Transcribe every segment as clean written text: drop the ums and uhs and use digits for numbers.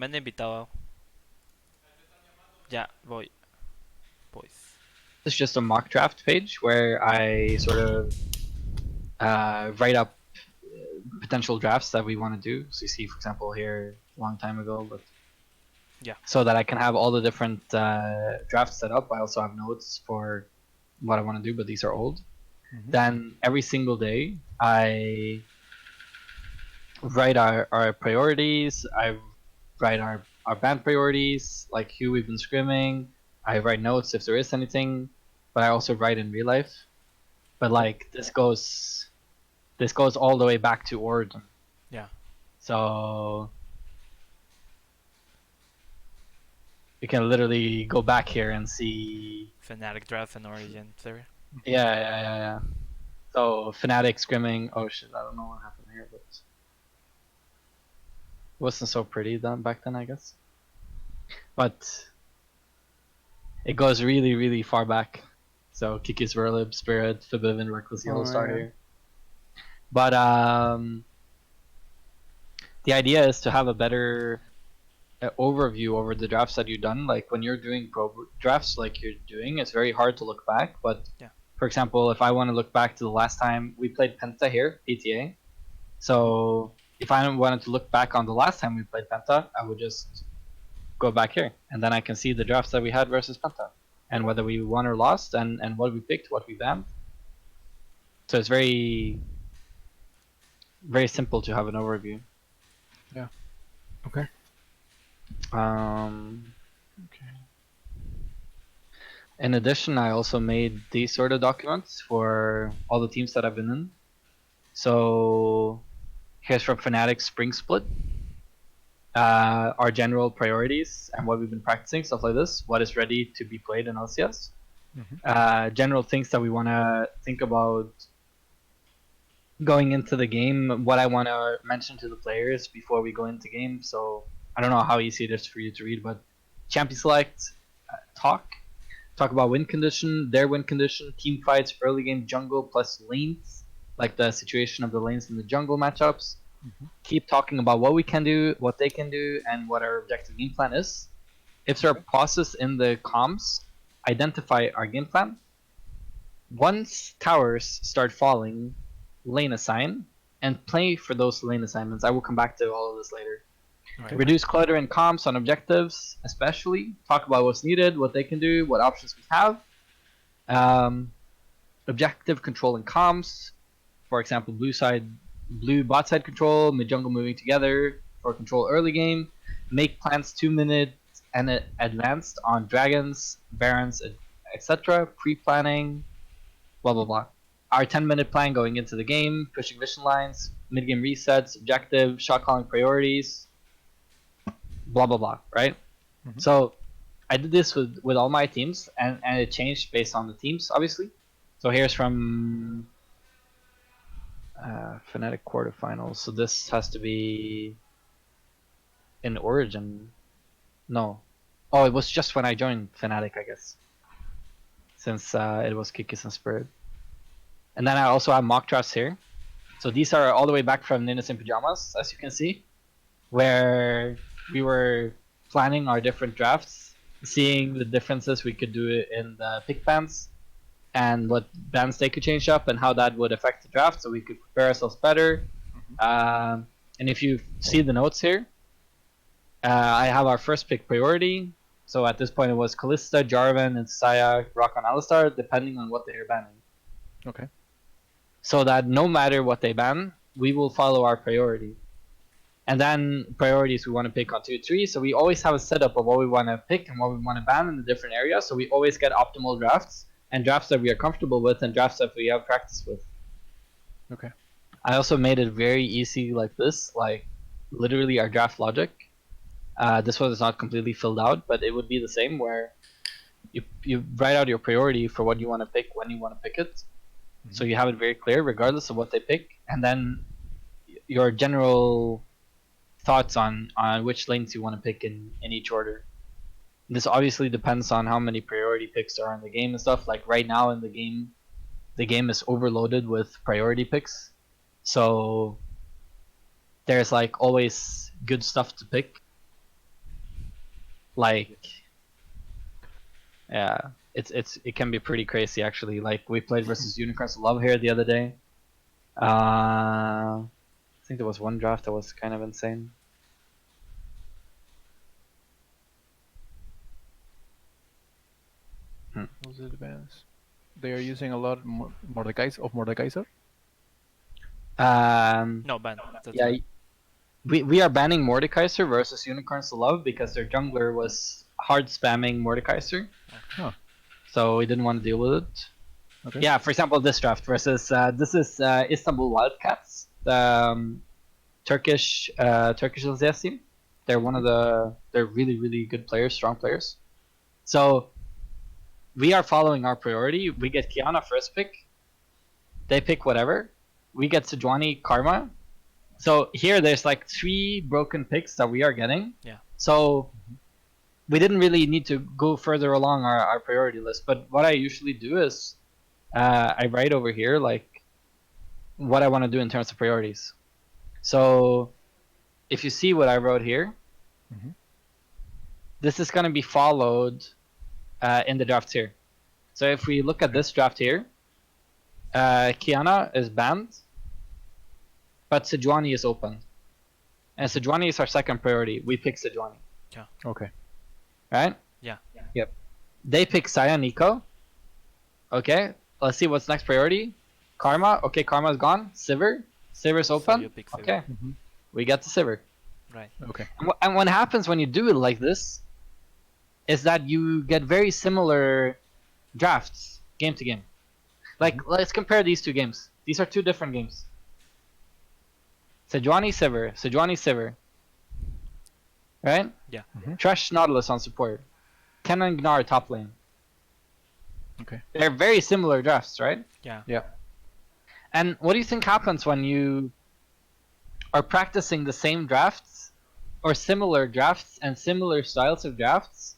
me han invitado. Ya, voy. Pues. It's just a mock draft page where I sort of write up potential drafts that we want to do. So you see, for example, here a long time ago, but Ya. so that I can have all the different drafts set up. I also have notes for what I want to do, but these are old. Then every single day, I write our priorities. I write our band priorities, like who we've been scrimming. I write notes if there is anything, but I also write in real life. But like this goes all the way back to Origin. Ya. So you can literally go back here and see. Fnatic Draft and Origin theory. Yeah. So Fnatic scrimming. Oh shit, I don't know what happened here, but it wasn't so pretty then back then, I guess. But it goes really, really far back. So Kiki's Verlib, Spirit, Forbidden, Reckless Yellow Star here. But the idea is to have a better overview over the drafts that you've done. Like when you're doing pro drafts like you're doing, it's very hard to look back. But Yeah. for example, if I want to look back to the last time we played Penta here, PTA. So if I wanted to look back on the last time we played Penta, I would just go back here, and then I can see the drafts that we had versus Penta, and whether we won or lost, and what we picked, what we banned. So it's very, very simple to have an overview. Yeah. Okay. Okay. In addition, I also made these sort of documents for all the teams that I've been in. So here's from Fnatic Spring Split. Our general priorities and what we've been practicing, stuff like this. What is ready to be played in LCS. General things that we want to think about going into the game. What I want to mention to the players before we go into game. So I don't know how easy it is for you to read, but champion select, talk about win condition, their win condition, team fights, early game jungle plus lanes, like the situation of the lanes in the jungle matchups. Keep talking about what we can do, what they can do, and what our objective game plan is. If there are pauses in the comms, identify our game plan. Once towers start falling, lane assign, and play for those lane assignments. I will come back to all of this later. Right. Reduce clutter in comms on objectives, especially. Talk about what's needed, what they can do, what options we have. Objective control in comms. For example, blue bot side control, mid jungle moving together for control early game. Make plans 2 minutes and advanced on dragons, barons, etc. Pre-planning, blah blah blah. Our 10-minute plan going into the game, pushing vision lines, mid game resets, objective, shot calling priorities, blah blah blah. Right. So I did this with all my teams, and it changed based on the teams, obviously. So here's from Fnatic quarterfinals. So this has to be in Origin. No. Oh, it was just when I joined Fnatic, I guess. Since it was Kikis and Spirit. And then I also have mock drafts here. So these are all the way back from Ninjas in Pajamas, as you can see, where we were planning our different drafts, seeing the differences we could do in the pick bands, and what bands they could change up, and how that would affect the draft, so we could prepare ourselves better. And if you see the notes here, I have our first pick priority. So at this point, it was Kalista, Jarvan, and Saya, Rakan, Alistar, depending on what they are banning. Okay. So that no matter what they ban, we will follow our priority. And then priorities we want to pick on 2, 3. So we always have a setup of what we want to pick and what we want to ban in the different areas. So we always get optimal drafts, and drafts that we are comfortable with, and drafts that we have practice with. Okay. I also made it very easy like this, like literally our draft logic. This one is not completely filled out, but it would be the same where you write out your priority for what you want to pick, when you want to pick it. So you have it very clear regardless of what they pick, and then your general thoughts on which lanes you want to pick in each order. This obviously depends on how many priority picks are in the game and stuff. Like right now in the game is overloaded with priority picks. So there's like always good stuff to pick. Like, yeah, it can be pretty crazy actually. Like we played versus Unicorns of Love here the other day. I think there was one draft that was kind of insane. Those advanced. They are using a lot of Mordekaiser. No, ban. That's Yeah, right. we are banning Mordekaiser versus Unicorns of Love because their jungler was hard spamming Mordekaiser. Huh. So we didn't want to deal with it. Okay. Yeah, for example, this draft versus this is Istanbul Wildcats, the Turkish LCS team. They're they're really good players, strong players. So we are following our priority. We get Kiana first pick. They pick whatever. We get Sejuani Karma. So here there's like 3 broken picks that we are getting. Yeah. So we didn't really need to go further along our priority list. But what I usually do is I write over here like what I want to do in terms of priorities. So if you see what I wrote here, this is going to be followed in the draft here. So if we look at this draft here, Kiana is banned, but Sejuani is open. And Sejuani is our second priority. We pick Sejuani. Yeah. Okay. Right? Yeah. Yep. They pick Saya Nico. Okay. Let's see what's next priority. Karma. Okay, Karma's gone. Sivir. Sivir's So open. you pick Sivir. Okay. We get the Sivir. Right. Okay. And what happens when you do it like this is that you get very similar drafts game to game. Like, let's compare these 2 games. These are 2 different games. Sejuani Sivir. Right? Yeah. Trash Nautilus on support. Kenan Gnar top lane. Okay. They're very similar drafts, right? Yeah. Yeah. And what do you think happens when you are practicing the same drafts or similar drafts and similar styles of drafts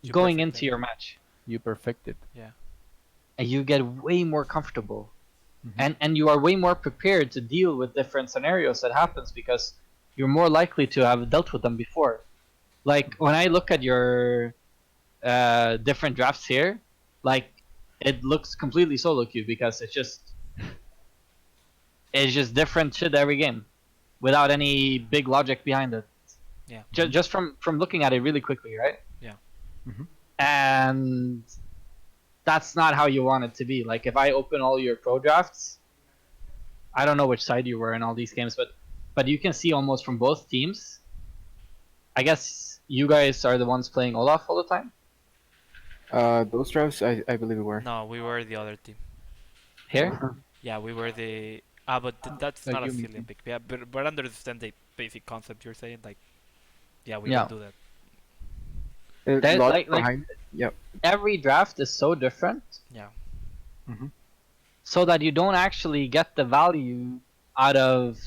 You going perfect into it. your match? You perfected. Yeah. And you get way more comfortable. And you are way more prepared to deal with different scenarios that happens because you're more likely to have dealt with them before. Like when I look at your different drafts here, like it looks completely solo queue because it's just different shit every game without any big logic behind it. Yeah. Just from looking at it really quickly, right? Yeah. And that's not how you want it to be. Like if I open all your pro drafts, I don't know which side you were in all these games, but you can see almost from both teams. I guess you guys are the ones playing Olaf all the time. Those drafts, I believe we were. No, we were the other team. Here? Yeah, we were the. But that's Like not a you silly mean- pick. Yeah, but understand the basic concept you're saying. Like, yeah, we Yeah. can do that. That- Logic like- behind. Yep. Every draft is so different, Yeah. so that you don't actually get the value out of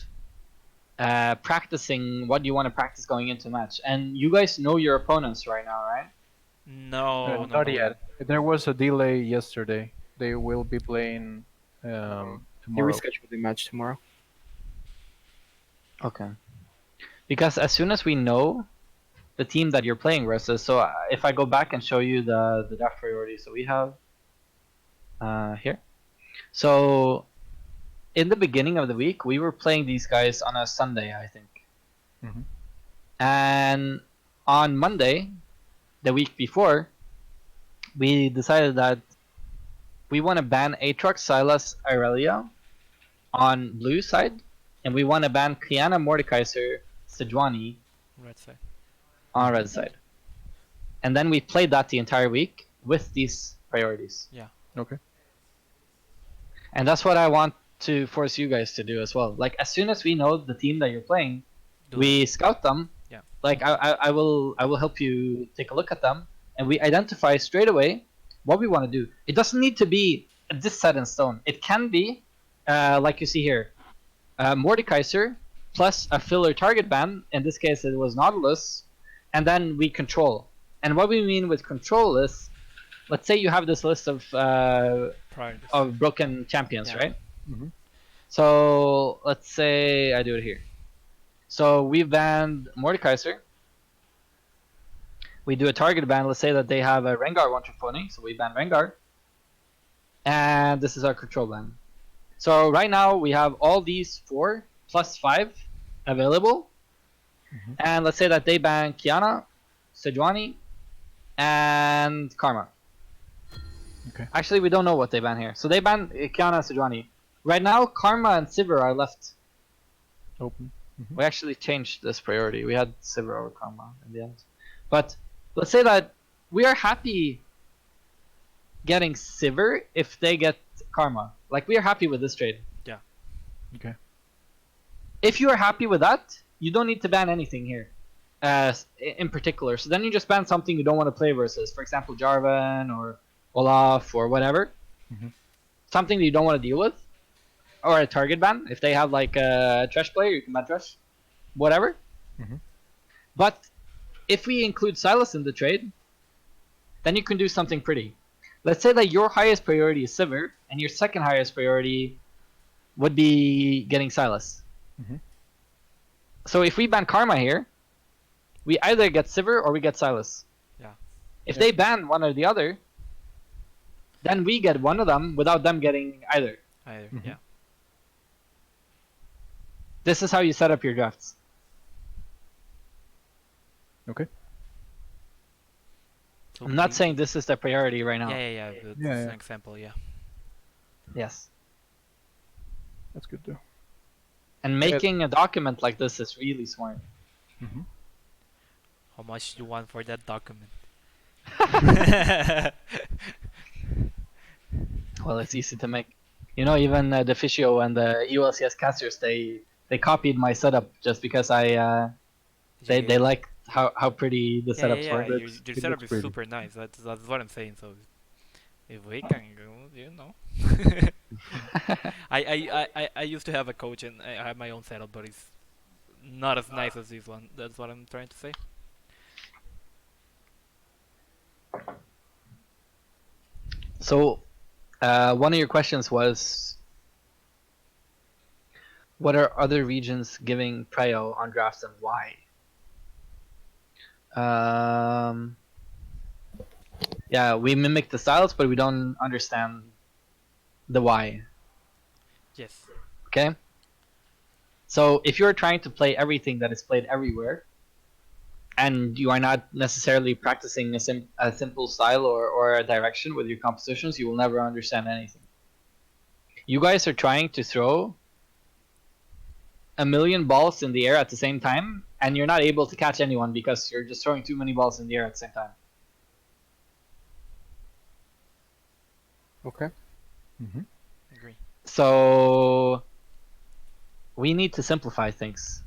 practicing what you want to practice going into a match. And you guys know your opponents right now, right? No, Not no. yet. There was a delay yesterday. They will be playing Yeah, tomorrow. we scheduled the match tomorrow. Okay. Because as soon as we know the team that you're playing versus, so if I go back and show you the draft priorities that we have here. So in the beginning of the week, we were playing these guys on a Sunday, I think. And on Monday, the week before, we decided that we want to ban Aatrox, Silas, Irelia on blue side, and we want to ban Kiana, Mordekaiser, Sejuani Right side. on red side. And then we played that the entire week with these priorities. Yeah. Okay. And that's what I want to force you guys to do as well. Like as soon as we know the team that you're playing, Do we scout them. Yeah. Like I will help you take a look at them, and we identify straight away what we want to do. It doesn't need to be this set in stone. It can be like you see here, Mordekaiser plus a filler target ban. In this case, it was Nautilus, and then we control. And what we mean with control is, let's say you have this list of priorities. broken champions, Yeah. right? So let's say I do it here. So we banned Mordekaiser, We do a target ban. Let's say that they have a Rengar 1-trick pony, so we ban Rengar. And this is our control ban. So right now we have all these 4 plus 5 available. And let's say that they ban Kiana, Sejuani, and Karma. Okay. Actually, we don't know what they ban here. So they ban Kiana and Sejuani. Right now, Karma and Sivir are left. Open. We actually changed this priority. We had Sivir over Karma in the end. But let's say that we are happy getting Sivir if they get Karma. Like, we are happy with this trade. Yeah. Okay. If you are happy with that, you don't need to ban anything here. In particular. So then you just ban something you don't want to play versus. For example, Jarvan or Olaf or whatever. Something that you don't want to deal with. Or a target ban. If they have like a trash player, you can ban trash. Whatever. But if we include Sylas in the trade, then you can do something pretty. Let's say that your highest priority is Sivir, and your second highest priority would be getting Sylas. So if we ban Karma here, we either get Sivir or we get Sylas. Yeah. If they ban one or the other, then we get one of them without them getting either. Yeah. This is how you set up your drafts. Okay. So I'm not we- saying this is the priority right now. Yeah. That's Yeah, an yeah. example. Yeah. Yes. That's good though. And making a document like this is really smart. How much do you want for that document? Well, it's easy to make. You know, even the Fischio and the EULCS casters, they copied my setup just because they like how pretty the setups yeah. were. Your It setup looks is pretty. super nice. That's what I'm saying. So if we can go, I used to have a coach and I have my own setup, but it's not as nice as this one. That's what I'm trying to say. So, one of your questions was, what are other regions giving prio on drafts and why? Yeah, we mimic the styles, but we don't understand the why. Yes. Okay? So, if you're trying to play everything that is played everywhere, and you are not necessarily practicing a simple style or a direction with your compositions, you will never understand anything. You guys are trying to throw a million balls in the air at the same time, and you're not able to catch anyone because you're just throwing too many balls in the air at the same time. Okay. Agree. So we need to simplify things.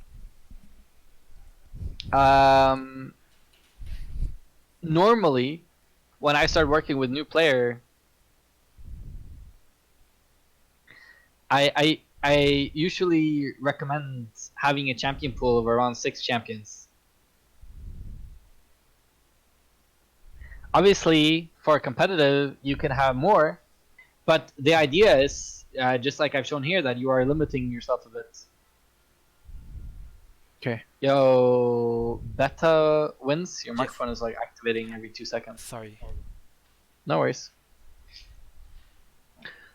Normally, when I start working with new player, I usually recommend having a champion pool of around 6 champions. Obviously, for competitive, you can have more, but the idea is, just like I've shown here, that you are limiting yourself a bit. Okay. Yo, beta wins. Your Yes. microphone is like activating every 2 seconds. Sorry. No worries.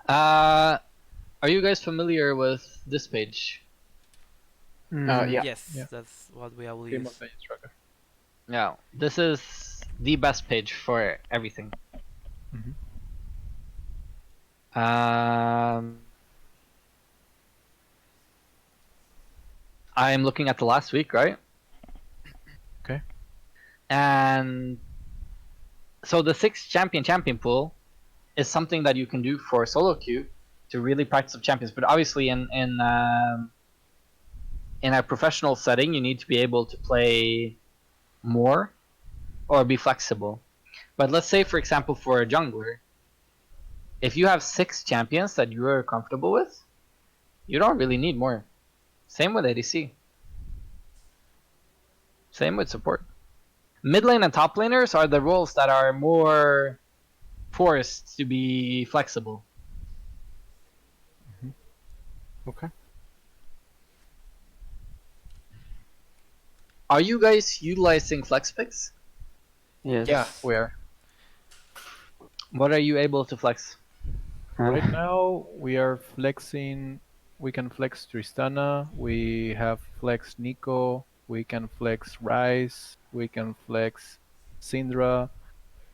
Are you guys familiar with this page? Yeah. Yes, Yeah. that's what we will Game use. of Legends tracker. Yeah, this is the best page for everything. I'm looking at the last week, right? Okay. And so the 6 champion pool is something that you can do for solo queue to really practice with champions. But obviously, in a professional setting, you need to be able to play more or be flexible. But let's say, for example, for a jungler, if you have 6 champions that you are comfortable with, you don't really need more. Same with ADC. Same with support. Mid lane and top laners are the roles that are more forced to be flexible. Okay. Are you guys utilizing flex picks? Yes. Yeah, we are. What are you able to flex? Right now, we are flexing. We can flex Tristana. We have flex Nico. We can flex Rice. We can flex Syndra.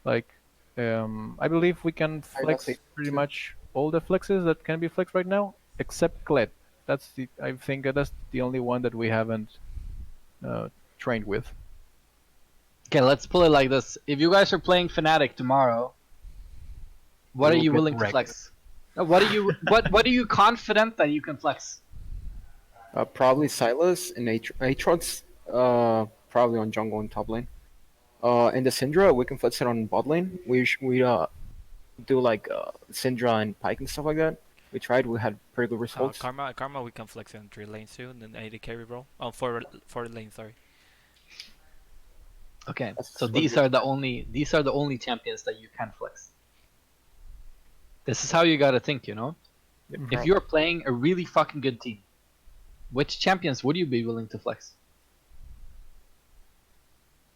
Like, I believe we can flex pretty much all the flexes that can be flexed right now, except Kled. I think that's the only one that we haven't trained with. Okay, let's pull it like this. If you guys are playing Fnatic tomorrow, what We are will you get willing to wrecked. flex? What are you confident that you can flex? Probably Silas and Aatrox. Probably on jungle and top lane. And the Syndra, we can flex it on bot lane. We do like Syndra and Pike and stuff like that. We tried. We had pretty good results. Karma we can flex in 3 lanes too, and then AD carry bro. Oh, 4 lanes, sorry. Okay, That's so what these we- are the only champions that you can flex. This is how you gotta think, you know? If you're playing a really fucking good team, which champions would you be willing to flex?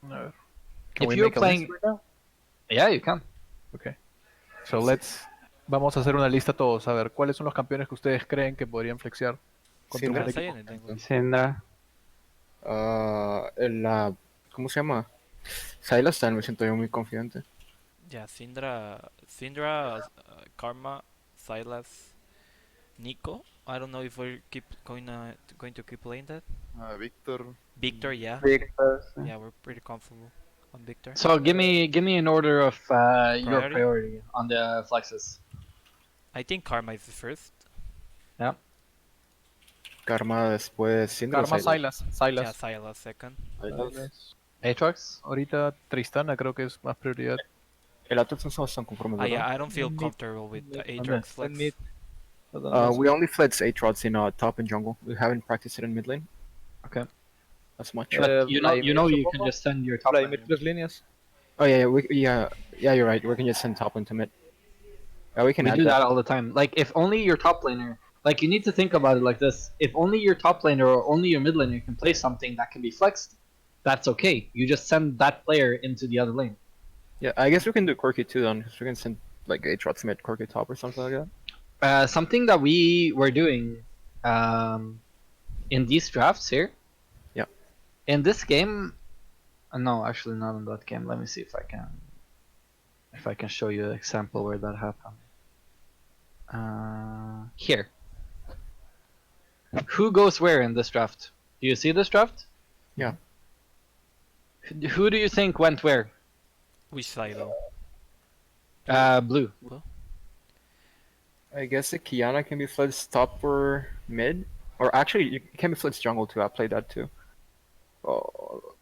Can If we you're make a list playing- right now? Yeah, you can. Okay. So vamos a hacer una lista todos, a ver cuáles son los campeones que ustedes creen que podrían flexear contra un Syndra. buen Say equipo. anything, bro. Syndra. ¿Cómo se llama? Silas también me siento yo muy confidente. Yeah, Syndra, Karma, Silas, Nico. I don't know if we're going to keep playing that. Victor. Victor, yeah. Victor. Yeah, we're pretty comfortable on Victor. So give me an order of your Priority? priority on the flexes. I think Karma is the first. Karma después Syndra. Karma, Silas. Yeah, Silas. Silas second. Silas. Aatrox? Ahorita Tristana creo que es más prioridad. El Aatrox no estamos tan conformes, Yeah, ¿verdad? I don't feel Mid. comfortable with Mid. Aatrox flex. Mid. We only flex Aatrox in top and jungle. We haven't practiced it in mid lane. Okay. That's much. But you know you can just send your top Vladimir, laner. 3 líneas. Oh yeah, you're right. We can just send top lane to mid. Yeah, we can We add do that. that all the time. Like if only your top laner, like you need to think about it like this. If only your top laner or only your mid laner can play something that can be flexed, that's okay. You just send that player into the other lane. Yeah, I guess we can do Quirky too then, because we can send like Aatrox mid, Quirky top or something like that. Something that we were doing in these drafts here. Yeah. In this game, no, actually not in that game. Let me see if I can show you an example where that happened. Here. Who goes where in this draft? Do you see this draft? Yeah. Who do you think went where? Which side though? Blue. I guess the Kiana can be flexed top or mid. Or actually, you can be flexed jungle too. I played that too. Oh,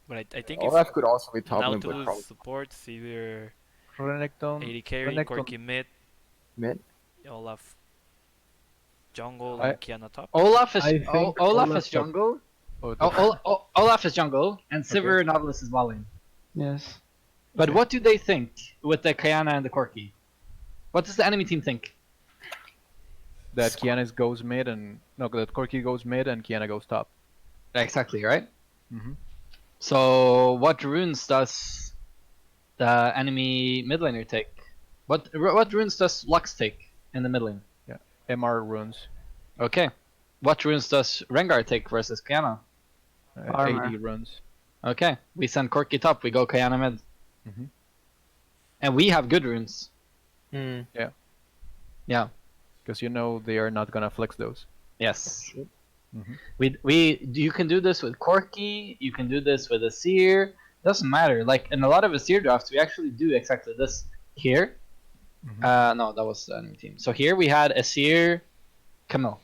But I think Olaf could also be top lane, but Nautilus probably supports either Renekton. 80 carry, Renekton. Corki mid, mid. Olaf jungle, I- and Kiana top. Olaf is I think Olaf Olaf is jungle. Oh, Olaf is jungle, and Sivir Nautilus is bot lane. Yes. But what do they think with the Kayana and the Corki? What does the enemy team think? that Kiana goes mid and no, that Corki goes mid and Kiana goes top. Exactly, right? Mhm. So what runes does the enemy mid laner take? What runes does Lux take in the mid lane? MR runes. Okay. What runes does Rengar take versus Kayana? Armor. 80 runes. Okay. We send Corki top, we go Kayana mid. Mhm. And we have good runes. Hmm. Yeah. Because you know they are not gonna flex those. Yes. Mhm. You can do this with Corki, you can do this with Asir. Doesn't matter. Like in a lot of Asir drafts, we actually do exactly this here. No, that was the enemy team. So here we had Asir, Camille.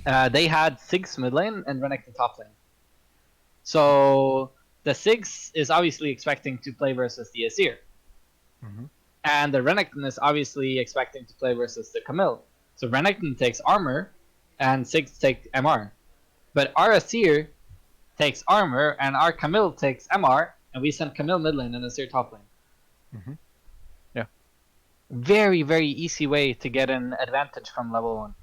They had Sig's mid lane and Renekton top lane. So the Sigs is obviously expecting to play versus the Asir. Mhm. And the Renekton is obviously expecting to play versus the Camille. So Renekton takes armor, and Sigs take MR. But our Asir takes armor, and our Camille takes MR, and we send Camille mid lane and Asir top lane. Mhm. Yeah. Very, very easy way to get an advantage from level 1.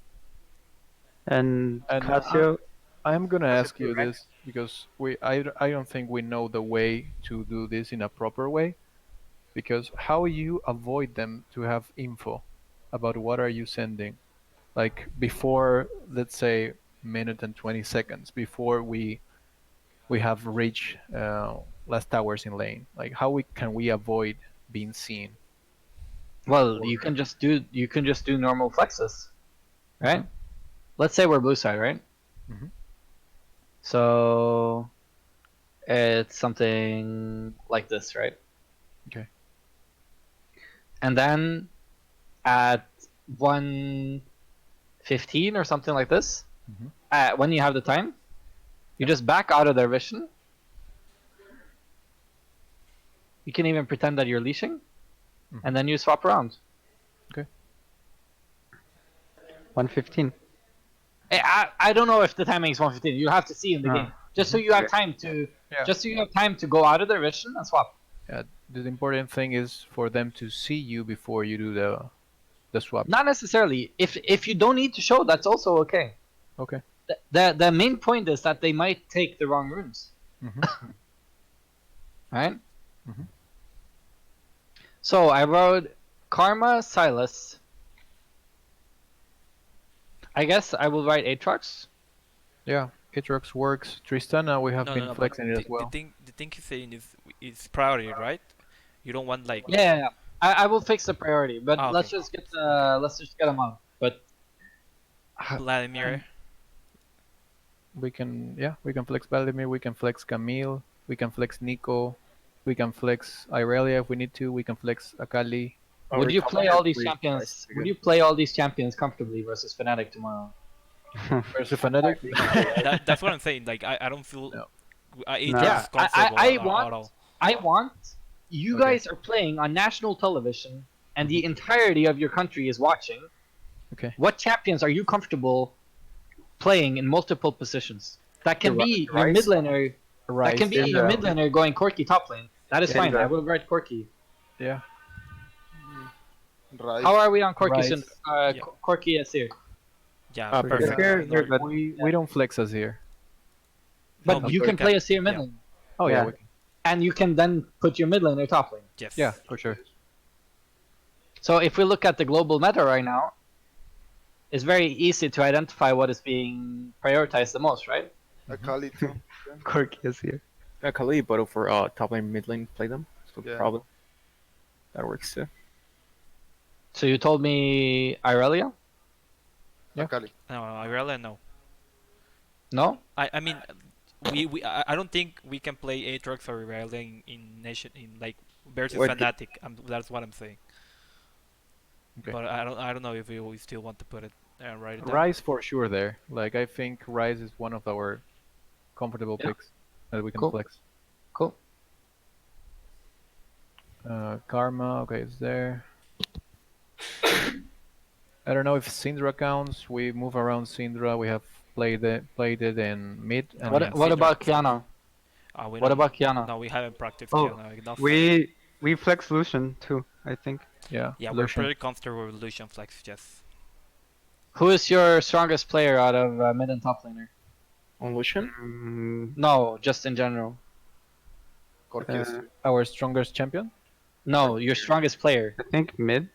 And And- Casio, I'm gonna Was it ask you correct? this because I don't think we know the way to do this in a proper way. Because how you avoid them to have info about what are you sending, like before, let's say, minute and 20 seconds before we have reached last towers in lane. Like how can we avoid being seen? Well, Or, you can just do normal flexes, right? Mhm. Let's say we're blue side, right? Mhm. So it's something like this, right? Okay. And then at 1:15 or something like this, Mhm. when you have the time, you Yep. just back out of their vision. You can even pretend that you're leashing, Mhm. and then you swap around. Okay. 1:15. I don't know if the timing is 1:15. You have to see in the game, just so you have time to Yeah. just so you have time to go out of their vision and swap. Yeah. The important thing is for them to see you before you do the swap. Not necessarily. If you don't need to show, that's also okay. Okay. The main point is that they might take the wrong runes, Mhm. right? Mhm. So I wrote Karma Silas. I guess I will write Aatrox. Yeah. Aatrox works. Tristana, we have No, no, been no. But flexing it as well. the thing he's saying is priority, right? You don't want like. Yeah. I will fix the priority, but Ah, okay. let's just get them out. But Vladimir. We can flex Vladimir, we can flex Camille, we can flex Nico, we can flex Irelia if we need to, we can flex Akali. would Our you top play laner all these three is champions? pretty Would good. you play all these champions comfortably versus Fnatic tomorrow? Versus Fnatic? That's what I'm saying. Like I don't feel No. Aatrox No. is comfortable at all. I want you Okay. guys are playing on national television and the entirety of your country is watching. Okay. What champions are you comfortable playing in multiple positions? That can be your mid Rice? laner. That can Rise. be your Syndra. mid laner going Corki top lane. That is fine. I Syndra. will write Corki. Yeah. Right. How are we on Corki? Rise. Yeah. Corki Asir. Yeah, Pretty perfect. Here, No, good. We don't flex us here. But no, you we can play Asir mid yeah. lane, Oh yeah, Yeah. we can. and you can then put your mid laner top lane. Yes. Yeah, for sure. So if we look at the global meta right now, it's very easy to identify what is being prioritized the most, right? Akali too. Corky is here. Akali, but for top lane, mid lane, play them. So Yeah. probably that works too. So you told me Irelia? Yeah. Akali. No, Irelia, no. No? I mean, I don't think we can play Aatrox or Irelia in nation in like versus What- Fnatic. That's what I'm saying. Okay. But I don't know if we still want to put it write it down. Rise for sure there. Like I think Rise is one of our comfortable Yeah. picks that we can Cool. flex. Cool. Karma, okay, it's there. I don't know if Syndra counts. We move around Syndra. We have played it in mid. And What in what Syndra. about Kiana? We What don't- about Kiana? No, we haven't practiced Oh, Kiana enough. we flex Lucian too, I think. Yeah, Yeah, we're Lucian. pretty comfortable with Lucian Flex. Yes. Who is your strongest player out of mid and top laner? On Lucian? No, just in general. Corki is here. Our strongest champion. No, your strongest player. I think mid.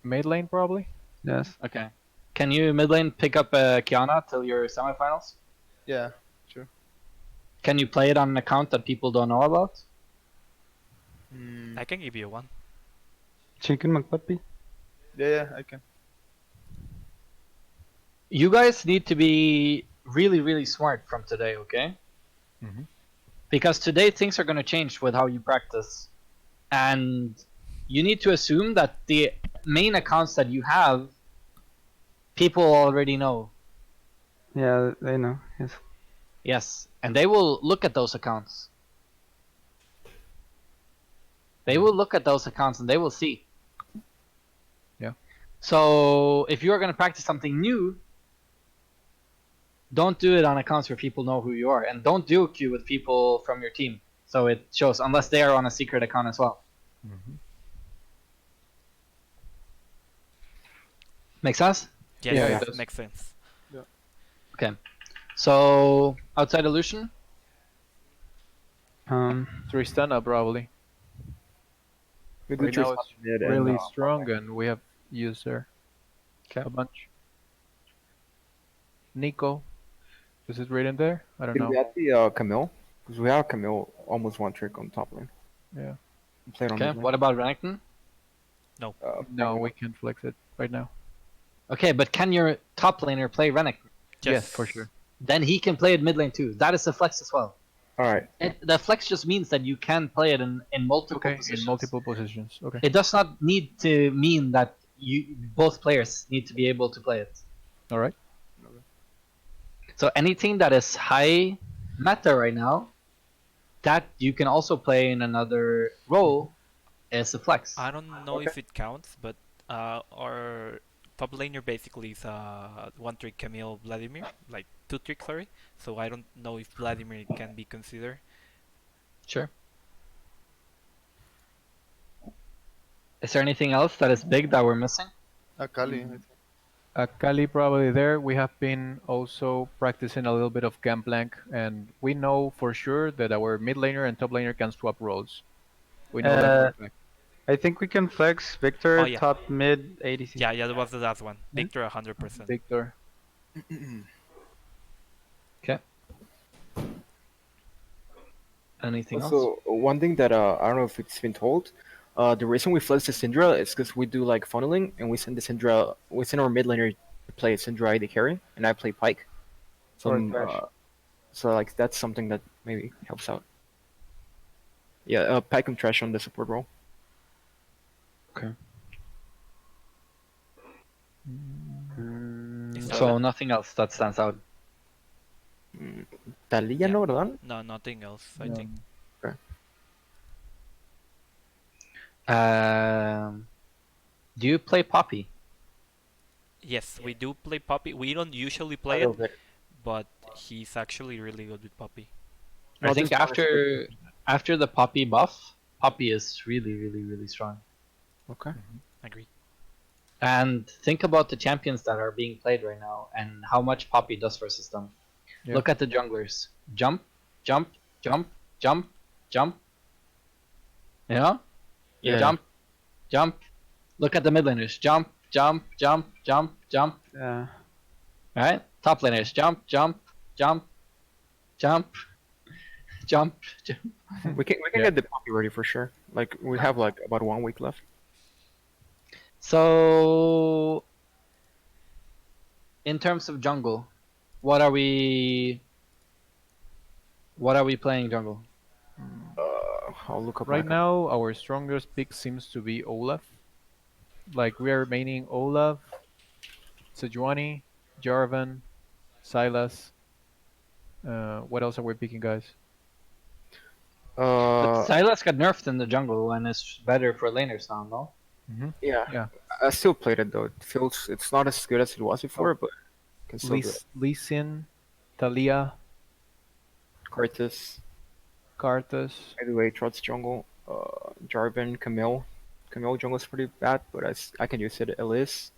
Mid lane probably. Yes. Okay. Can you mid lane pick up Kiana till your semifinals? Yeah. Can you play it on an account that people don't know about? I can give you one. Chicken McPuppy. Yeah, I can. You guys need to be really, really smart from today, okay? Mhm. Because today things are going to change with how you practice. And you need to assume that the main accounts that you have, people already know. Yeah, they know. Yes. Yes, and they will look at those accounts. They will look at those accounts and they will see. Yeah. So if you are going to practice something new, don't do it on accounts where people know who you are, and don't duo queue with people from your team. So it shows, unless they are on a secret account as well. Make sense? Yes, Yeah, it does. makes sense. So outside illusion, Tristana probably. We do Right now Tristan it's mid and really bot strong lane. and we have used her okay. a bunch. Nico, is it written there? I don't Did we know. add the Camille? Because we have Camille almost one trick on top lane. Yeah. Played on Okay. mid lane. What about Renekton? No. No, Probably we not. can't flex it right now. Okay, but can your top laner play Renekton? Yes, Yes. for sure. Then he can play it mid lane too. That is a flex as well. All right. The flex just means that you can play it in multiple Okay, positions. in multiple positions. Okay. It does not need to mean that both players need to be able to play it. All right. So anything that is high meta right now, that you can also play in another role as a flex. I don't know if it counts, but our top laner basically is one trick Camille Vladimir, like two trick, sorry. So I don't know if Vladimir can be considered. Sure. Is there anything else that is big that we're missing? Akali, I think. Kali probably there. We have been also practicing a little bit of Gangplank, and we know for sure that our mid laner and top laner can swap roles. We know that for a fact. I think we can flex Victor Oh, yeah. top mid ADC. Yeah, that was the last one. Yeah. Victor 100%. Victor. Okay. Anything else? Also, one thing that I don't know if it's been told, the reason we flex the Syndra is because we do like funneling, and we send our mid laner to play Syndra AD carry, and I play Pike. Or Thresh. So like that's something that maybe helps out. Yeah, Pike and Trash on the support role. Okay. Is So that- nothing else that stands out. Taliyah, Yeah. no, ¿verdad? No, nothing else, I No. think. Do you play Poppy? Yes, we do play Poppy. We don't usually play A little it, bit. but he's actually really good with Poppy. I No, think this one is after the Poppy buff, Poppy is really strong. Okay. Agree. And think about the champions that are being played right now and how much Poppy does versus them. Yeah. Look at the junglers. Jump, jump, jump, jump, jump. You know? Yeah. Jump, jump. Look at the mid laners. Jump, jump, jump, jump, jump. Yeah. Alright? Top laners. Jump, jump, jump, jump, jump, jump. We can Yeah. get the Poppy ready for sure. Like we have like about 1 week left. So, in terms of jungle, what are we playing jungle? I'll look up Right my now, our strongest pick seems to be Olaf. Like we are maining Olaf, Sejuani, Jarvan, Silas. What else are we picking, guys? But Sylas got nerfed in the jungle and is better for laners now, no? yeah. Yeah. I still played it though. It feels it's not as good as it was before, but can still do it. Lee Sin, Talia, Cortus, Karthus. by the way, Trott's jungle, Jarvan, Camille. Camille jungle is pretty bad, but I can use it. Elise.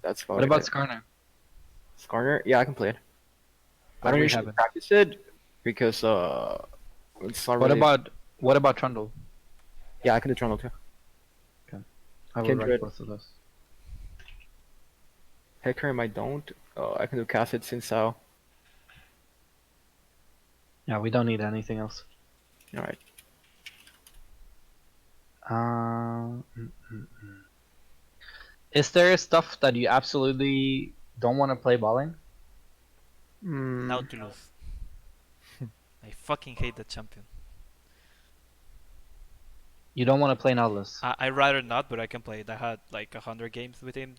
That's about What about it. Skarner? Skarner? Yeah, I can play it. I But don't we usually haven't. practice it because it's not What really. about Trundle? Yeah, I can do Trundle too. I will Kindred. write both of those. Hecarim I don't. I can do Cassid since All Yeah, we don't need anything else. right. Is there stuff that you absolutely don't want to play balling? Nautilus. I fucking hate that champion. You don't want to play Nautilus. I'd rather not, but I can play it. I had like 100 games with him.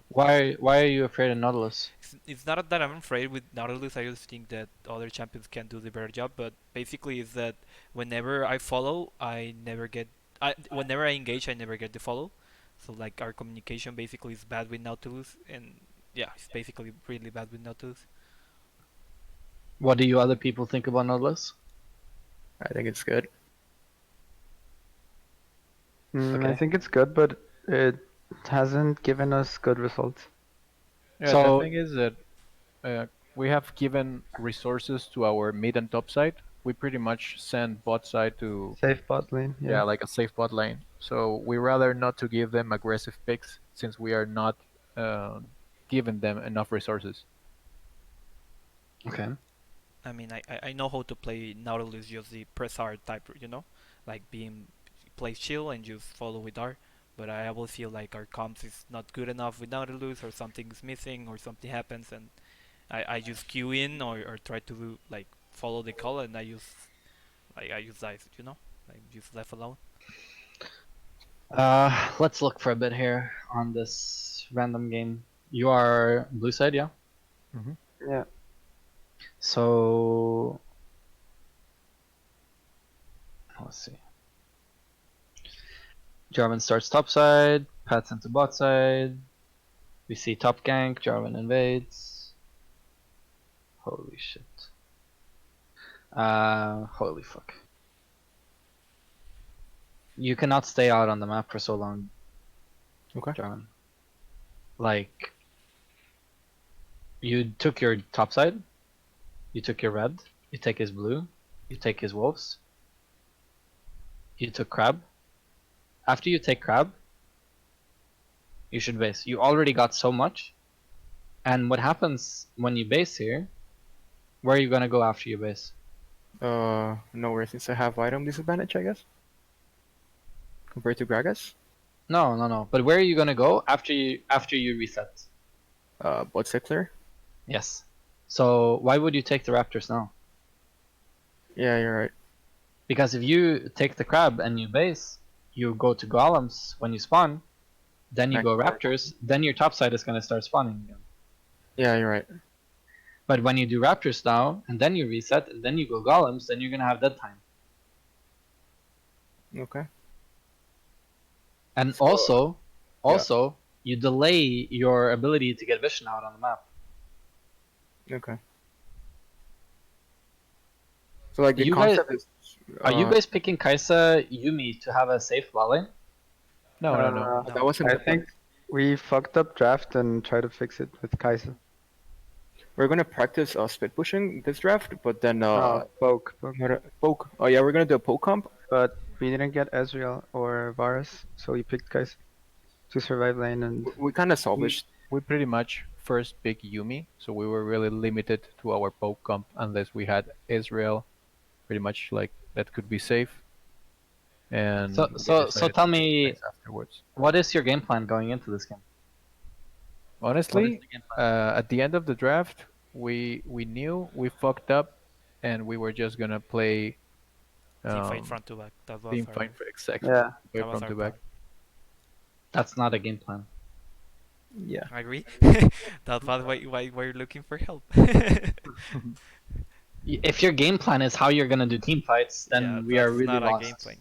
Why are you afraid of Nautilus? It's not that I'm afraid with Nautilus. I just think that other champions can do the better job. But basically, is that whenever I follow, whenever I engage, I never get the follow. So like our communication basically is bad with Nautilus, and yeah, it's basically really bad with Nautilus. What do you other people think about Nautilus? I think it's good. I Okay. think it's good, but it hasn't given us good results. Yeah, the So thing is that we have given resources to our mid and top side. We pretty much send bot side to Safe bot lane. yeah, Yeah. like a safe bot lane. So we rather not to give them aggressive picks since we are not uh, giving them enough resources. okay. I mean, I know how to play Nautilus, just the press R type, like being play chill and just follow with R. But I always feel like our comps is not good enough with Nautilus, or something's missing, or something happens, and I just queue in or try to like follow the call, and I use dice, like just left alone. Let's look for a bit here on this random game. You are blue side, yeah? Mm-hmm. Yeah. So let's see. Jarvan starts top side, Pat's into bot side. We see top gank, Jarvan invades. Holy shit. Holy fuck. You cannot stay out on the map for so long, Okay. Jarvan. Like, you took your top side, you took your red, you take his blue, you take his wolves, you took crab. After you take crab, you should base. You already got so much. And what happens when you base here? Where are you gonna go after you base? Nowhere since I have item disadvantage, I guess. Compared to Gragas. No. But where are you gonna go after you reset? Bot side clear. Yes. So why would you take the raptors now? Yeah, you're right. Because if you take the crab and you base, you go to golems when you spawn, then you Back go to back. raptors, then your top side is gonna start spawning again. Yeah, you're right. But when you do raptors now, and then you reset, and then you go golems, then you're gonna have dead time. Okay. And So, also, you delay your ability to get vision out on the map. okay. So like the You guys, concept is. are you guys picking Kaisa Yumi to have a safe bot lane? No, no, no. That wasn't. I think we fucked up draft and try to fix it with Kaiser. We're gonna practice split pushing this draft, but then Poke. poke. Oh yeah, we're gonna do a poke comp. But we didn't get Ezreal or Varus, so we picked Kaiser to survive lane and We kind of salvaged. We pretty much first picked Yumi, so we were really limited to our poke comp unless we had Israel, pretty much like that could be safe. And So we so decided tell to pick me, Kai'Sa afterwards. what is your game plan going into this game? What is Honestly, the game plan? at the end of the draft, we knew we fucked up, and we were just gonna play Team fight um, front to back. That was team our, fight for exactly yeah. that was from our the back. plan. That's not a game plan. Yeah. I agree. That's why you're looking for help. If your game plan is how you're gonna do team fights, then Yeah, we are that's really not a game lost. plan,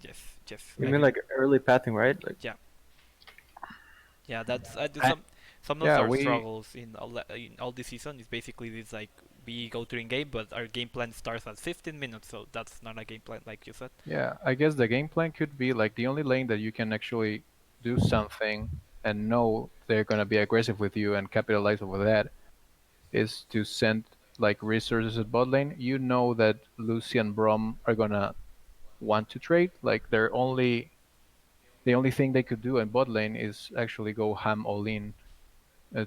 Jeff. You I mean agree. like early pathing, right? Like Yeah, that's I- some of Yeah, our we- struggles in all this season is basically this, like we go to in game, but our game plan starts at 15 minutes, so that's not a game plan like you said. Yeah, I guess the game plan could be like the only lane that you can actually do something and know they're gonna be aggressive with you and capitalize over that is to send like resources at bot lane. You know that Lucy and Brom are gonna want to trade. Like the only thing they could do in bot lane is actually go ham all in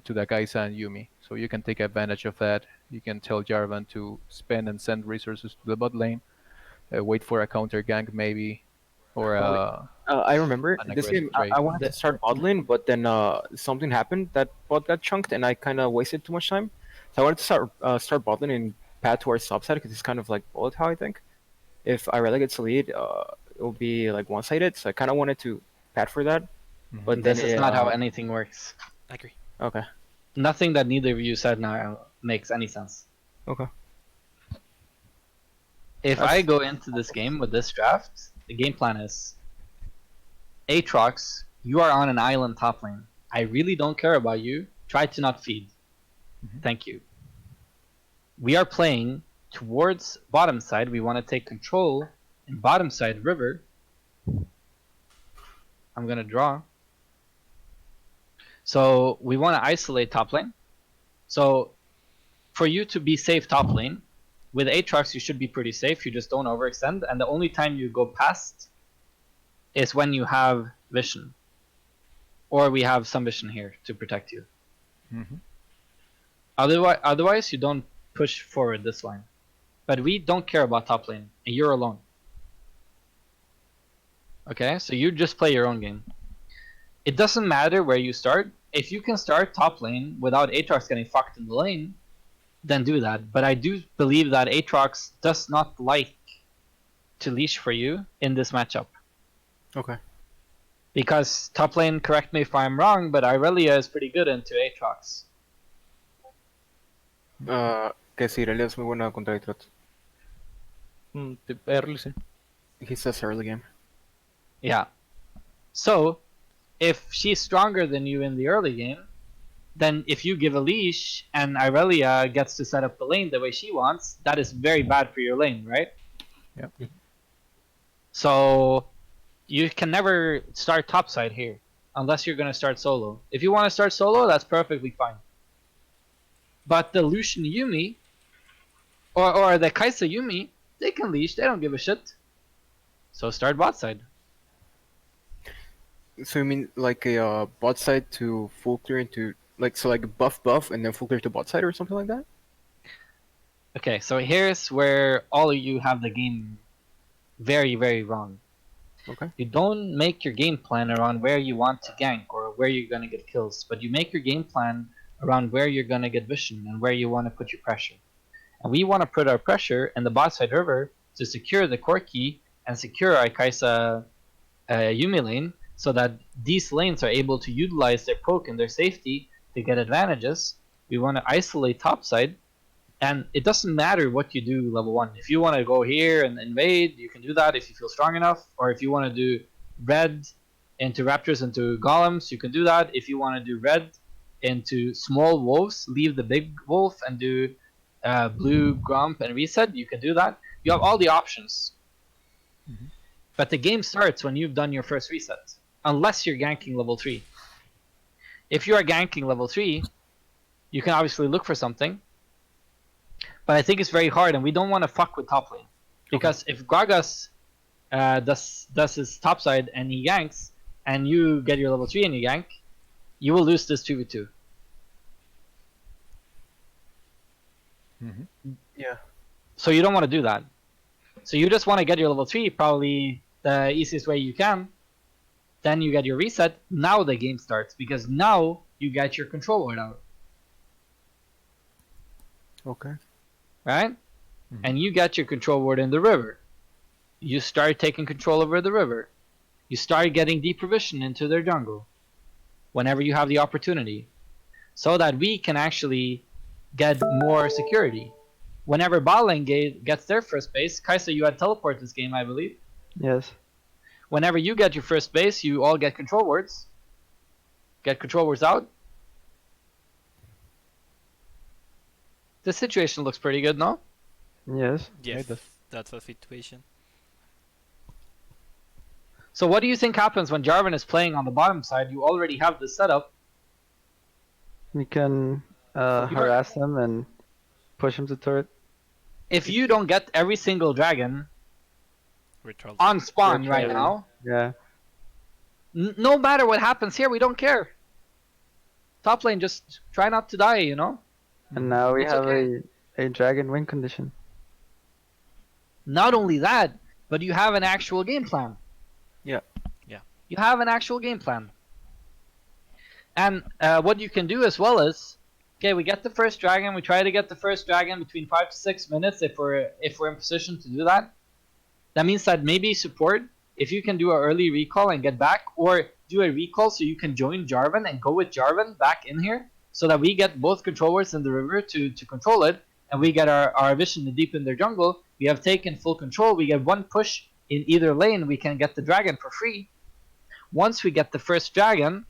to the Kaisa and Yumi. So you can take advantage of that. You can tell Jarvan to spend and send resources to the bot lane, wait for a counter gank maybe, or I remember an this aggressive game. trade. I wanted to start bot lane, but then something happened that bot got chunked, and I kind of wasted too much time. So I wanted to start bot lane and pad towards top side because it's kind of like bullet hell, I think. If I relegate to lead, it will be like one-sided. So I kind of wanted to pad for that, but then This is not how anything works. I agree. Okay. Nothing that neither of you said now makes any sense. Okay. If I go into this game with this draft, the game plan is Aatrox, you are on an island top lane. I really don't care about you. Try to not feed. Thank you. We are playing towards bottom side. We want to take control in bottom side river. I'm gonna draw. So we want to isolate top lane. So for you to be safe top lane, with Aatrox you should be pretty safe. You just don't overextend, and the only time you go past is when you have vision, or we have some vision here to protect you. Mm-hmm. Otherwise, you don't push forward this line. But we don't care about top lane, and you're alone. Okay, so you just play your own game. It doesn't matter where you start. If you can start top lane without Aatrox getting fucked in the lane, then do that. But I do believe that Aatrox does not like to leash for you in this matchup. Okay. Because top lane, correct me if I'm wrong, but Irelia is pretty good into Aatrox. Que sí, Irelia es muy buena contra Aatrox. Early, sí. He says early game. Yeah. So, if she's stronger than you in the early game, then if you give a leash and Irelia gets to set up the lane the way she wants, that is very bad for your lane, right? Yep. So you can never start topside here unless you're going to start solo. If you want to start solo, that's perfectly fine. But the Lucian Yumi or the Kaisa Yumi, they can leash, they don't give a shit. So start bot side. So you mean like a bot side to full clear into like buff and then full clear to bot side or something like that? Okay, so here's where all of you have the game very, very wrong. Okay. You don't make your game plan around where you want to gank or where you're gonna get kills, but you make your game plan around where you're gonna get vision and where you want to put your pressure. And we want to put our pressure in the bot side river to secure the core key and secure our Kaisa Yumi lane, so that these lanes are able to utilize their poke and their safety to get advantages. We want to isolate topside, and it doesn't matter what you do level 1. If you want to go here and invade, you can do that if you feel strong enough, or if you want to do red into raptors into golems, you can do that. If you want to do red into small wolves, leave the big wolf and do blue grump and reset, you can do that. You have all the options. Mm-hmm. But the game starts when you've done your first reset, unless you're ganking level 3. If you are ganking level 3, you can obviously look for something, but I think it's very hard, and we don't want to fuck with top lane. Because if Gragas does his top side and he ganks, and you get your level 3 and you gank, you will lose this 2v2. Mm-hmm. Yeah. So you don't want to do that. So you just want to get your level 3, probably the easiest way you can. Then you get your reset. Now the game starts, because now you get your control word out. Okay. Right? Mm-hmm. And you get your control word in the river. You start taking control over the river. You start getting deeper vision into their jungle whenever you have the opportunity, so that we can actually get more security. Whenever bot lane gets their first base, Kaisa, you had teleport this game, I believe. Yes. Whenever you get your first base, you all get control words. Get control words out. The situation looks pretty good, no? Yes. Yes, that's- that's a situation. So what do you think happens when Jarvan is playing on the bottom side? You already have this setup. We can harass them and push them to turret. If you don't get every single dragon We're trolled. on spawn We're right trolling. now, Yeah. no matter what happens here, we don't care. Top lane, just try not to die, you know? And now we It's have okay. a dragon win condition. Not only that, but you have an actual game plan. Yeah. Yeah. You have an actual game plan. And what you can do as well is, okay, we get the first dragon. We try to get the first dragon between 5 to 6 minutes if we're in position to do that. That means that maybe support, if you can do an early recall and get back, or do a recall so you can join Jarvan and go with Jarvan back in here, so that we get both controllers in the river to control it, and we get our vision to deep in their jungle. We have taken full control. We get one push in either lane. We can get the dragon for free. Once we get the first dragon,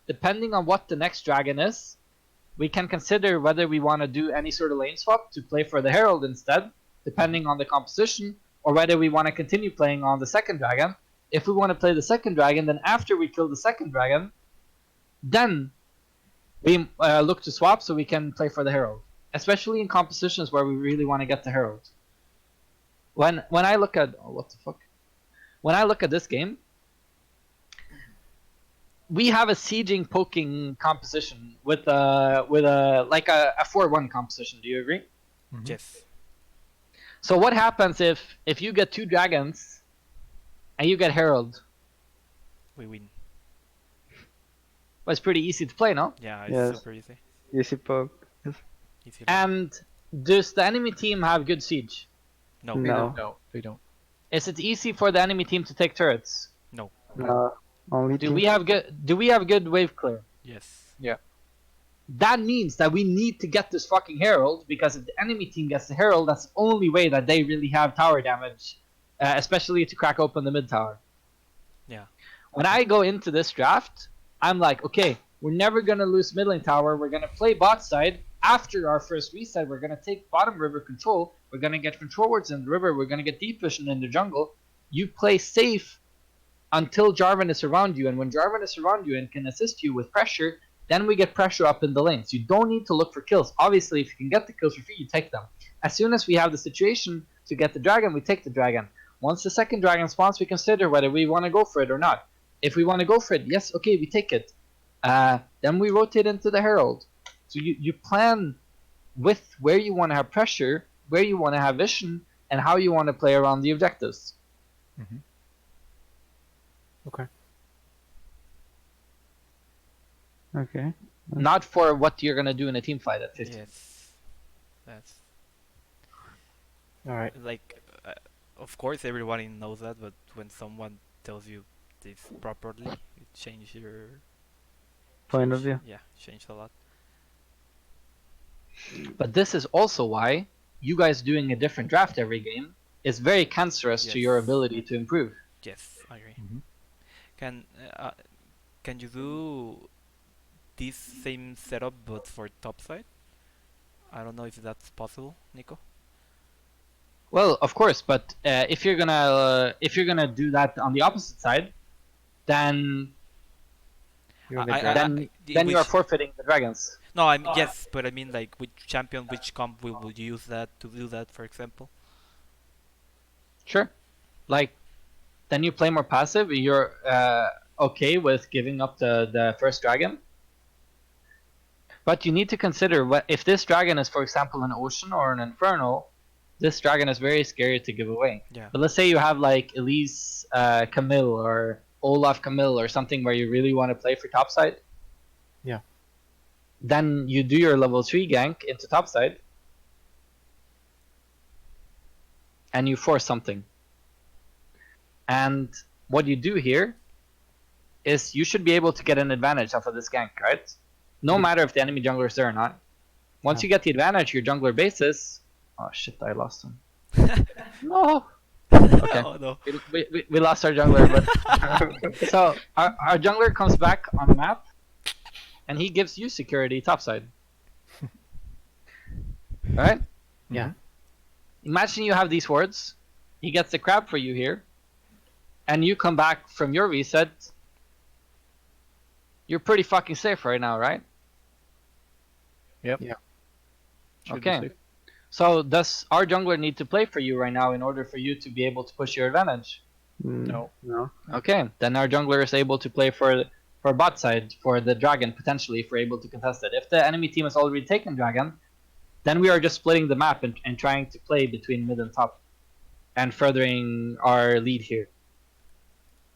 depending on what the next dragon is, we can consider whether we want to do any sort of lane swap to play for the Herald instead, depending on the composition, or whether we want to continue playing on the second dragon. If we want to play the second dragon, then after we kill the second dragon, then we look to swap so we can play for the Herald, especially in compositions where we really want to get the Herald. When I look at what the fuck, when I look at this game, we have a sieging poking composition with a like a 4-1 composition. Do you agree? Yes. So what happens if you get 2 dragons and you get Herald? We win. Well, it's pretty easy to play, no? Yeah, it's Yes. super easy. Easy poke. Yes. Easy. And does the enemy team have good siege? No. No. No, they don't. Is it easy for the enemy team to take turrets? No. No. Only Do team. we have good wave clear? Yes. That means that we need to get this fucking Herald, because if the enemy team gets the Herald, that's the only way that they really have tower damage, especially to crack open the mid tower. Yeah. When I go into this draft, I'm like, okay, we're never gonna lose mid lane tower. We're gonna play bot side. After our first reset, we're gonna take bottom river control. We're gonna get control wards in the river. We're gonna get deep vision in the jungle. You play safe until Jarvan is around you, and when Jarvan is around you and can assist you with pressure, then we get pressure up in the lanes. You don't need to look for kills. Obviously, if you can get the kills for free, you take them. As soon as we have the situation to get the dragon, we take the dragon. Once the second dragon spawns, we consider whether we want to go for it or not. If we want to go for it, yes, okay, we take it. Then we rotate into the Herald. So you plan with where you want to have pressure, where you want to have vision, and how you want to play around the objectives. Okay. Okay. Not for what you're going to do in a team fight at 50. Yes. That's All right. like, of course, everybody knows that, but when someone tells you this properly, it changes your Point of view. Yeah, changed a lot. But this is also why you guys doing a different draft every game is very cancerous to your Yes. ability to improve. Yes, I agree. Mhm. Can uh, can you do this same setup but for top side? I don't know if that's possible, Nico. Well, of course, but if you're gonna do that on the opposite side, then You're the I- dragon. then then you are which- forfeiting the dragons. No, I mean yes, but I mean like which champion, which comp will you use that to do that, for example? Sure. Like, then you play more passive. You're okay with giving up the first dragon. But you need to consider what if this dragon is, for example, an ocean or an infernal. This dragon is very scary to give away. Yeah. But let's say you have like Elise Camille or Olaf Camille or something where you really want to play for topside. Yeah. Then you do your level 3 gank into topside. And you force something. And what you do here is you should be able to get an advantage off of this gank, right? No matter if the enemy jungler is there or not. Once you get the advantage, your jungler bases. Oh shit, I lost him. No. Okay. Oh no. We lost our jungler, but so our jungler comes back on the map, and he gives you security topside. Alright? Yeah. Imagine you have these wards, he gets the crab for you here, and you come back from your reset. You're pretty fucking safe right now, right? Yep. Yeah. Should be Okay. safe. So does our jungler need to play for you right now in order for you to be able to push your advantage? No. No. Okay, then our jungler is able to play for bot side for the dragon potentially if we're able to contest it. If the enemy team has already taken dragon, then we are just splitting the map and trying to play between mid and top, and furthering our lead here.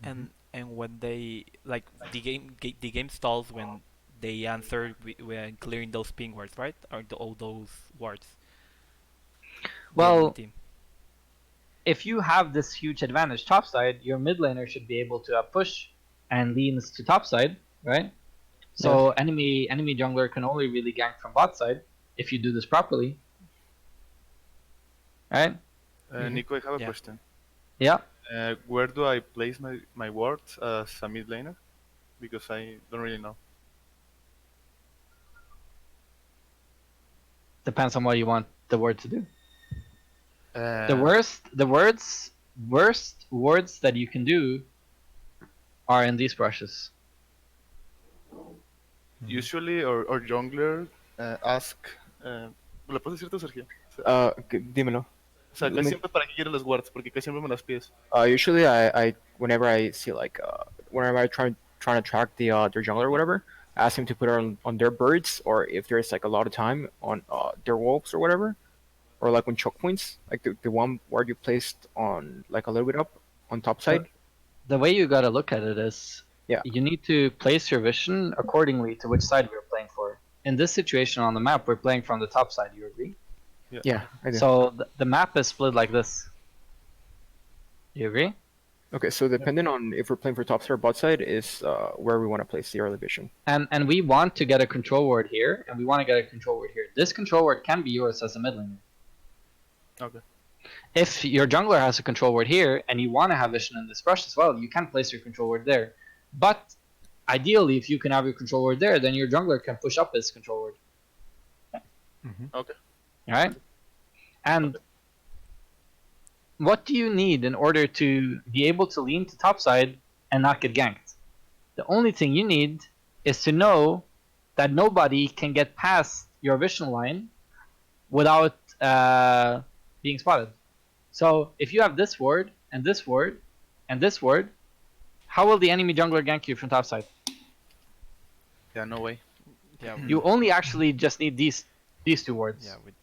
And when they like the game stalls when they answer when clearing those ping words, right? Or all those words. The enemy Well, team. if you have this huge advantage topside, your mid laner should be able to push and leans to topside, right? So enemy jungler can only really gank from bot side if you do this properly, right? Nico, I have a Yeah. question. Yeah. Where do I place my wards as a mid laner? Because I don't really know. Depends on what you want the word to do. Uh, The worst words that you can do are in these brushes. Usually, our jungler ask. ¿Me lo puedes decir tú, Sergio? Dímelo. O sea, Let casi me. siempre para qué quieres las wards, porque casi siempre me las pides. Usually, I whenever I see like whenever I trying to track their jungler or whatever, I ask them to put it on their birds, or if there's like a lot of time on their wolves or whatever, or like on choke points, like the one where you placed on like a little bit up on top So side. the way you gotta look at it is, Yeah. you need to place your vision accordingly to which side you're playing for. In this situation on the map, we're playing from the top side. You agree? Yeah, I do. So the map is split like this. You agree? Okay, so depending on if we're playing for top side or bot side is where we want to place the early vision. And we want to get a control ward here, and we want to get a control ward here. This control ward can be yours as a mid laner. Okay. If your jungler has a control ward here, and you want to have vision in this brush as well, you can place your control ward there. But ideally, if you can have your control ward there, then your jungler can push up his control ward. Okay. Alright? And what do you need in order to be able to lean to topside and not get ganked? The only thing you need is to know that nobody can get past your vision line without being spotted. So if you have this ward and this ward and this ward, how will the enemy jungler gank you from topside? Yeah, no way. Yeah, You only actually just need these two wards. yeah, with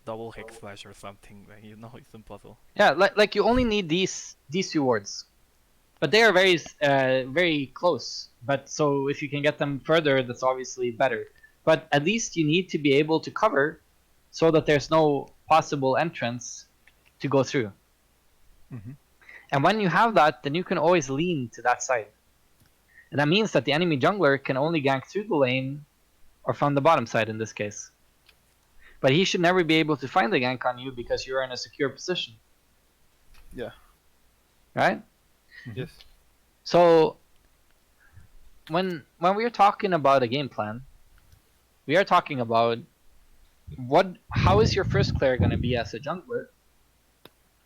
double hex flash or something, like, you know, it's impossible. Yeah, like you only need these two wards, but they are very close. But so if you can get them further, that's obviously better. But at least you need to be able to cover, so that there's no possible entrance to go through. And when you have that, then you can always lean to that side, and that means that the enemy jungler can only gank through the lane, or from the bottom side in this case. But he should never be able to find the gank on you because you're in a secure position. Yeah. Right? Yes. So when we are talking about a game plan, we are talking about how is your first clear gonna be as a jungler?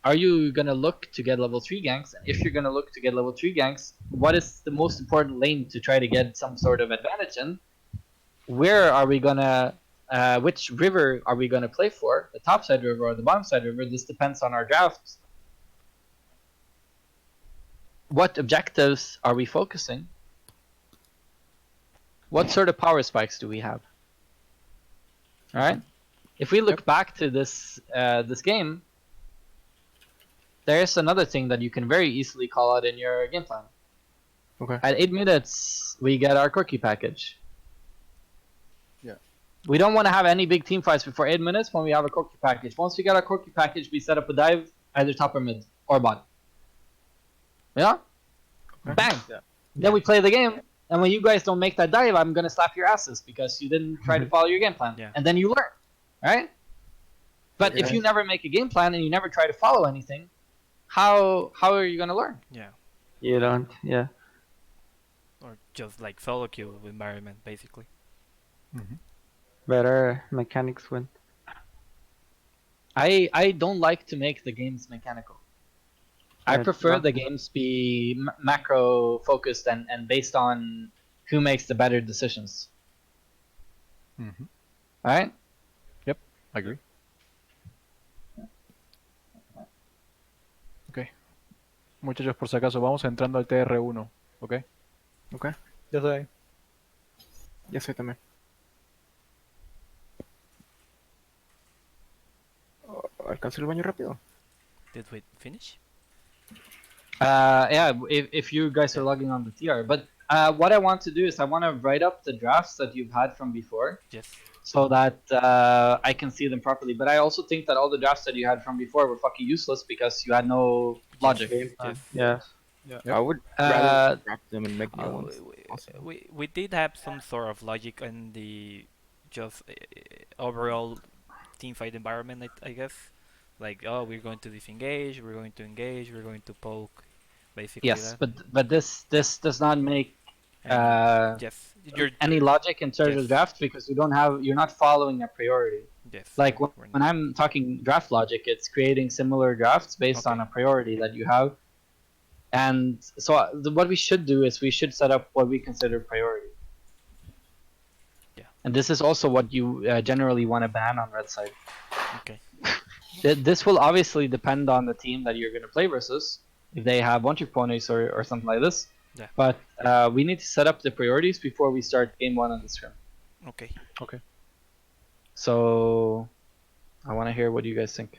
Are you gonna look to get level 3 ganks? And if you're gonna look to get level 3 ganks, what is the most important lane to try to get some sort of advantage in? Where are we gonna which river are we gonna play for? The top side river or the bottom side river? This depends on our draft. What objectives are we focusing? What sort of power spikes do we have? Alright? If we look back to this this game, there's another thing that you can very easily call out in your game plan. Okay. At 8 minutes, we get our quirky package. Yeah. We don't want to have any big team fights before 8 minutes when we have a quirky package. Once we get our quirky package, we set up a dive, either top or mid, or bot. Yeah? Bang! Yeah. Then we play the game, and when you guys don't make that dive, I'm gonna slap your asses because you didn't try to follow your game plan. Yeah. And then you learn, right? But if you never make a game plan and you never try to follow anything, how are you gonna learn? Yeah. You don't. Yeah. Or just like solo queue environment, basically. Better mechanics win. I don't like to make the games mechanical. I Yeah, prefer no. the games be macro focused and based on who makes the better decisions. Alright? Yep, I agree. Ok. Muchachos, por si acaso, vamos entrando al TR1, ¿ok? Okay. Ya estoy. Ya sé también. ¿Alcanzo el baño rápido? Did we finish? Yeah, if you guys are logging on the TR. But what I want to do is I want to write up the drafts that you've had from before, Yes. so that I can see them properly. But I also think that all the drafts that you had from before were fucking useless because you had no logic. Yes. Yes. I would rather draft them and make new ones. We did have some sort of logic in the just overall team fight environment, I guess. Like, oh, we're going to disengage, we're going to engage, we're going to poke, basically. Yes, that. but this does not make And yes, you're any logic in terms Yes. of draft because you're not following a priority. yes. Like we're when I'm talking draft logic, it's creating similar drafts based on Okay. a priority that you have. And so what we should do is we should set up what we consider priority. And this is also what you generally want to ban on red side. Okay. This will obviously depend on the team that you're going to play versus. If they have one-trick ponies or something like this. Yeah. But we need to set up the priorities before we start game 1 on the scrim. Okay. Okay. So I want to hear what you guys think.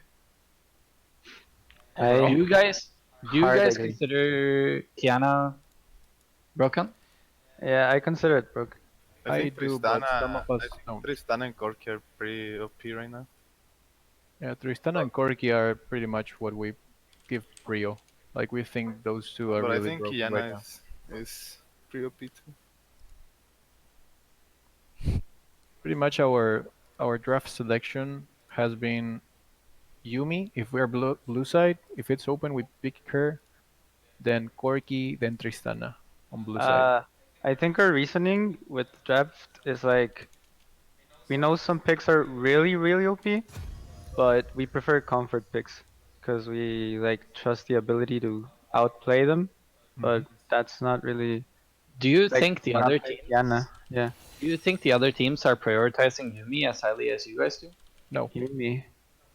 Do I you guys hard agree. consider Kiana broken? Yeah, I consider it broke. I I think do, but some Tristana. of us I think don't. Tristana and Corki are pretty OP right now. Yeah, Tristana and Corki are pretty much what we give Brio. Like we think those two are But I really think broken right Kiana now. is pretty OP too. Pretty much our draft selection has been Yumi. If we're blue side, if it's open, we pick her. Then Corki, then Tristana on blue side. I think our reasoning with draft is like we know some picks are really OP, but we prefer comfort picks because we like trust the ability to outplay them. But that's not really Do you like think the when I other play teams? Diana. Yeah, Do you think the other teams are prioritizing Yumi as highly as you guys do? No, Yumi.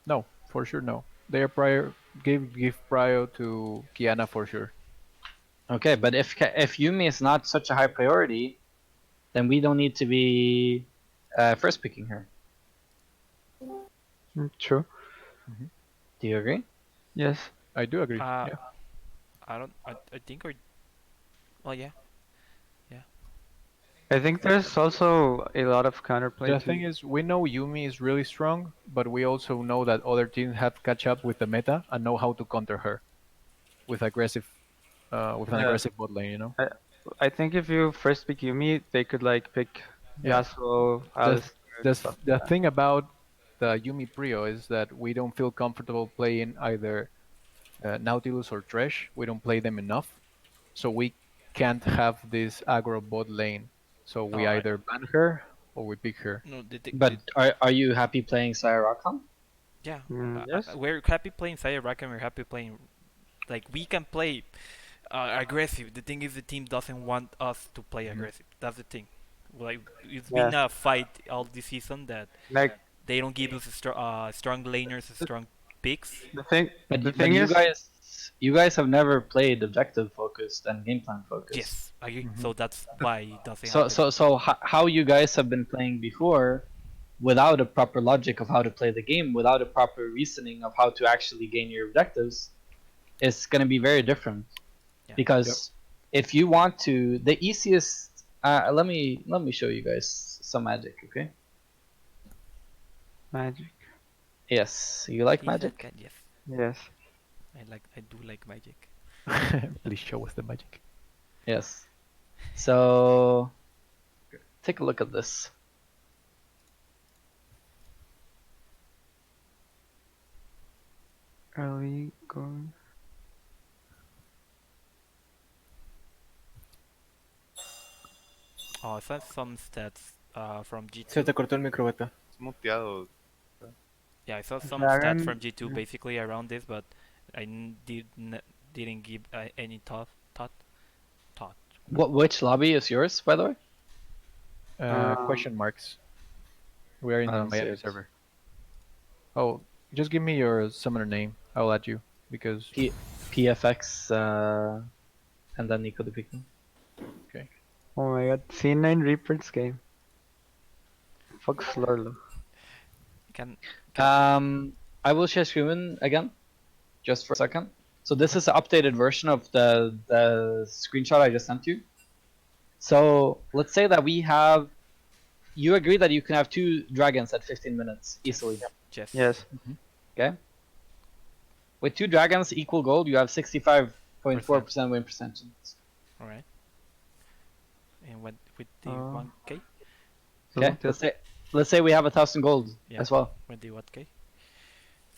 no, for sure no. They are prior give prior to Kiana for sure. Okay, but if Yumi is not such a high priority, then we don't need to be first picking her. True. Do you agree? Yes. I do agree. Uh, Yeah. I don't. I think we're. Well, yeah. I think there's also a lot of counterplay The to. thing is, we know Yumi is really strong, but we also know that other teams have catch up with the meta and know how to counter her with with an Yeah. aggressive bot lane. You know. I think if you first pick Yumi, they could like pick Yeah. Yasuo, The Alistar, the stuff the like that. thing about the Yumi Prio is that we don't feel comfortable playing either Nautilus or Thresh. We don't play them enough, so we can't have this aggro bot lane. So we No, either ban her or we pick her. no. But are you happy playing Saya Rakan? Yeah. Yes. We're happy playing Saya Rakan. We're happy playing. Like we can play aggressive. The thing is, the team doesn't want us to play aggressive. That's the thing. Like it's been Yeah. a fight all this season that Like they don't give us strong laners, strong picks. the thing. But The but thing is, you guys have never played objective focused and game plan focused. Yes, I agree. So that's why it doesn't So happen. how you guys have been playing before, without a proper logic of how to play the game, without a proper reasoning of how to actually gain your objectives, is going to be very different. Yeah. Because if you want to, the easiest. Let me show you guys some magic, okay? magic. Yes, you like He's magic? like, yes, Yes. I do like magic. Please show us the magic. Yes. So take a look at this. Early going. Oh, I saw some stats from Se G2. te cortó el micro, Beta. Es muteado. Yeah, I saw some Dragon- stats from G2 yeah. basically around this, but I didn't give any thought. Which lobby is yours, by the way? Question marks. We are in I the don't see Miami it. server. Oh, just give me your summoner name. I'll add you because PFX and then Nico the Pico. Oh my god. C9 Reaper's game. Fuck Slurlo. Can I will share screen again, just for a second. So this is an updated version of the screenshot I just sent you. So let's say that we have. You agree that you can have 2 dragons at 15 minutes easily. Yes. Yes. Okay. With 2 dragons equal gold, you have 65.4% win percentage. All right. And what with the Uh, 1K? Okay. Let's say we have 1,000 gold Yeah. as well. With the what K?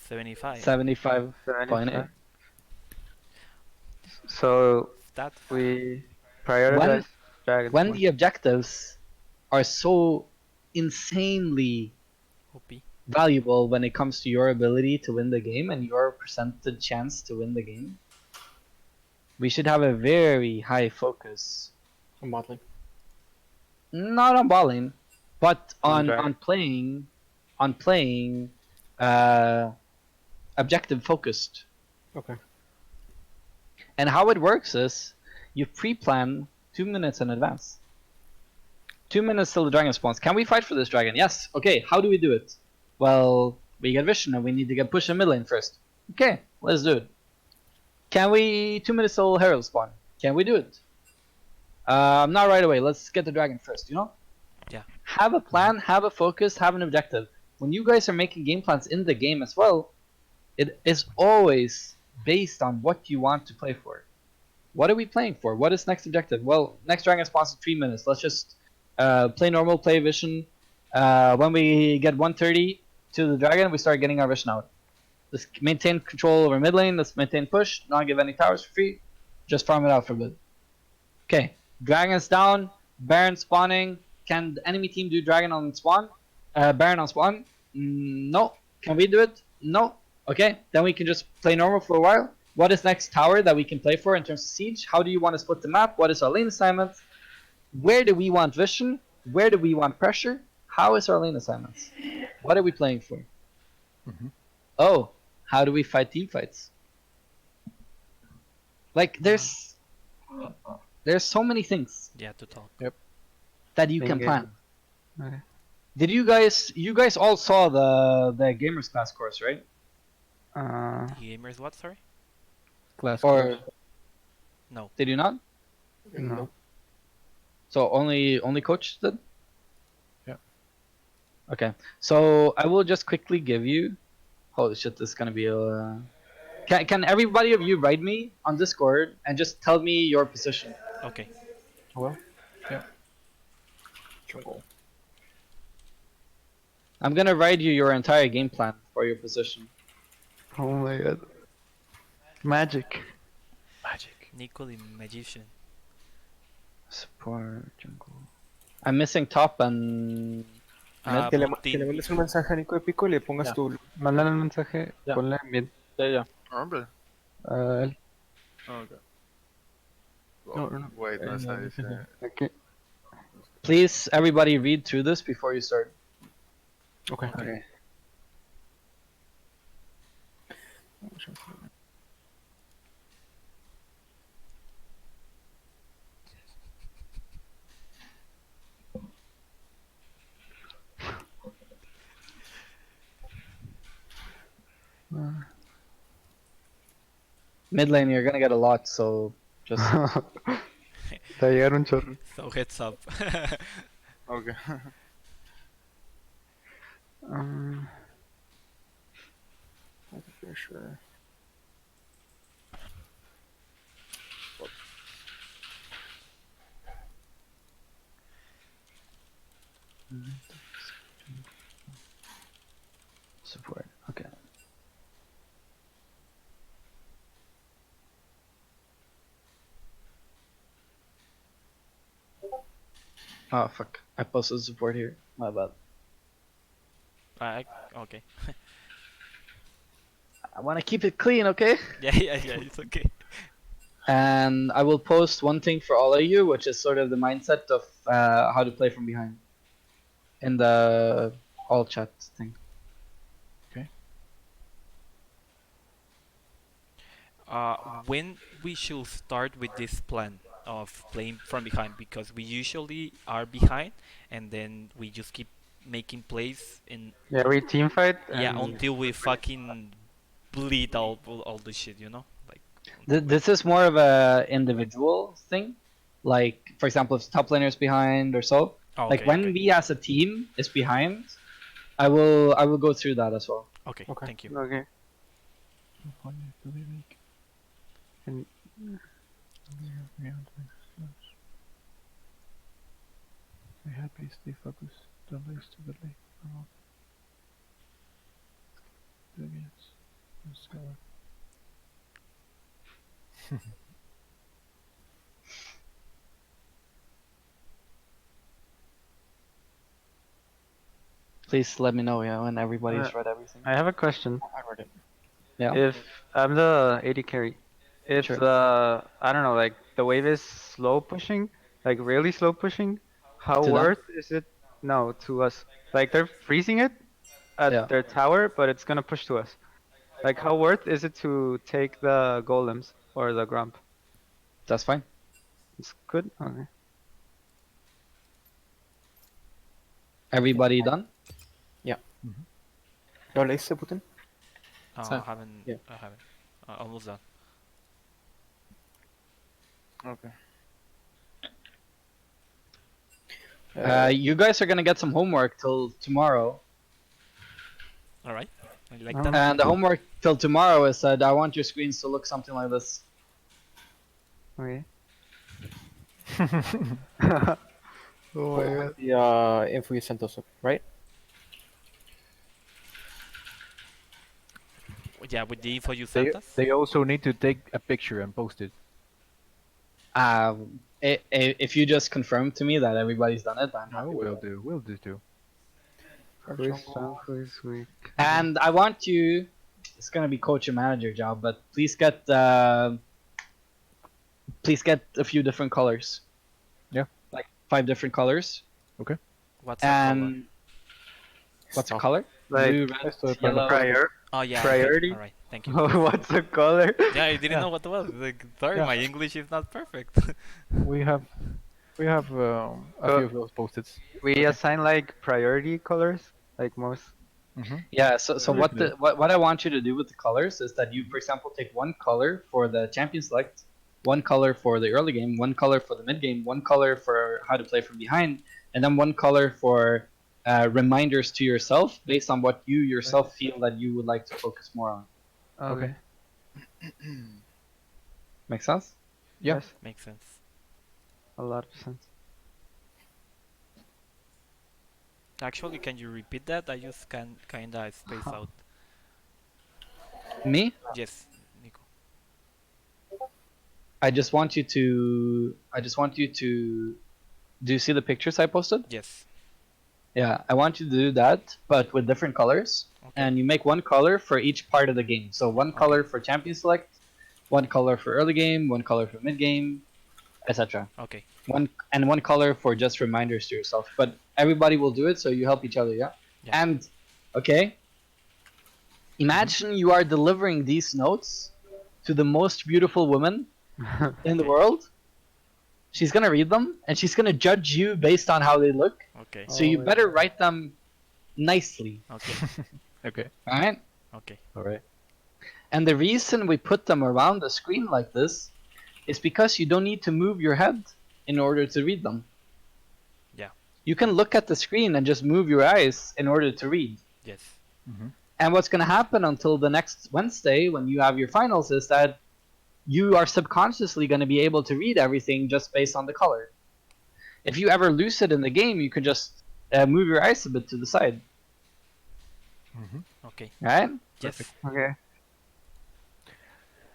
75. 75.8. So That we prioritize dragons. When more. the objectives are so insanely OP. valuable when it comes to your ability to win the game and your percentage chance to win the game, we should have a very high focus. On bot lane. Not on balling, but On on dragon. playing objective focused. Okay. And how it works is you pre-plan 2 minutes in advance. 2 minutes till the dragon spawns. Can we fight for this dragon? Yes. Okay, how do we do it? Well, we get vision and we need to get push in mid lane first. Okay, let's do it. Can we 2 minutes till herald spawn? Can we do it? Not right away. Let's get the dragon first, you know? Yeah. Have a plan, have a focus, have an objective. When you guys are making game plans in the game as well, it is always based on what you want to play for. What are we playing for? What is next objective? Well, next dragon spawns in 3 minutes. Let's just play normal, play vision. When we get 130 to the dragon, we start getting our vision out. Let's maintain control over mid lane. Let's maintain push. Not give any towers for free. Just farm it out for a bit. Okay, dragon's down. Baron spawning. Can the enemy team do dragon on spawn? Baron on spawn? No. Can we do it? No. Okay, then we can just play normal for a while. What is next tower that we can play for in terms of siege? How do you want to split the map? What is our lane assignment? Where do we want vision? Where do we want pressure? How is our lane assignments? What are we playing for? Oh, how do we fight team fights? Like there's so many things Yeah, to talk. that you can In-game. plan. Okay. Did you guys all saw the gamers class course, right? Gamers, what? Sorry. Class Or course. No. did you not? No. So only coach did? Yeah. Okay. So I will just quickly give you. Holy shit! This is gonna be a. Can everybody of you write me on Discord and just tell me your position? Okay. Well. Yeah. Jungle. I'm gonna write you your entire game plan for your position. Oh my god. Magic. Nico the magician. Support jungle. I'm missing top and. Que le Putin. mandes un mensaje a Nico de Pico y le pongas Ya. tu. Mándale un mensaje. Ya. Ponle mid. Yeah. Hombre. a él. Oh, okay. No, no, no. Wait, no está dice. Aquí. Please, everybody, read through this before you start. Okay. Okay. Mid lane, you're gonna get a lot, so just. Te va a llegar un chorro. So heads up. Okay. For sure. Support. Okay. Oh fuck! I posted support here. My bad. Okay. I want to keep it clean, okay? Yeah, it's okay. And I will post one thing for all of you, which is sort of the mindset of how to play from behind in the all chat thing. When we should start with this plan of playing from behind, because we usually are behind and then we just keep making plays in Yeah, we team fight. yeah and- until we fucking bleed all the shit, you know? Like This is more of a individual thing. Like, for example, if top laner is behind or so. oh, Like okay, when okay. we as a team is behind, I will go through that as well. Okay, Okay. thank you. Okay. Stay happy, stay focused, don't lose to the late. Let's go. Please let me know, yeah, when everybody's read everything. I have a question. I read it. Yeah. If I'm the AD carry, if Sure. the I don't know, like the wave is slow pushing, like really slow pushing, how To them? worth is it No, to us. Like they're freezing it at Yeah, their tower, but it's gonna push to us. Like how worth is it to take the golems or the grump? that's fine. It's good. Okay. Everybody done? Yeah. Mhm. ¿Lo leíste, Putin? I So, haven't. Yeah. I haven't. Almost done. Okay. you guys are gonna get some homework till tomorrow, All right. I like Oh. that. and the homework till tomorrow is that I want your screens to look something like this. Okay. Oh my god. The info you sent us, right? Yeah, with the info you They sent us. they also need to take a picture and post it. If you just confirm to me that everybody's done it, I'm No, happy with that. we'll do too. Quiz time for this week. And I want you. It's gonna be coach and manager job, but please get a few different colors. Yeah. Like 5 different colors. What's a color? And what's a Stop. color? Like Blue, red, Esto de yellow. prior Oh yeah. priority. Okay. All right. Thank you. What's the color? Yeah, I didn't Yeah. know what it was. Like, sorry, Yeah. my English is not perfect. We have a few of those post-its. We assign like priority colors, like most. Mm-hmm. Yeah. So We can do what I want you to do with the colors is that you, for example, take one color for the champion select, one color for the early game, one color for the mid game, one color for how to play from behind, and then one color for reminders to yourself based on what you yourself feel that you would like to focus more on. Okay. Make sense? Yeah. Yes, Makes sense. a lot of sense. Actually, can you repeat that? I just can kinda space out. Me? Yes, Nico. I just want you to. Do you see the pictures I posted? Yes. Yeah, I want you to do that, but with different colors. Okay. And you make one color for each part of the game. So one color for champion select, one color for early game, one color for mid game, etc. Okay. One color for just reminders to yourself. But everybody will do it, so you help each other, yeah? Yeah. And okay, imagine you are delivering these notes to the most beautiful woman in the Okay. world. She's gonna read them and she's gonna judge you based on how they look. Okay. So you Oh, better write them nicely, Okay. Okay. alright? Okay. All right. And the reason we put them around the screen like this is because you don't need to move your head in order to read them. Yeah. You can look at the screen and just move your eyes in order to read. Yes. Mm-hmm. And what's going to happen until the next Wednesday when you have your finals is that you are subconsciously going to be able to read everything just based on the color. If you ever lose it in the game, you can just move your eyes a bit to the side, Mm-hmm. Okay. right? Yes. Okay.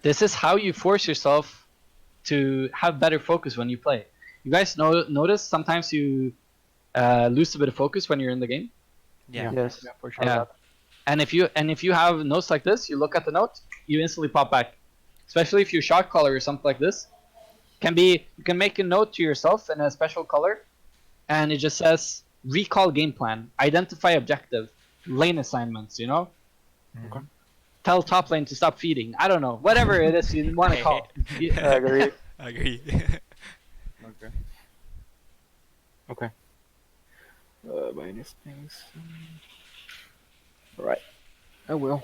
This is how you force yourself to have better focus when you play. You guys notice sometimes you lose a bit of focus when you're in the game. Yeah. Yes. Yeah, for sure. Yeah. And if you have notes like this, you look at the note, you instantly pop back. Especially if you shot color or something like this. You can make a note to yourself in a special color, and it just says recall game plan, identify objective, lane assignments, you know? Okay. Tell top lane to stop feeding. I don't know. Whatever it is you want to call. I agree. Agree. Okay. Okay. Minus things. Alright. I will.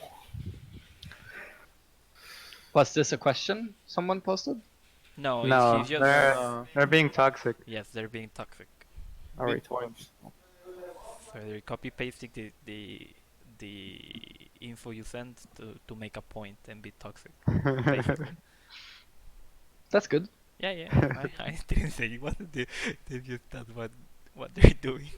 Was this a question someone posted? No, No, he's just. they're being toxic. Yes, they're being toxic. Alright. Big points. So they're copy pasting the info you sent to make a point and be toxic. Basically. That's good. Yeah, yeah. I didn't say it wasn't. They just that's what they're doing.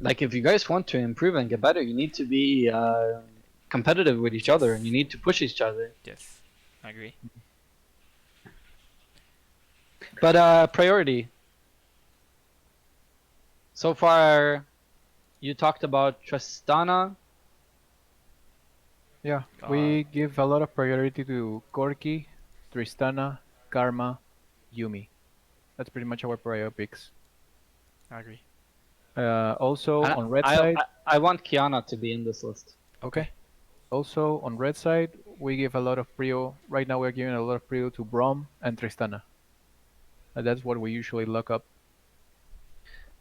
Like if you guys want to improve and get better, you need to be competitive with each other, and you need to push each other. Yes, I agree. But priority. So far, you talked about Tristana. Yeah, we give a lot of priority to Corki, Tristana, Karma, Yumi. That's pretty much our prio picks. I agree. Also I on red I side, I I want Kiana to be in this list. okay. Also on red side, we give a lot of prio. Right now we're giving a lot of prio to Brom and Tristana. That's what we usually look up.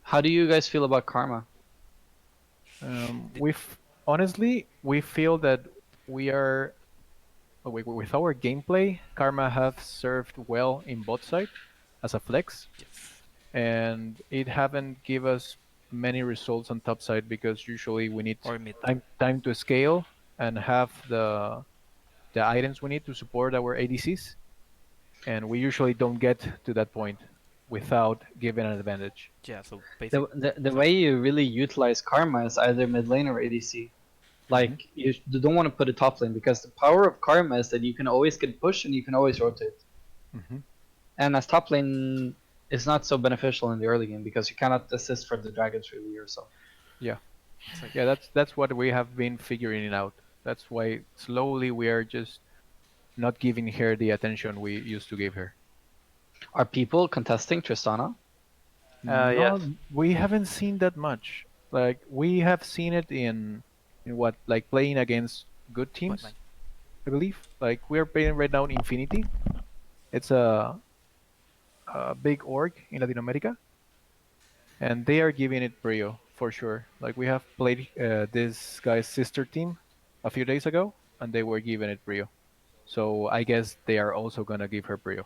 How do you guys feel about Karma? Honestly, we feel that we are with our gameplay. Karma have served well in bot side as a flex, Yes. and it haven't give us many results on top side because usually we need Or mid. time to scale and have the items we need to support our ADCs, and we usually don't get to that point without giving an advantage. Yeah. So The, basic. the Sorry. way you really utilize Karma is either mid lane or ADC. Hmm. Like you don't want to put a top lane because the power of Karma is that you can always get push and you can always rotate. Hmm. And as top lane is not so beneficial in the early game because you cannot assist for the dragons really yourself. Yeah, So yeah, that's what we have been figuring it out. That's why slowly we are just not giving her the attention we used to give her. Are people contesting Tristana? Yes. No, we haven't seen that much. Like we have seen it in what like playing against good bot lane. teams, I believe. Like we are playing right now in Infinity. It's a big org in Latin America, and they are giving it prio for sure. Like we have played this guy's sister team a few days ago, and they were giving it prio. So I guess they are also gonna give her prio.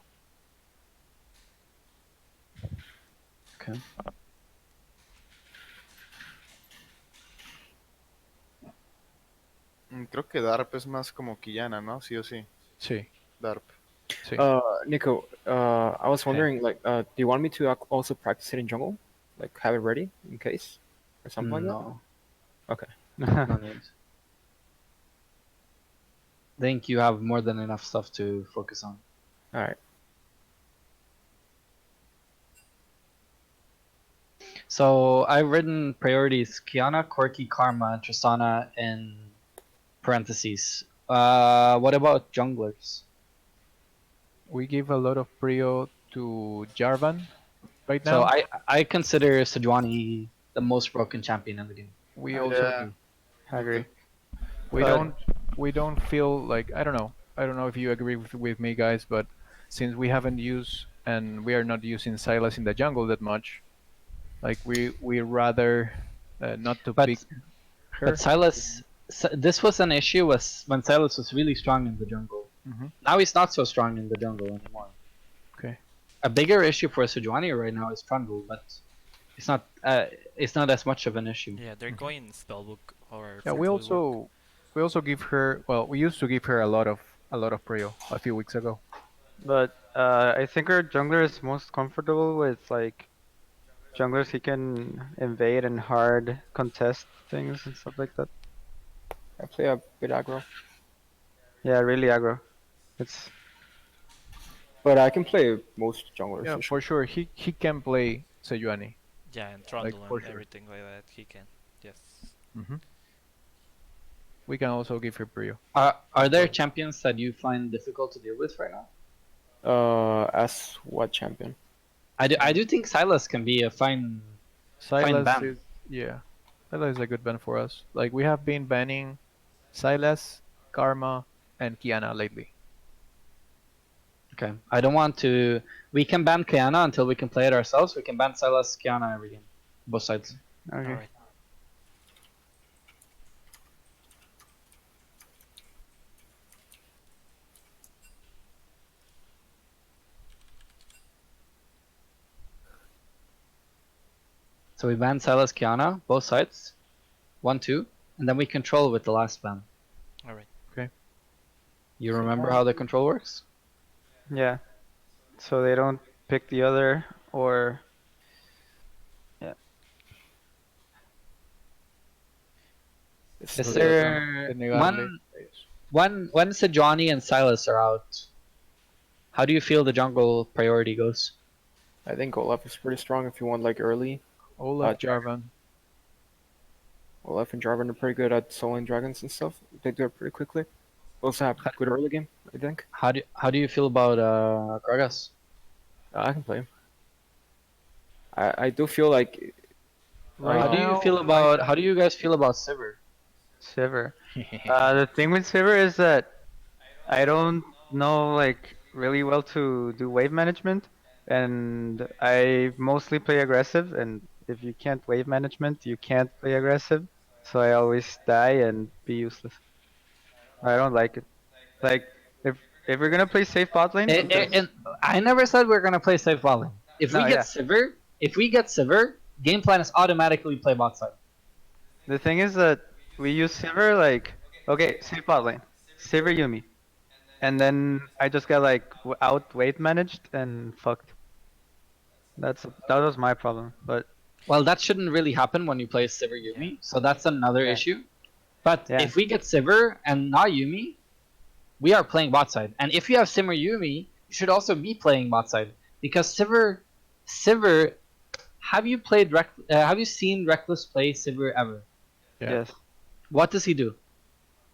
Okay. Creo que Darp es más como Quillana, ¿no? Sí o sí. Sí, Darp. sí. Nico, I was Hey. wondering, like, do you want me to also practice it in jungle, like have it ready in case or something like that? No, Okay. no need. I think you have more than enough stuff to focus on. All right. So I've written priorities: Kiana, Corki, Karma, Tristana, in parentheses. What about junglers? We give a lot of prio to Jarvan right So now. I consider Sejuani the most broken champion in the game. We Ah, also yeah. do. I agree. We But don't we don't feel like I don't know. I don't know if you agree with me guys, but since we haven't used and we are not using Sylas in the jungle that much, like we rather not to But pick but her. Silas, this was an issue was when Silas was really strong in the jungle. Hmm. Now he's not so strong in the jungle anymore. Okay. A bigger issue for Sejuani right now is Trundle, but it's not as much of an issue. Yeah, they're Hmm. going spellbook or Yeah, force work. we also give her well, we used to give her a lot of prio a few weeks ago. I think our jungler is most comfortable with like junglers he can invade and hard contest things and stuff like that. I play a bit aggro, Yeah, really aggro. It's but I can play most junglers Yeah, for for sure. sure. He can play Sejuani, Yeah, and like Trundle for and sure. everything like that. He can. Yes. Hmm. We can also give her prio. Are there champions that you find difficult to deal with right now? As what champion? I do think Silas can be a fine Silas ban. is yeah, Silas is a good ban for us. Like we have been banning Silas, Karma, and Kiana lately. Okay. I don't want to. We can ban Kiana until we can play it ourselves. We can ban Silas, Kiana every game, both sides. okay. Alright. So we ban Silas, Kiana, both sides, 1-2, and then we control with the last ban. Alright. Okay. You remember how the control works? Yeah. So they don't pick the other or yeah. This Is is Entonces, the there denegarle when a ellos. when Sejuani and Silas are out? How do you feel the jungle priority goes? I think Olaf is pretty strong if you want like early. Olaf Dragon. Jarvan. Olaf and Jarvan are pretty good at soloing dragons and stuff. They do it pretty quickly. Also have How, good early game, I think. how do you feel about Gragas? I can play him. I do feel like Right now, How do you guys feel about Sivir? Shiver. The thing with Shiver is that I don't know like really well to do wave management, and I mostly play aggressive. And if you can't wave management, you can't play aggressive. So I always die and be useless. I don't like it. Like if if we're gonna play safe bot lane, just And I never said we're gonna play safe bot lane. no, yeah. If we get Sivir, game plan is automatically play bot side. The thing is that we use Sivir like okay, safe bot lane, Sivir Yumi, and then I just got like out wave managed and fucked. That was my problem, but Well, that shouldn't really happen when you play Sivir Yumi, so that's another yeah, issue. But yeah. if we get Sivir and not Yumi, we are playing bot side. And if you have Sivir Yumi, you should also be playing bot side because Sivir. Have you played? Have you seen Reckless play Sivir ever? Yeah. Yes, What does he do?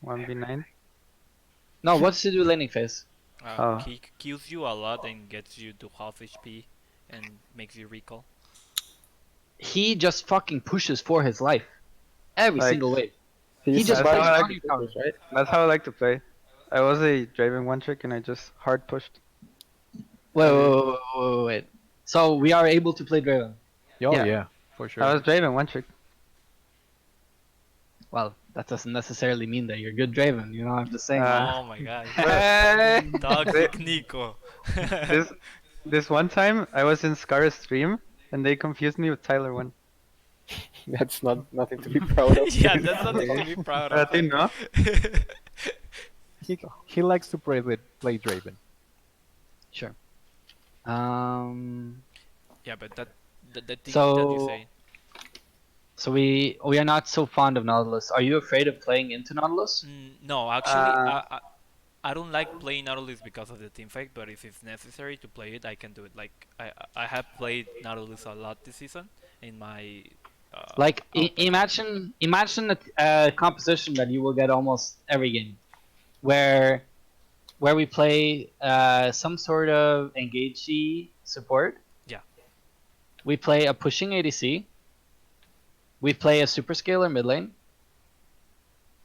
1v9. No, what does he do laning phase? Oh. He kills you a lot and gets you to half HP and makes you recall. He just fucking pushes for his life every Like single wave. he He just that's how plays I on like your tower. right? that's how I like to play. I was a Draven one trick and I just hard pushed. Wait. So we are able to play Draven. Oh Yeah. yeah, for I sure. was Draven one trick. Well, that doesn't necessarily mean that you're good Draven. You know, I'm just saying. Uh, Oh my god. Hey! Toxic Nico. This this one time I was in Scar's stream and they confused me with Tyler one. That's not nothing to be proud of. Yeah, that's nothing to be proud of. But no. He likes to play Draven. Sure. Um. Yeah, but the thing that So- you say. So we are not so fond of Nautilus. Are you afraid of playing into Nautilus? No, actually, Uh, I don't like playing Nautilus because of the team fight, but if it's necessary to play it, I can do it. Like I have played Nautilus a lot this season in my Like output. imagine a composition that you will get almost every game, where we play some sort of engagey support. Yeah. We play a pushing ADC. We play a super scaler mid lane.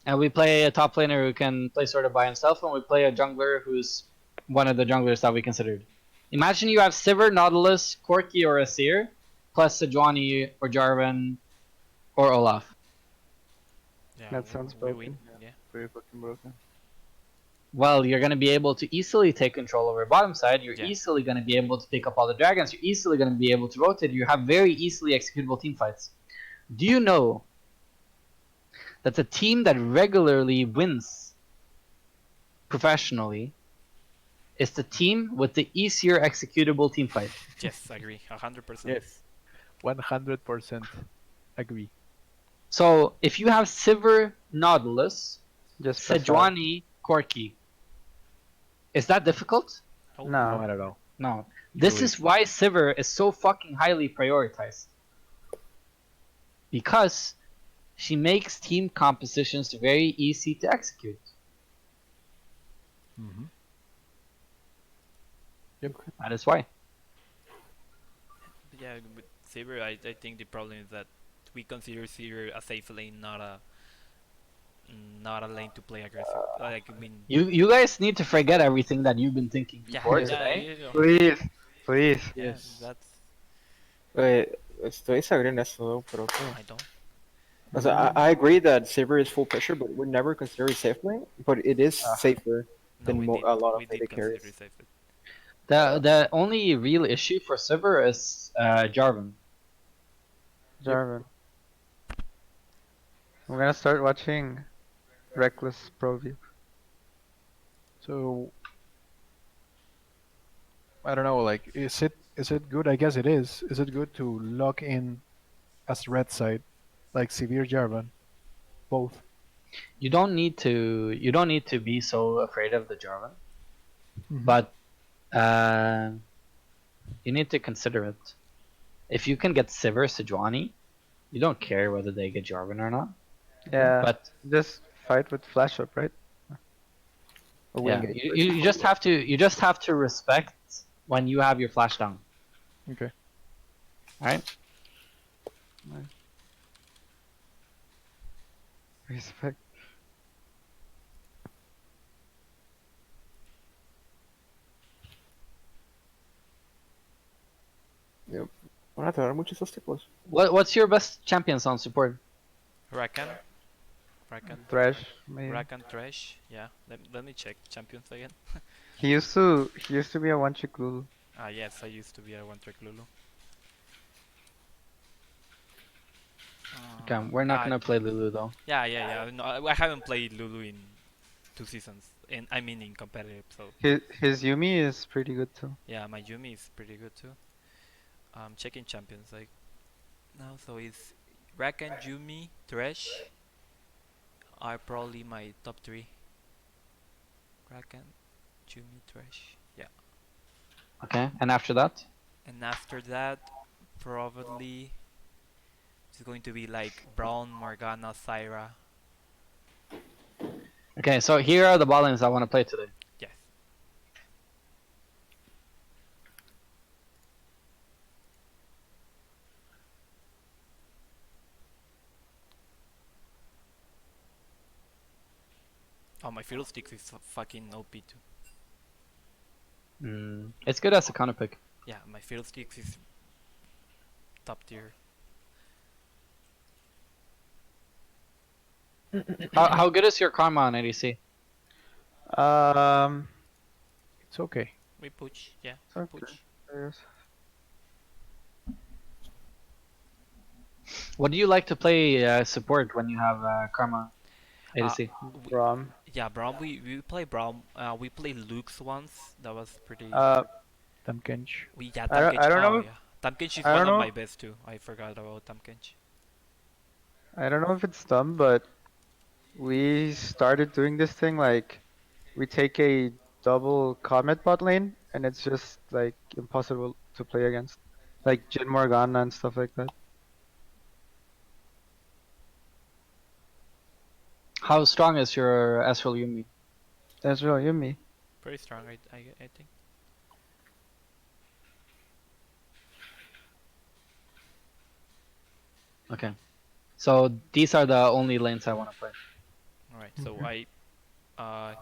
And we play a top laner who can play sort of by himself, and we play a jungler who's one of the junglers that we considered. Imagine you have Sivir, Nautilus, Corki, or Asir, plus Sejuani or Jarvan or Olaf. Yeah, That sounds we win. broken. Yeah. Very fucking broken. Well, you're going to be able to easily take control over bottom side. You're Yeah. easily going to be able to pick up all the dragons. You're easily going to be able to rotate. You have very easily executable team fights. Do you know that the team that regularly wins professionally is the team with the easier executable team fight? Yes, I agree. 100%. Yes, 100% agree. So if you have Sivir, Nautilus, Just press out. Sejuani, Corki, is that difficult? Oh, No, No. not at all. No. This Really? is why Sivir is so fucking highly prioritized. Because she makes team compositions very easy to execute. Mm-hmm. That is why. Yeah, with Saber, I think the problem is that we consider Saber a safe lane, not a lane to play aggressive. Like I mean, You guys need to forget everything that you've been thinking yeah, before yeah, today. you know, Please, please. yeah, Yes. that's Estoy desagree en eso, pero okay. I don't. O sea, I agree that Saber is full pressure, but we're never considered safe lane. But it is safer No, than a lot we of did AD consider carries. it safe. The only real issue for Sivir is Jarvan. Jarvan. We're gonna start watching Reckless Pro View. So I don't know. Like, is it good? I guess it is. Is it good to lock in as red side, like Severe Jarvan, both? You don't need to be so afraid of the Jarvan, but you need to consider it. If you can get Sivir, Sejuani, you don't care whether they get Jarvan or not. Yeah, But just fight with flash up, right? Or yeah, wing it. you just have to respect when you have your flash down. Okay. Alright. Respect. Van a tardar mucho esos tipos. What's your best champions on support? Rakan, Rakan, Thresh, maybe. Rakan, Thresh. Yeah. Let me check champions again. He used to be a one-trick Lulu. Ah, yes, I used to be a one-trick Lulu. Okay, we're not Ah, gonna play Lulu though. yeah. No, I haven't played Lulu in 2 seasons, and I mean in competitive. So His Yumi is pretty good too. yeah, my Yumi is pretty good too. Checking champions like now, so it's Rakan, Yumi, Thresh are probably my top three. Rakan, Yumi, Thresh. Yeah, Okay, and after that? and after that, probably it's going to be like Braun, Morgana, Syra. Okay, so here are the bot lanes I want to play today. Yes. Oh, my Fiddlesticks is fucking OP too. It's good as a counter pick. Yeah, my Fiddlesticks is top tier. How good is your karma on ADC? It's okay. We push, yeah, It's okay. push. Yes. What do you like to play support when you have karma ADC? Braum. Yeah, Braum, we play Braum. We played Luke's once. That was pretty. Tamkench. Yeah, I don't- Tamkench. I don't Oh, know- yeah. Tamkench is I one don't of know. my best too. I forgot about Tamkench. I don't know if it's dumb, but we started doing this thing like we take a double Comet bot lane, and it's just like impossible to play against, like Jin Morgana and stuff like that. How strong is your Astral Yumi? That's really Yumi. Pretty strong, I think. Okay. So these are the only lanes I want to play. All right, so Okay. uh,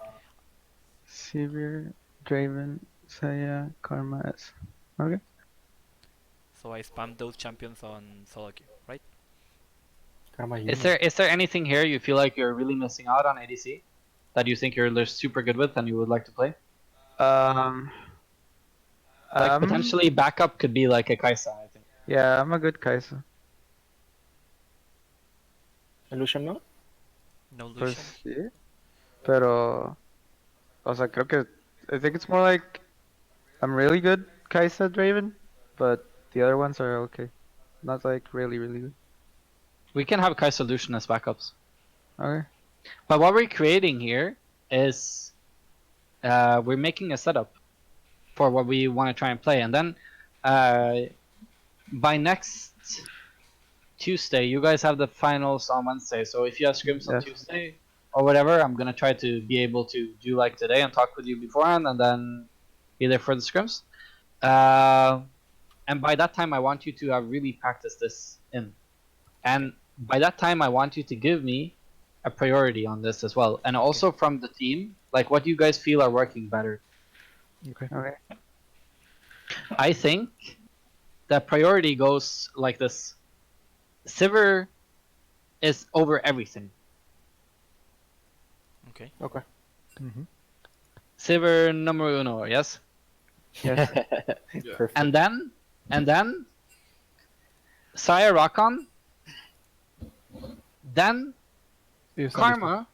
Sivir, Draven, Saya, Karma S. Okay. so I spammed those champions on solo queue, right? Karma Is there anything here you feel like you're really missing out on ADC that you think you're super good with and you would like to play? Like potentially backup could be like a Kaisa, I think. Yeah, I'm a good Kai'Sa. Lucian no? No Pues Lucian. sí, pero, o sea, creo que, I think it's more like, I'm really good Kai'Sa Draven, but the other ones are okay. Not like really, really good. We can have Kaisa Lucian as backups. Okay. But what we're creating here is we're making a setup for what we want to try and play. And then by next Tuesday, you guys have the finals on Wednesday. So if you have scrims on Yes. Tuesday or whatever, I'm going to try to be able to do like today and talk with you beforehand and then be there for the scrims. And by that time, I want you to have really practiced this in. And by that time, I want you to give me a priority on this as well. And also from the team, like what you guys feel are working better. Okay. Okay. I think the priority goes like this. Sivir is over everything. Okay. Okay. Mm-hmm. Sivir numero uno, yes? Yes. Perfect. And then Saya Rakan, then Sí, está listo. Karma.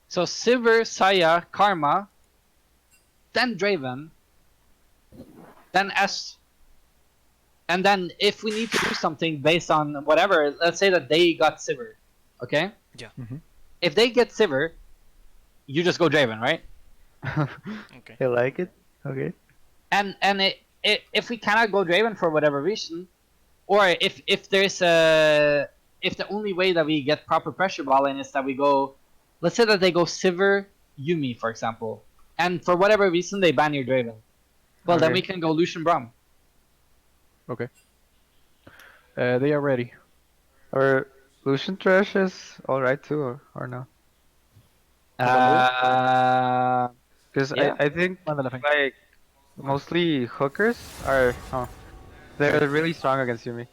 So Sivir, Saya, Karma, then Draven, then S. And then if we need to do something based on whatever, let's say that they got Sivir, okay? Yeah. Mm-hmm. If they get Sivir, you just go Draven, right? Okay. I like it. Okay. And if we cannot go Draven for whatever reason, or if there's a if the only way that we get proper pressure balling is that we go, let's say that they go Sivir Yumi for example, and for whatever reason they ban your Draven, well then Okay. we can go Lucian Braum. Okay. They are ready. Or Lucian Trash is alright too, or no? Because Yeah. I think Manda la fe. like mostly hookers are they're really strong against Yumi.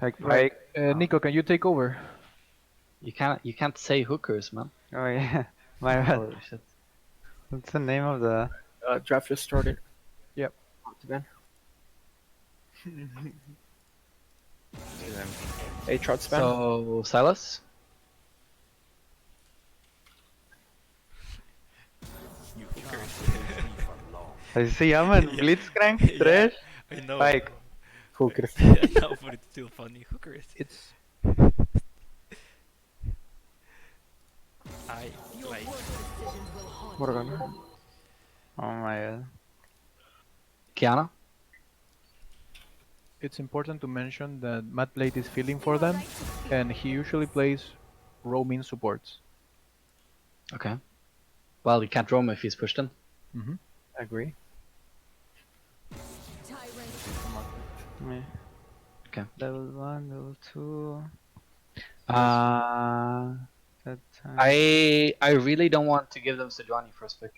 Like Right. Pike. Nico, can you take over? You can't say hookers, man. Oh yeah, my bad. Holy shit. What's the name of the? Draft just started. Yep. Ben. Yeah. Hey, Trot Span. So Silas. You hookers. Así se llaman. Yeah. Blitzcrank, Yeah, Trash, I know. Pike. Hookers. I know, but it's still funny. Hookers. It's I like. Morgan. Oh my god. Kiana. it's important to mention that Matt Blade is feeling for them, and he usually plays roaming supports. Okay. Well, you can't roam if he's pushed in. Mm-hmm. Agree. Me. Okay. Level 1, level 2. That time. I really don't want to give them Sejuani first pick.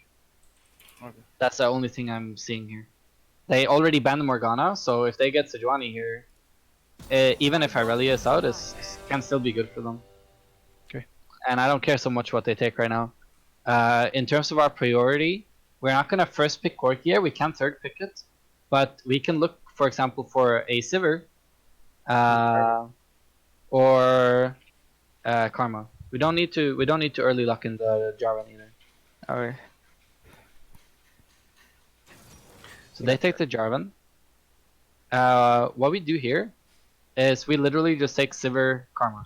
Okay. That's the only thing I'm seeing here. They already banned Morgana, so if they get Sejuani here, even if Irelia is out, it can still be good for them. Okay. And I don't care so much what they take right now. In terms of our priority, we're not gonna first pick Corki here. We can third pick it, but we can look, for example, for a Sivir, or Karma. We don't need to early lock in the Jarvan either. Okay. So they take the Jarvan. What we do here is we literally just take Sivir Karma.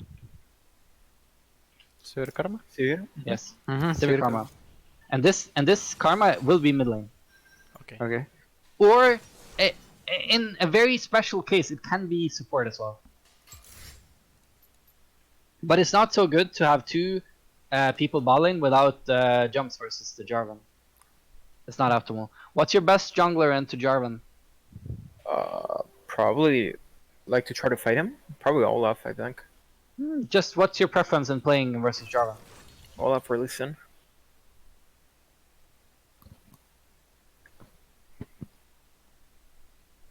Sir Karma? See? Yes, Mm-hmm. Sivir Karma. And this Karma will be mid lane. Okay. Okay. Or in a very special case, it can be support as well. But it's not so good to have two people balling without jumps versus the Jarvan. It's not optimal. What's your best jungler into Jarvan? Probably like to try to fight him. Probably Olaf, I think. Just what's your preference in playing versus Jarvan? Olaf really soon.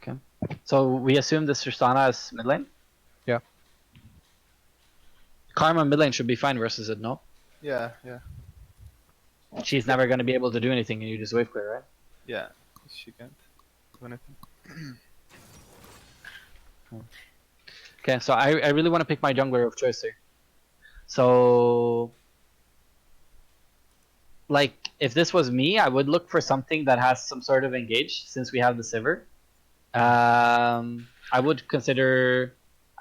Okay. So we assume this Tristana is mid lane? Yeah. Karma mid lane should be fine versus it, no? Yeah, yeah, She's never going to be able to do anything and you just wave clear, right? yeah. She can't do anything. Okay, so I really want to pick my jungler of choice here. So, like, if this was me, I would look for something that has some sort of engage, since we have the Sivir. I would consider...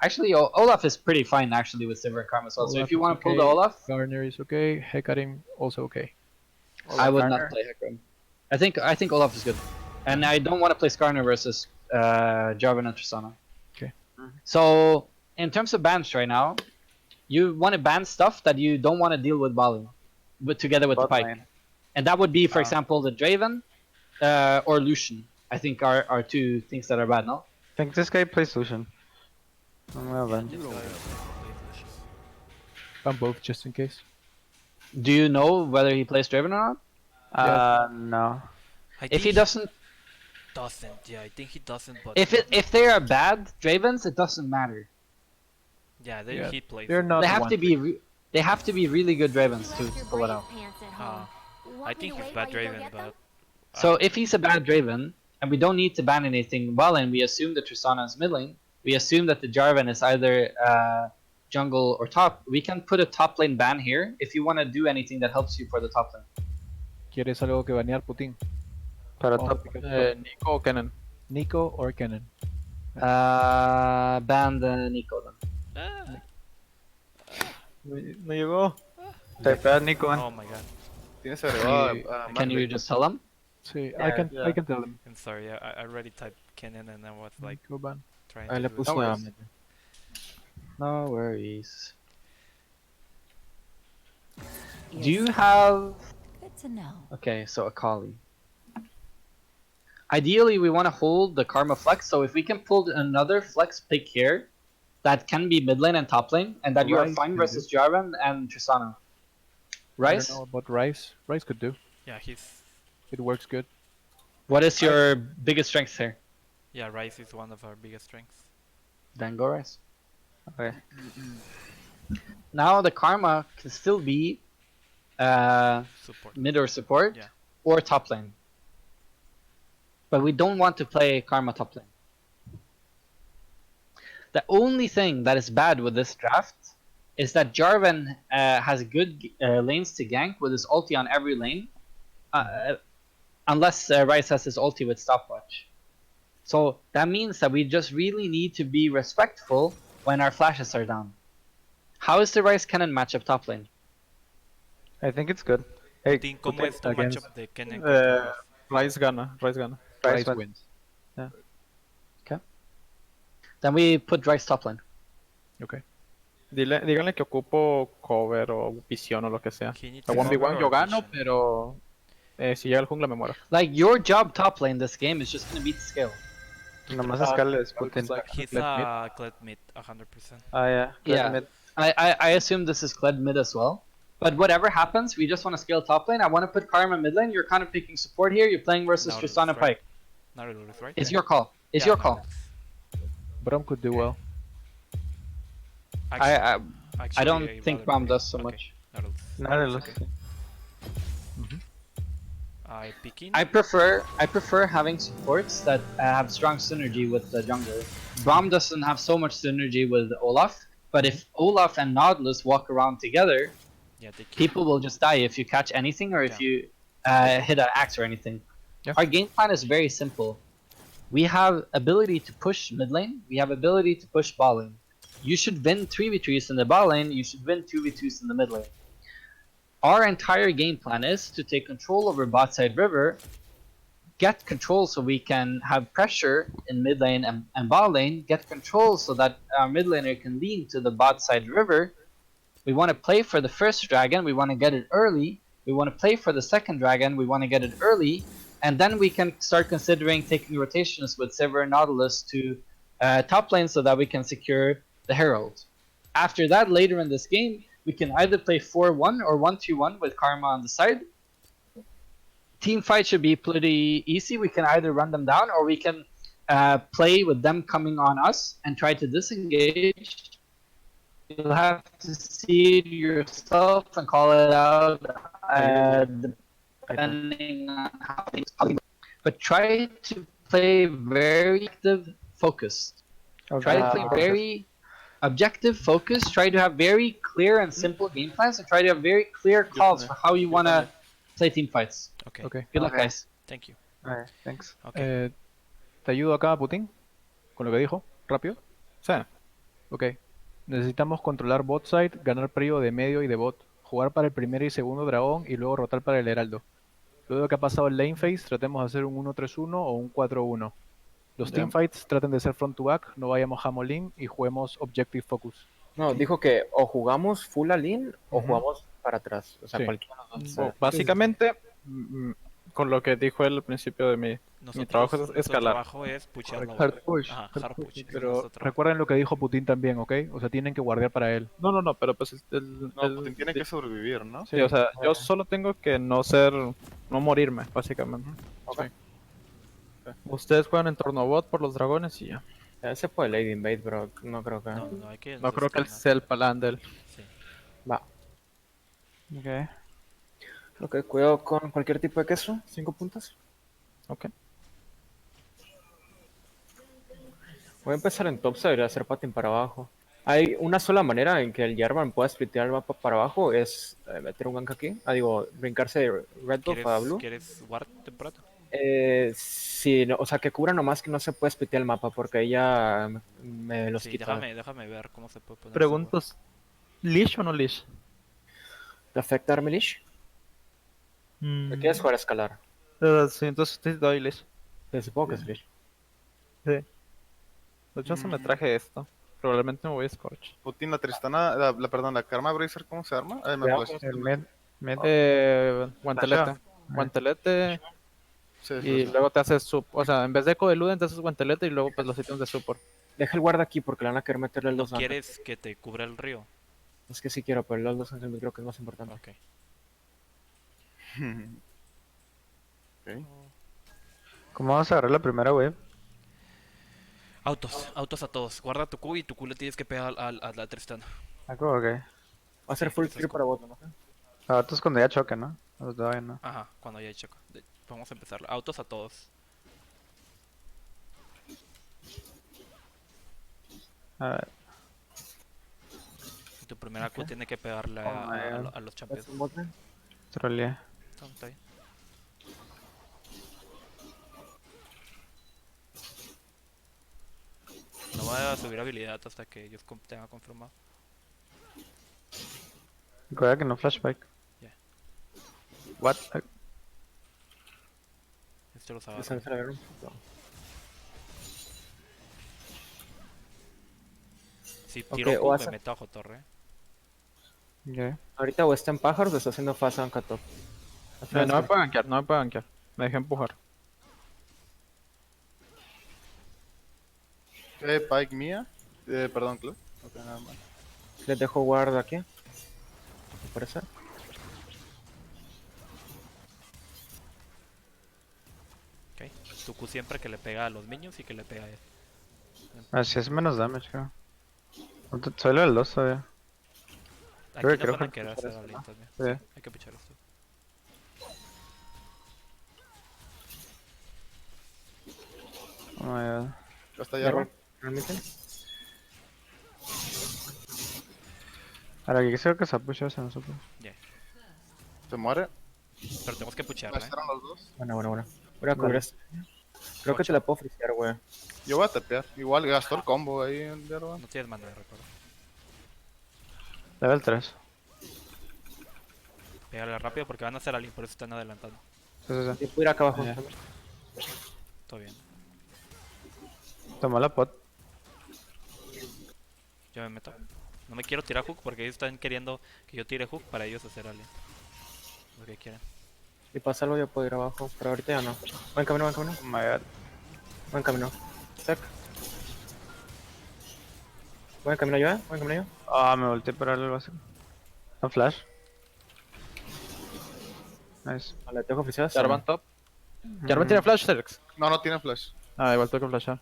Actually, Olaf is pretty fine, actually, with Sivir and Karma as well. So if Olaf you is want to pull the okay. Olaf, Garner is okay. Hecarim also okay. I would Garner. not play Hecarim. I think Olaf is good. And I don't want to play Skarner versus Jarvan and Tristana. Okay. So, in terms of bans right now, you want to ban stuff that you don't want to deal with Balu, but together with the Bot Pike. lane. And that would be, for Ah. example, the Draven or Lucian. I think are two things that are bad, no? I think this guy plays Lucian. Well then. This guy plays Lucian. On both, just in case. Do you know whether he plays Draven or not? No. I If he think doesn't, yeah, I think he doesn't. But if they are bad Dravens, it doesn't matter. yeah, Yeah, he plays. they're it. not They the have one to thing. be they have to be really good Dravens to pull it out. I think he's bad Draven, but So if he's a bad Draven, and we don't need to ban anything well, and we assume that Tristana is mid lane, we assume that the Jarvan is either jungle or top, we can put a top lane ban here if you want to do anything that helps you for the top lane. ¿Quieres algo que banear Putin? Para Oh, top. Nico or Kennen? Nico or Kennen? Ban the Nico then. No llegó. Type Nico. oh my god, Tienes agregado Sí. a Can you just tell them? Sí, Yeah. I can tell them. I'm sorry. I already typed Kennen and I was like Nico ban. trying Ahí to le do puse it. a... No worries. Do you have... Good to know. Okay, so Akali. ideally we want to hold the Karma Flex, so if we can pull another Flex pick here, that can be mid lane and top lane, and that you are Rice fine can versus do. Jarvan and Tristana. I don't Rice, know about Rice. Rice could do. Yeah, he's It works good. what is your biggest strength here? yeah. Rice is one of our biggest strengths. Then go Rice. Okay. Now the Karma can still be Support. mid or support, Yeah. or top lane. But we don't want to play Karma top lane. The only thing that is bad with this draft is that Jarvan has good lanes to gank with his ulti on every lane, unless Rice has his ulti with stopwatch. So that means that we just really need to be respectful when our flashes are down. How is the Rice Cannon matchup top lane? I think it's good. Hey, Think cómo Pute, es tu against- matchup de Kennen contra Rice. Rice gana, Rice gana. Rice Rice wins. wins. Then we put Rice top lane. Okay. Díganle que ocupo cover o visión o lo que sea. He needs A 1v1 cover yo or gano, vision. pero si llega el jungla me muero. Like, your job top lane this game is just gonna beat the scale. Nomás escala es Putin. He's Kled mid. a Kled mid, 100%. Ah, yeah. Yeah. Mid. I assume this is Kled mid as well. But whatever happens, we just want to scale top lane. I want to put Karma mid lane. You're kind of picking support here. You're playing versus Nautilus, Tristana right? Pike. Nautilus, right? It's your call. It's Yeah, your call. Nautilus. Brom could do well. Actually, I actually, don't I'd think rather Brom pick- does so okay, much. Nautilus. Nautilus. Okay. I pick in. I prefer having supports that have strong synergy with the jungler. Brom doesn't have so much synergy with Olaf, but if Olaf and Nautilus walk around together, Yeah, they kill. people will just die if you catch anything or if Yeah. you hit an axe or anything. Yeah. Our game plan is very simple. We have ability to push mid lane. We have ability to push bot lane. You should win 3v3s in the bot lane. You should win 2v2s in the mid lane. Our entire game plan is to take control over bot side river, get control so we can have pressure in mid lane and bot lane, get control so that our mid laner can lean to the bot side river. We want to play for the first dragon, we want to get it early. We want to play for the second dragon, we want to get it early. And then we can start considering taking rotations with Silver and Nautilus to top lane so that we can secure the Herald. After that, later in this game, we can either play 4-1 or 1-2-1 with Karma on the side. Team fight should be pretty easy. We can either run them down or we can play with them coming on us and try to disengage. You'll have to see it yourself and call it out depending on how. But try to play very active, focused. Try to play very objective, focused. Try to have very clear and simple game plans, and try to have very clear calls for how you want to play team fights. Okay. Okay. Good luck, Okay. guys. Thank you. Alright, thanks. Okay. ¿Te ayudo acá, Putin? Con lo que dijo, rápido. Sí. Ok. Necesitamos controlar bot side, ganar prio de medio y de bot, jugar para el primer y segundo dragón y luego rotar para el heraldo. Luego que ha pasado el lane phase, tratemos de hacer un 1-3-1 o un 4-1. Los Ya. teamfights traten de ser front to back, no vayamos a Molin y juguemos objective focus. No, dijo que o jugamos full align o Ujú. jugamos para atrás. O sea, Sí. cualquiera de los dos. Bueno, básicamente, con lo que dijo él al principio de mi trabajo es nuestro escalar. trabajo es puchar la Hard bola. push. Ajá, hard hard push. push, ese es Pero nuestro trabajo. recuerden lo que dijo Putin también, ¿ok? O sea, tienen que guardiar para él. No, pero pues No, Putin tiene que sobrevivir, ¿no? Sí, o sea, yo solo tengo que no morirme, básicamente. Ok. Ustedes juegan en torno a bot por los dragones y ya. Ese fue Lady Invade, bro. No creo que. No, hay que. No creo que él escalar. sea el palandel. Sí. Va. Okay. Ok, cuidado con cualquier tipo de queso. 5 puntos. Ok. Voy a empezar en topside y hacer patín para abajo. Hay una sola manera en que el Jarvan pueda splitear el mapa para abajo, es meter un gank aquí. Brincarse de red buff a blue. ¿Quieres ward temprano? Sí, o sea, que cubra nomás que no se puede splitear el mapa porque ella me los Sí, quita. déjame ver cómo se puede poner. Preguntos, ¿Leash o no Leash? ¿Te afecta Armelish? ¿Te quieres jugar a escalar? Sí, entonces te doy Leash. Supongo que es Leash. Sí. De hecho, se me traje esto. Probablemente me voy a Scorch. Putin, la Tristana, la Karma Bracer, ¿cómo se arma? ¿Me Ya. puedes- El mid. Guantelete. Ajá. Guantelete. Sí, sí, Y sí. luego te haces o sea, en vez de eco de Luden te haces guantelete y luego pues los ítems de support. Deja el guarda aquí porque le van a querer meterle el ¿No 2 banca. quieres que te cubra el río? Es que sí quiero, pero el 2 creo que es más importante. Ok. Ok. ¿Cómo vamos a agarrar la primera wave? Autos a todos. Guarda tu Q y tu Q le tienes que pegar a la Tristana. Algo, ok. Va a ser Sí, full eso es clear como- para bot, ¿no? Autos cuando ya chocan, ¿no? O todavía no. Ajá, cuando ya hay choco. Vamos a empezar. Autos a todos. A ver. Y tu primera Q Ok. tiene que pegarle Oh my god. a los ¿Es champions. un bot lane? Troleé. Está bien. No voy a subir habilidad hasta que ellos tenga confirmado. Recuerda que no flashback. Ya. What? Esto los Ya agarro. sabes, se la agarraron. Si Ok, tiro o Q, me hace- meto a torre. Ok. Ahorita o está en pájaros o está haciendo fast on cut off. No me puede gankear, no me puede gankear. Me dejé empujar. ¿Qué Pike mía? Perdón, Claude. Ok, nada más. Les dejo guarda aquí. Me parece. Ok. Tu Q siempre que le pega a los minions y que le pega a él. Así es menos damage, creo. Soy del 2 todavía. Aquí que nos quiero van a querer pushar hacer esto, a lane ¿no? también. Sí. Sí, hay que pichar esto. Oh my god. ¿Ya está Jarvan? ¿Realmente? Ahora aquí creo que se ha pushado a nosotros. Yeah. ¿Se muere? Pero tenemos que puchar, ¿Me ¿eh? estaron los dos? Bueno. Voy a cubrir Vale. esto. Creo que te la puedo frisear, güey. Yo voy a tepear. Igual gastó el combo ahí en Jarvan. No tienes mana, recuerdo. Level 3. Pégale rápido porque van a hacer a lane, por eso están adelantando. Sí, sí, sí. Yo puedo ir acá abajo. Ya. Todo bien. Tomó la pot. Yo me meto. No me quiero tirar hook porque ellos están queriendo que yo tire hook para ellos hacer a lane. Lo que quieran. Si pasa algo, yo puedo ir abajo. Pero ahorita ya no. Buen camino, buen camino. Oh my god. Buen camino. Sec. Buen camino yo, Buen camino yo. Ah, me volteé para el básico. No flash. Nice. Vale, te dejo friseadas. Jarvan top. Jarvan tiene flash, Serx. No, no tiene flash. Ah, igual tengo que flashar.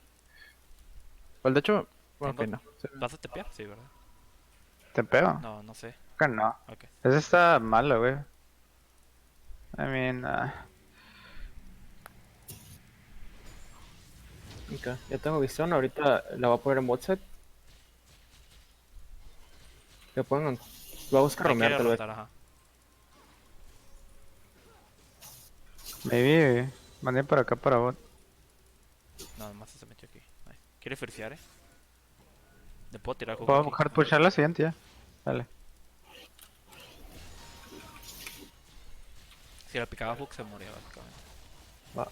Igual de hecho, bueno, ok, Tengo- no. Sí. ¿Vas a tepear? Sí, ¿verdad? ¿Te pego? No, no sé. Que no. Ok. Ese está malo, güey. I mean, Ok, ya tengo visión. Ahorita la voy a poner en botset. Que pongan. Voy a buscar Me romear, quiere tal vez. rotar, ajá. maybe mandé por acá para bot. No, nomás se metió aquí. Ahí. ¿Quiere frisear, Le puedo tirar hook Puedo aquí. hard pushar la siguiente ya. Dale. Si la picaba hook se moría básicamente. Va.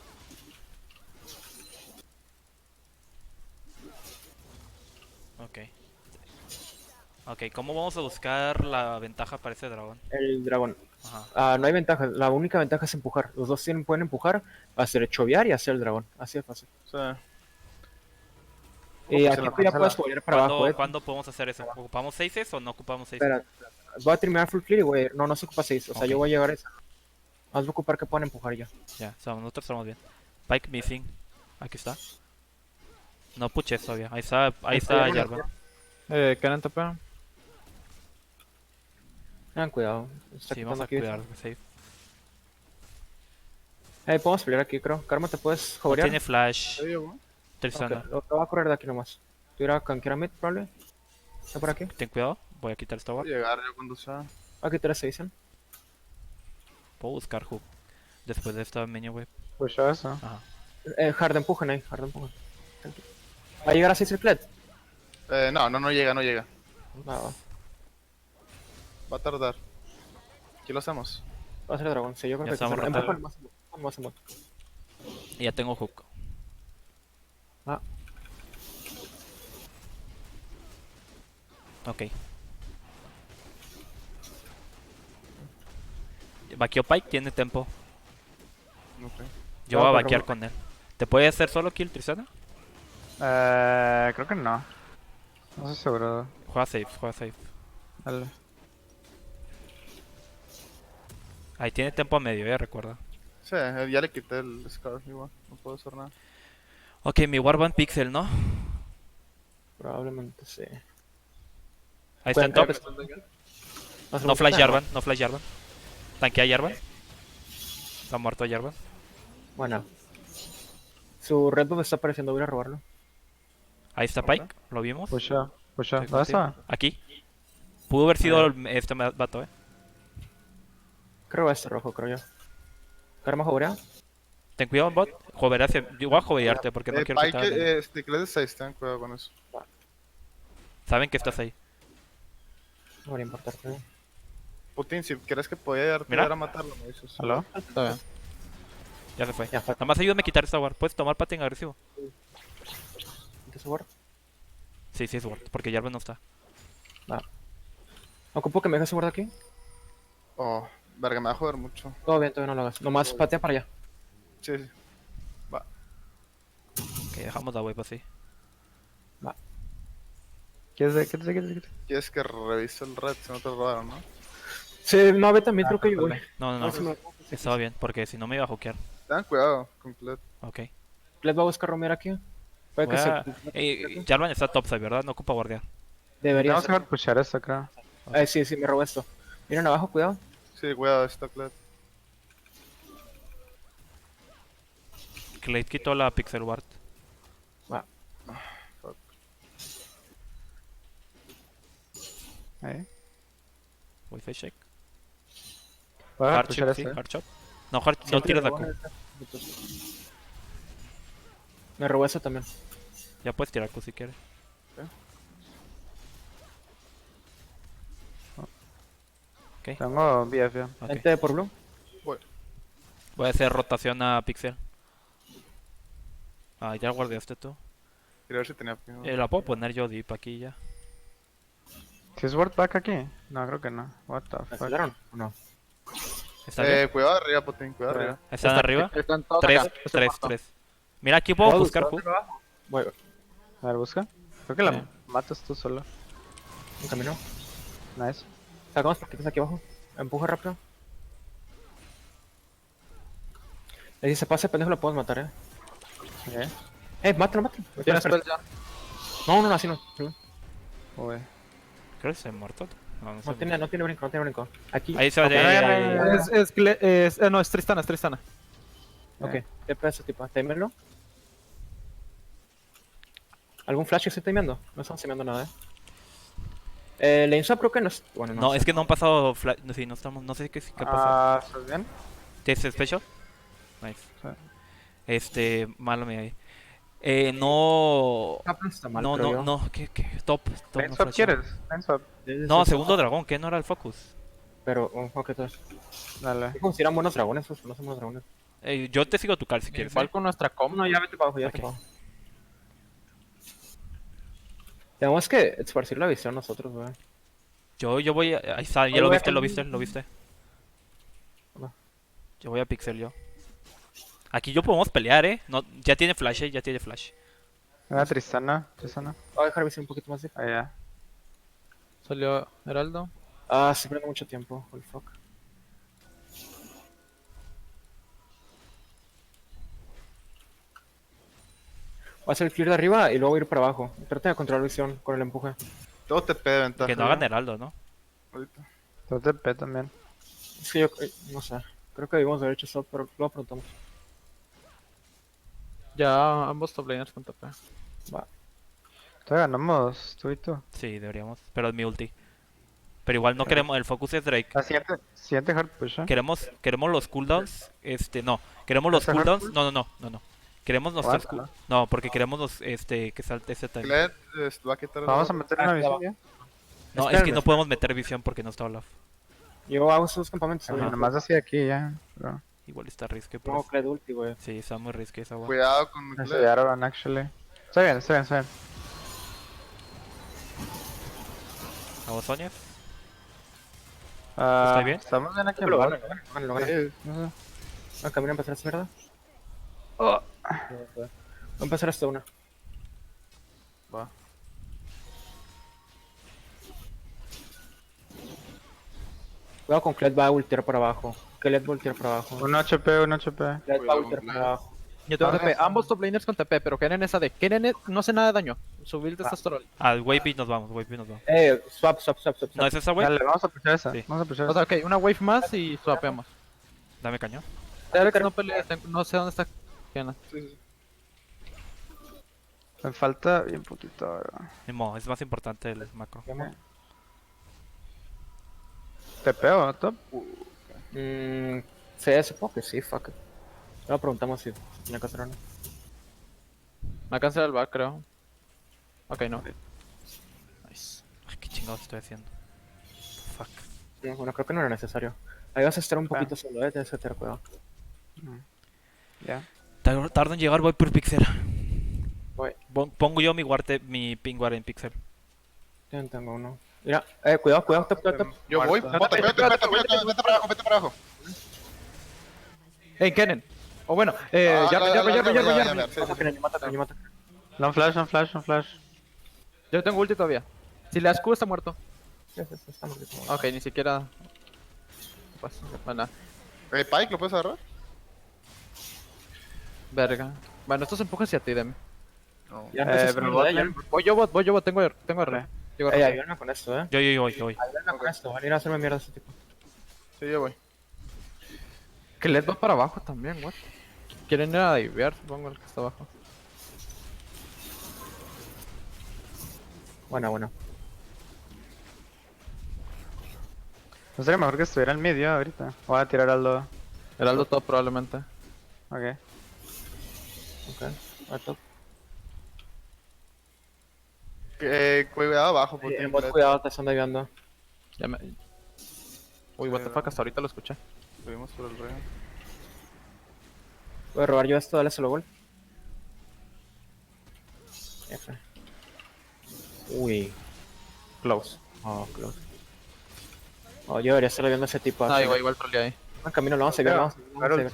Ok. Ok, ¿cómo vamos a buscar la ventaja para ese dragón? El dragón. Ajá. No hay ventaja. La única ventaja es empujar. Los dos pueden empujar, hacer chovear y hacer el dragón. Así de fácil. O sea, Y pues aquí se lo tú ya cancela. puedes jugar para abajo, ¿Cuándo podemos hacer eso? ¿Ocupamos 6 o no ocupamos 6? Espera, voy a terminar full clear y voy a ir. No, no se ocupa 6. O sea, Ok. yo voy a llegar a esa. Más voy a ocupar que puedan empujar ya. Ya, nosotros estamos bien. Pike missing. Aquí está. No puches todavía. Ahí está Jarvan. Jarvan. Karen topea. Tengan cuidado. Está Sí, quitando vamos a aquí. cuidar. Safe. Podemos pelear aquí, creo. Karma, ¿te puedes No jovear? tiene flash. ¿te digo? Tristana. Ok, lo voy a correr de aquí nomás. Tú irás a canquear a mid, probable. ¿Está por aquí? Ten cuidado. Voy a quitar esta Voy ward. a llegar yo cuando sea. Aquí te la se dicen. Puedo buscar hook. Después de esta minion wave. Pushó eso. Ajá. Hard empujen ahí, hard empujen. Tranquilo. ¿Va a llegar a 6 el plet? No llega, no llega. Va. Va a tardar. ¿Qué lo hacemos? Va a ser el dragón. Sí, yo creo Ya que estamos empujan rotando. más en bot. Y ya tengo hook. Ah, Ok. Vaqueo Pike tiene tempo. Ok. Yo voy a vaquear con él. ¿Te puede hacer solo kill, Tristana? Creo que no. No estoy seguro. Juega safe, juega safe. Dale. Ahí tiene tempo a medio, recuerda. Sí, ya le quité el Scarf igual, no puedo hacer nada. Ok, mi Warband Pixel, ¿no? Probablemente sí. Ahí está en top. No flash Jarvan. Jarvan, no flash Jarvan. Tanquea Jarvan. Está muerto Jarvan. Bueno. Su red buff está apareciendo, voy a ir a robarlo. Ahí está Pike, lo vimos. Pusha. Estoy ¿Dónde contigo. está? Aquí. Pudo haber sido este vato, Creo que este rojo, creo yo. ¿Karma joverea? Ten cuidado, bot. Jovearse. Yo voy a jovearte porque no quiero que te hagan daño. Pike, que le des 6, ten cuidado con eso. Saben que estás ahí. No voy a importarte. Putin, si quieres que podía ayudarte Mira. a matarlo, me dices. ¿Aló? Está bien. Ya se fue. Ya fue. Nada más ayúdame a quitar esta ward. ¿Puedes tomar patín agresivo? ¿Qué su ward? Sí, sí es ward, porque Jarvan no está. Va. Ocupo que me dejes su ward aquí. Oh, verga, me va a joder mucho. Todo bien, todavía no lo hagas. Nomás patea para allá. Sí, sí. Va. Ok, dejamos la wave así. ¿Quieres? Quieres que revise el red si no te robaron, ¿no? Sí, no, ve también creo que yo voy. No, no, A ver si no. me- Estaba bien, porque si no me iba a hookear. Tengan cuidado, completo. Ok. Les va a buscar romear aquí. Puede que Voy a... se... Jarvan está topside, ¿verdad? No ocupa guardiar. Debería Vamos a ser. dejar pushar esto, creo. Sí, sí, me robó esto. Miren abajo, cuidado. Sí, cuidado, está claro. Clay quitó la pixel ward. Va. Ahí. Wi-Fi check. Voy a dejar Hard pushar chip, sí, esto. hard chop. No, no tires la Q. Me robó eso también. Ya puedes tirar Q si quieres. Ok, Tengo BF ya. ok. Gente por blue. Voy a hacer rotación a pixel. Ah, ya guardiaste tú. Quería ver si tenía ping. La puedo poner yo deep aquí ya. ¿Si es word back aquí? No, creo que no. What the ¿Me fuck. aceleraron o no? ¿Está bien? Cuidado arriba, Putin, cuidado arriba. ¿Están arriba? Están todos 3, acá. 3, 3. Mira, aquí puedo buscar Q. Voy, A ver, busca. Creo que Sí. la matas tú solo. en camino. Nice. Sacamos paquetes aquí abajo. Empuja rápido. Si se pasa el pendejo lo podemos matar, Ok. Mátalo, mátalo. ¿Tienes spell ya? No, así no. Uy. Creo que se ha muerto. No, no sé. No tiene brinco, no tiene brinco. Aquí. Ahí se va. Ok, No, es Tristana, es Tristana. Ok, ¿qué pedazo tipo? ¿Timerlo? ¿Algún flash que esté timeando? No estamos timeando nada, Lane swap creo que no es... Bueno, No, sé. es que no han pasado. No, sí, no estamos. No sé qué ha pasado. Ah, ¿estás bien? ¿Tienes special? Nice. Sí. Malo me ahí. No. Kaplan está mal, No, creo no, yo. no. Top. ¿Lane no swap flasheó. quieres? Lane swap. No, segundo dragón, ¿qué no era el focus? Pero, ok, entonces. Dale. ¿Qué consideran buenos dragones? Pues no son buenos dragones. Yo te sigo tu cal si quieres. Igual con nuestra comp. No, ya vete para abajo, ya vete Ok. para abajo. Tenemos que esparcir la visión nosotros, güey. Yo voy a... Ahí está, ya Ahí lo voy viste, a- lo viste. Va. Yo voy a pixel yo. Aquí yo podemos pelear, No, ya tiene flash, ya tiene flash. Una Tristana. Tristana. Voy a dejar visión un poquito más de... Ahí ya. Salió Heraldo. Ah, se prende mucho tiempo. Holy fuck. Voy a hacer el clear de arriba y luego ir para abajo. Trata de controlar visión con el empuje. Todo TP de ventaja. Que no hagan heraldo, ¿no? Ahorita. Tú TP también. Es que yo... no sé. Creo que debimos haber hecho eso, pero luego preguntamos. Ya ambos top laners con TP. Va. Todavía ganamos, tú y tú. Sí, deberíamos. Pero es mi ulti. Pero igual no queremos... El focus es Drake. La siguiente hard push, Queremos los cooldowns. No. Queremos los ¿Ese hard cooldowns. push? No. Queremos nuestros What? cooldowns. No, porque queremos los... que salte ese time. Gled va a quitar el Vamos a otro. meter una visión ya. No, es que Espérame. no podemos meter visión porque no está Olaf. Yo hago esos campamentos. Ajá. güey. Nomás así aquí ya. Pero... Igual está risky. Tengo Pero... Cled ulti, güey. Sí, está muy risky esa agua. Cuidado con Me Gled. sellaron, actually. Está bien, está bien, está bien. ¿Hago Sonia? Ah, ¿Está bien? Estamos bien aquí en Lo bot. ganan, lo ganan. No sé. ¿Van a caminar a empezar esa mierda? Oh. Voy a empezar hasta una. Va. Cuidado con Kled, va a ultear para abajo. Kled va a ultear para abajo. Un HP, un HP. Kled va a Cuidado ultear con para Kled. abajo. Yo tengo Ah, TP. Ambos top laners con TP, pero Kennen es AD. Kennen no hace nada de daño. Su build está troll. Al wave beat nos vamos, wave beat nos vamos. Swap, swap, swap, swap. ¿No es esa wave? Dale, vamos a pushar esa. Sí. Vamos a pushar O sea, esa. ok, una wave más y swapeamos. Dame cañón. Alex, no pelees, no sé dónde está Kennen. Me falta bien poquito ahora. Ni modo, es más importante el macro. ¿Te pego, top? Sí, supongo que sí, fuck it. Ahora preguntamos si tiene que hacer o no. Me cancela el back, creo. Ok, no. Nice. Ay, qué chingados estoy haciendo. Fuck. Sí, bueno, creo que no era necesario. Ahí vas a estar un poquito solo, tienes que tener cuidado. Ya. Tardo en llegar, voy por pixel. Voy. Pongo yo mi ping ward en pixel. Yo tengo uno. Mira, cuidado, cuidado, top, top, top. Yo voy. Vete para abajo, vete para abajo. Hey, Kennen. O bueno, Mata a Kennen, mata a Kennen, mata a Kennen. No flash, no flash, no flash. Yo tengo ulti todavía. Si le das Q está muerto. Sí, sí, sí, estamos listos. Ok, ni siquiera. Pues, bueno, Pike, ¿lo puedes agarrar? verga. Bueno, estos empujan hacia ti, Demi. No. Ya empecé pero a bot Voy yo bot, tengo R. Llego R. ayúdame con esto, Yo voy. Ayúdame con esto, van a ir a hacerme mierda ese tipo. Sí, yo voy. Que LED va para abajo también, what? Quieren ir a divear, supongo, el que está abajo. Bueno. No sería mejor que estuviera en medio ahorita. Voy a tirar al lodo. Heraldo top probablemente. Ok. Ok, va top. Cuidado abajo, porque Bot, cuidado, te están ayudando. Ya me... Uy, what the fuck, hasta ahorita lo escuché. subimos por el rey. Voy a robar yo esto, dale solo gol. F. Uy. Close. Oh, close. Oh, yo debería estarle viendo a ese tipo. Ah, igual trollé ahí. En camino lo vamos a seguir, vamos a seguir. Claro, Vamos a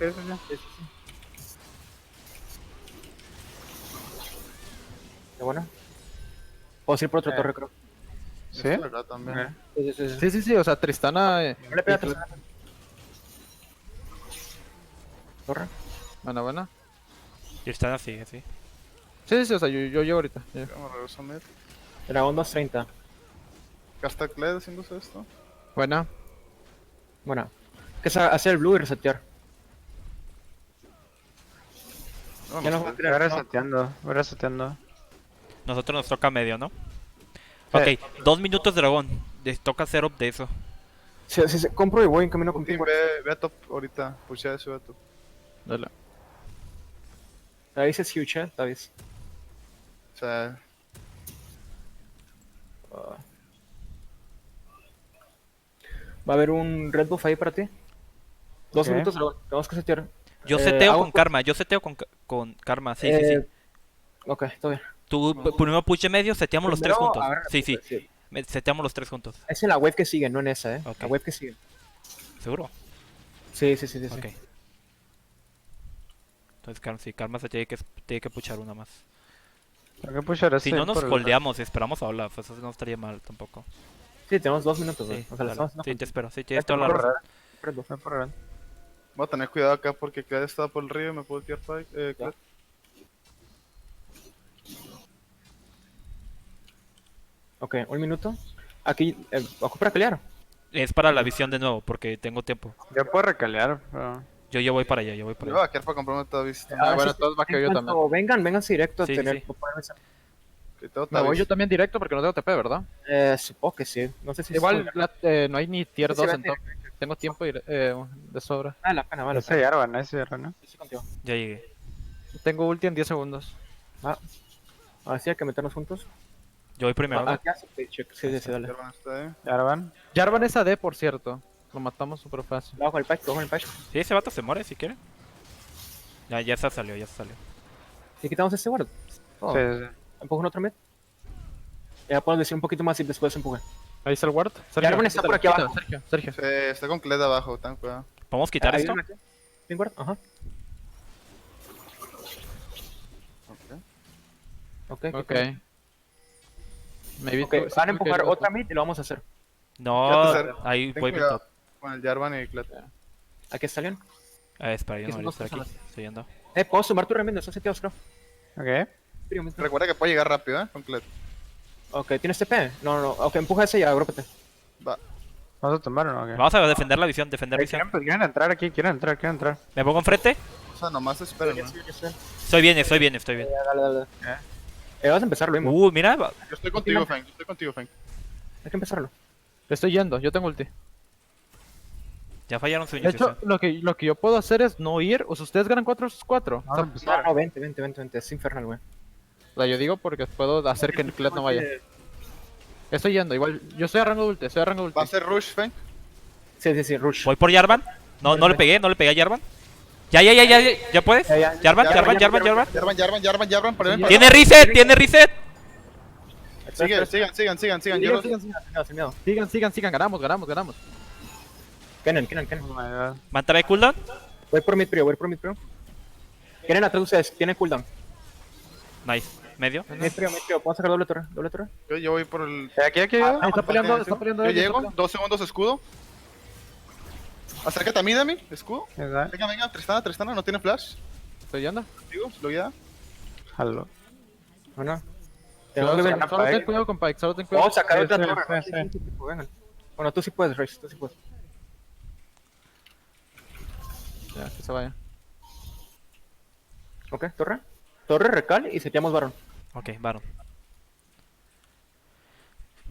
seguir. sí. Qué bueno. Puedo ir por otra torre, creo. ¿Sí? Acá también. Sí, o sea, Tristana... No le pega a Tristana. Torre. Buena. Y están así. Sí, o sea, yo llego ahorita. Ya. Vamos a regresar a mid. Dragón 230. Acá está Kled haciéndose esto. Buena. Bueno. Que es hacer el blue y resetear. No, Ya no nos va a sé. crear. Voy reseteando. Nosotros nos toca medio, ¿no? Sí. Ok, 2 minutos dragón. Les toca hacer up de eso. Sí, compro y voy en camino Putin, contigo. ve a top ahorita. Pushea eso, ve a top. Dale. Davis es huge, Davis. O sea, Va a haber un red buff ahí para ti. 2 Ok. minutos dragón. Tenemos que setear. Yo seteo hago con karma, con karma, sí. Ok, todo bien. Tú primero push medio, seteamos los tres Primero, juntos. agarra Sí. la sí. Seteamos los tres juntos. Es en la wave que sigue, no en esa, Ok. La wave que sigue. ¿Seguro? Sí. Ok. Entonces, karma se tiene que puchar una más. Tengo que pushar Si este no nos por el- holdeamos y esperamos a Olaf, eso no estaría mal tampoco. Sí, tenemos 2 minutos, güey. Sí, O sea, le dale. estamos haciendo Sí, te espero. Sí, Ya tienes te toda la corro, razón. red buff. Voy por el- voy a tener cuidado acá porque Kled está por el río y me puedo tirar Pike. Kled. Ok, 1 minuto. Aquí, ojo para pelear. Es para la visión de nuevo, porque tengo tiempo. Yo puedo recalear, pero... Yo voy para allá, Yo voy a quedar para comprarme toda vista. bueno, sí, todos va que yo en también. cuanto vénganse directo a Sí, tener. sí. Que tengo Me voy Tavis. yo también directo porque no tengo TP, ¿verdad? Supongo que sí. No sé si Igual no hay ni tier Sí, sí, 2 en vete. top. Tengo tiempo de sobra. Vale la pena, vale. Ese Yarvan, ese Yarvan, ¿no? Sí, contigo. Ya llegué. Tengo ulti en 10 segundos. Ahora sí hay que meternos juntos. Yo voy primero. ¿no? Aquí hace check. Sí, dale. Jarvan está ahí. Yarvan. Jarvan es AD, por cierto. Lo matamos súper fácil. Bajo el patch, bajo el patch. Sí, ese vato se muere si quiere. Ya se salió. Y quitamos este guard. Oh, Sí. Empujan otro mid. Ya puedo decir un poquito más y después empuje. Ahí está el ward. Jarvan está por aquí abajo. Sergio. Está con Kled abajo, ten cuidado. ¿Podemos quitar Ahí esto? viene aquí. ¿Bien guard? Ajá. Ok, Ok. Maybe Ok, tú- sí, van a porque empujar yo- otra mid y lo vamos a hacer. No, Quédate cerca. ahí Ten voy por cuidado top. con el Jarvan y Clet. Aquí está alguien. Espera, yo Aquí no son voy a dos estar aquí. personas. Estoy yendo. Puedo sumar tu remiendo, son seteados, creo. Ok. Frío, mismo. Recuerda que puede llegar rápido, con Clet. Ok, ¿tienes TP? No, no, ok, empuja ese y agrópate. Va. ¿Vamos a tomar o no? Ok. Vamos a defender la visión, defender visión. ¿Quieren entrar aquí? ¿Quieren entrar? Me pongo enfrente. O sea, nomás esperen, ¿no? Estoy bien, estoy bien, estoy bien. Dale. Vamos a empezar lo mismo. Mira. Yo estoy contigo, Feng. Yo estoy contigo, Feng. Hay que empezarlo. Estoy yendo, yo tengo ulti. Ya fallaron su De hecho, iniciación. lo que yo puedo hacer es no ir. O sea, ustedes ganan 4 sus 4. Vamos a O empezar. No, vente. Es infernal, güey. sea, yo digo porque puedo hacer que el Kled no vaya. Estoy yendo, igual. Yo estoy a rango de ulti, estoy a rango de ulti. ¿Va a ser Rush, Feng? Sí, rush. Voy por Jarvan. No le pegué a Jarvan. Ya puedes. Ya. Jarvan. Jarvan, por ejemplo. Tiene reset. Sigan. Yo Sigan, ganamos. Kennen. Oh my god. Mantara de cooldown. Voy por mid prio. Kennen atrás de ustedes, tienen cooldown. Nice. Medio. Mid prio. ¿Puedo sacar doble torre? yo voy por el... Aquí. Está peleando Yo él, llego, 2 segundos escudo. Acércate a mí, Dami, escudo. Exacto. Venga, Tristana, no tiene flash. Estoy yendo. Contigo, lo guía. Jalo. Bueno. Tengo que ver. Solo ten cuidado con Pike, solo ten cuidado. Vamos a sacar otra Sí, torre. sí. Vengan. Bueno, tú sí puedes, Rex, Ya, que se vaya. Ok, torre, recal y seteamos varón. Ok, Baron.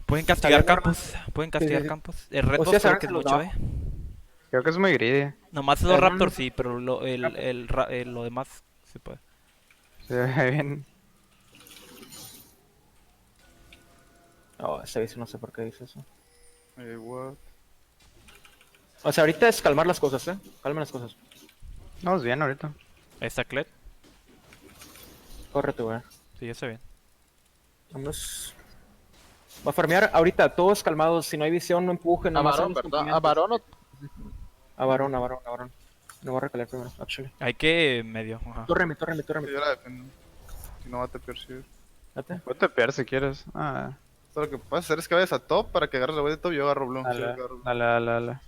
Pueden castigar campos. El Red Bull Hostia, creo que es sácanselo mucho, abajo. Creo que es muy greedy. Nomás los Raptors sí, pero lo demás se puede. Se ve bien. Oh, ese bici no sé por qué dice eso. What? O sea, ahorita es calmar las cosas, Calmen las cosas. Vamos bien ahorita. Ahí está Kled. Corre tú, Sí, yo sé bien. Vamos. Va a farmear ahorita, todos calmados. Si no hay visión, no empujen. A nomás varón, hagan los ¿verdad? movimientos. A varón o... A varón. No voy a recalar primero, actually. Hay que medio. Ajá. Torre. Yo la defiendo. Si no va a te perseguir. Date. Puedes tepear si quieres. Ah, Todo lo que puedes hacer es que vayas a top para que agarres la web de top y yo agarro blue. Sí, agarro blue. dale.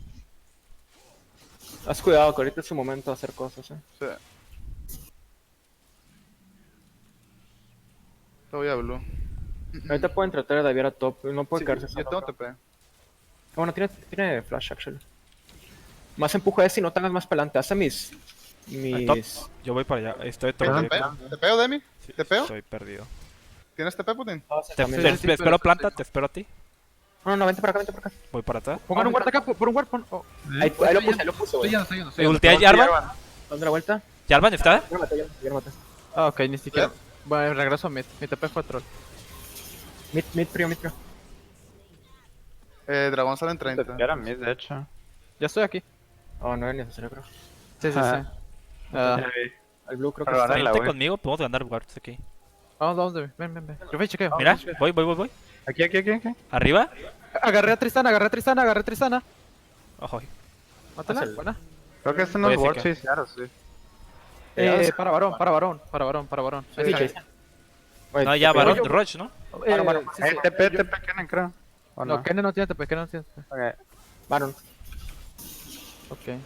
Haz cuidado, que ahorita es su momento de hacer cosas, Sí. Te voy a blue. Ahorita pueden tratar de aviar a top, no puede Sí, quedarse yo solo. tengo TP. Bueno, tiene flash, actually. Más empuja ese y no tengas más para adelante. Hace Top. Yo voy para allá. Estoy top. ¿Te pego, Demi? ¿Te pego? Estoy perdido. ¿Tienes TP, Putin? Te espero planta, te espero a ti. No, vente para acá. Voy para atrás. Pongan un guard acá, por un guard. Oh. Ahí lo puse, güey. Estoy yendo. ¿Ultea Jarvan? Dando la vuelta. ¿Jarvan está? Ya lo maté. Ah, ok, ni siquiera. Bueno, regreso a mid. Mi TP fue troll. Mid prio. Dragón sale en 30. Ya era mid, de hecho. Ya estoy aquí. Oh, no era necesario, creo. Sí. Ajá. Ah, El blue creo que Pero está. ahora la Vente voy. conmigo, podemos ganar guards aquí. vamos, ven. Yo fui chequeo. Mira, voy. Aquí. ¿Arriba? Agarré a Tristana. Ojo. Mátala, buena. Creo que este no Voy es a ward chequear. chase, claro, sí. Para varón. Sí, Está sí. bien. Oye, No, ya, te pego Baron, yo. Roach, ¿no? Varón. Sí. TP Kennen, creo. ¿O no? No, Kennen no tiene TP, Ok. Varón. Ok.